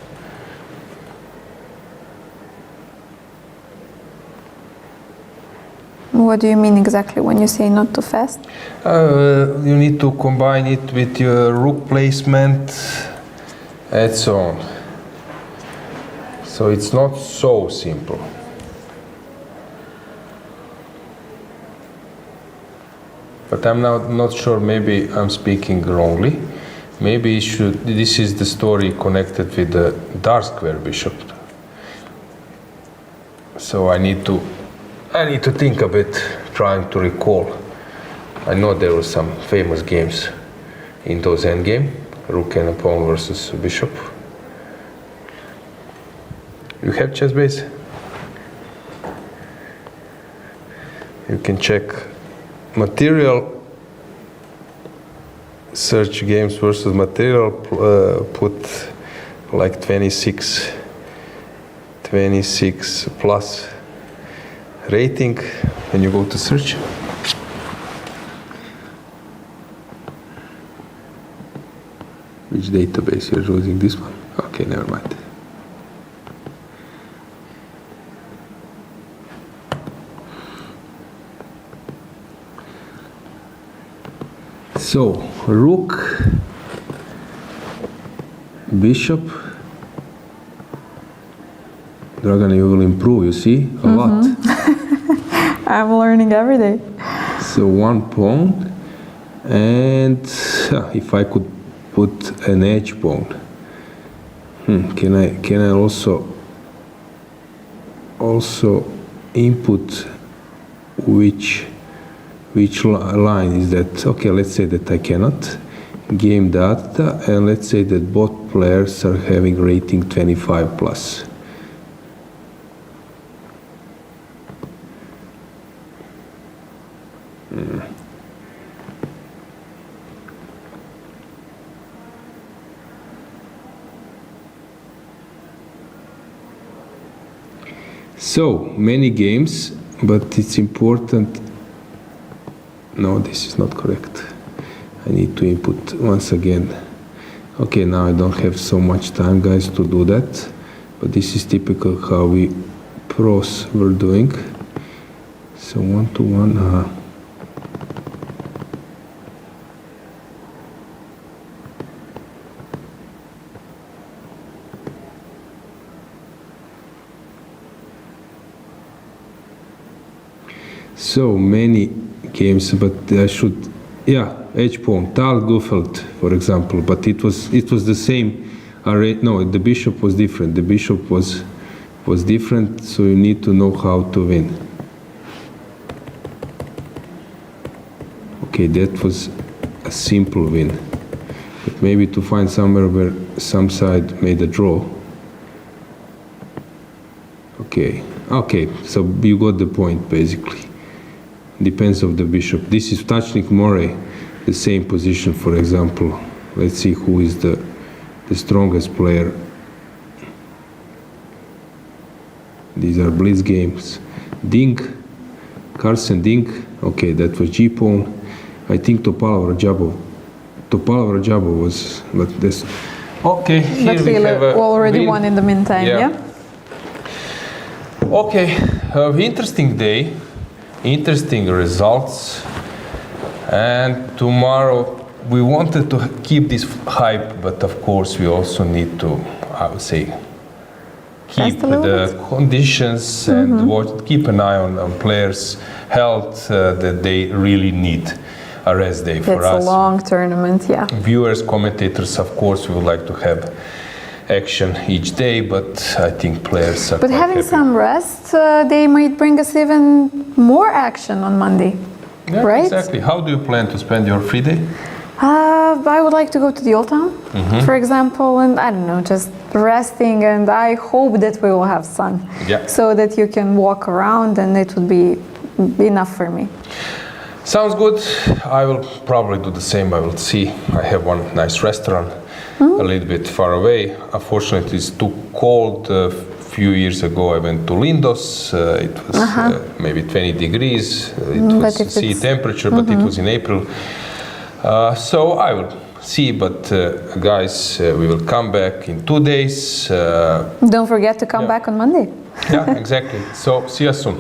What do you mean exactly when you say not too fast? You need to combine it with your rook placement and so on. So it's not so simple. But I'm now not sure, maybe I'm speaking wrongly. Maybe this is the story connected with the dark square bishop. So I need to think a bit, trying to recall. I know there were some famous games in those endgame, rook and a pawn versus a bishop. You have chess base? You can check material, search games versus material, put like 26 plus rating when you go to search. Which database you're using? This one? Okay, never mind. So, rook, bishop. Dragana, you will improve, you see, a lot. I'm learning every day. So one pawn, and if I could put an edge pawn, can I also input which line is that? Okay, let's say that I cannot. Game data, and let's say that both players are having rating 25 plus. So many games, but it's important. No, this is not correct. I need to input once again. Okay, now I don't have so much time, guys, to do that, but this is typical how we pros were doing. So 1 to 1. So many games, but I should, edge pawn, Tal Gufeld, for example, but it was the same array. No, the bishop was different. The bishop was different, so you need to know how to win. Okay, that was a simple win, but maybe to find somewhere where some side made a draw. Okay, so you got the point basically. Depends of the bishop. This is Tachnik More, the same position, for example. Let's see who is the strongest player. These are blitz games. Ding, Carson Ding. Okay, that was G pawn. I think Topalov Rajabov was, but this. Okay, here But we have a already win. won in the meantime, yeah? Okay, interesting day. Interesting results, and tomorrow we wanted to keep this hype, but of course we also need to, I would say, keep the conditions and keep an eye on players' health, that they really need a rest day for us. It's a long tournament, yeah. Viewers, commentators, of course, we would like to have action each day, but I think players are But quite having happy. some rest, they might bring us even more action on Monday, right? Exactly. How do you plan to spend your free day? I would like to go to the Old Town, for example, and I don't know, just resting, and I hope that we will have sun, Yeah. so that you can walk around, and it would be enough for me. Sounds good. I will probably do the same. I will see. I have one nice restaurant a little bit far away. Unfortunately, it's too cold. A few years ago, I went to Lindos. It was maybe 20 degrees. It was sea temperature, but it was in April. So I will see. But guys, we will come back in 2 days. Don't forget to come back on Monday. Yeah, exactly. So see you soon.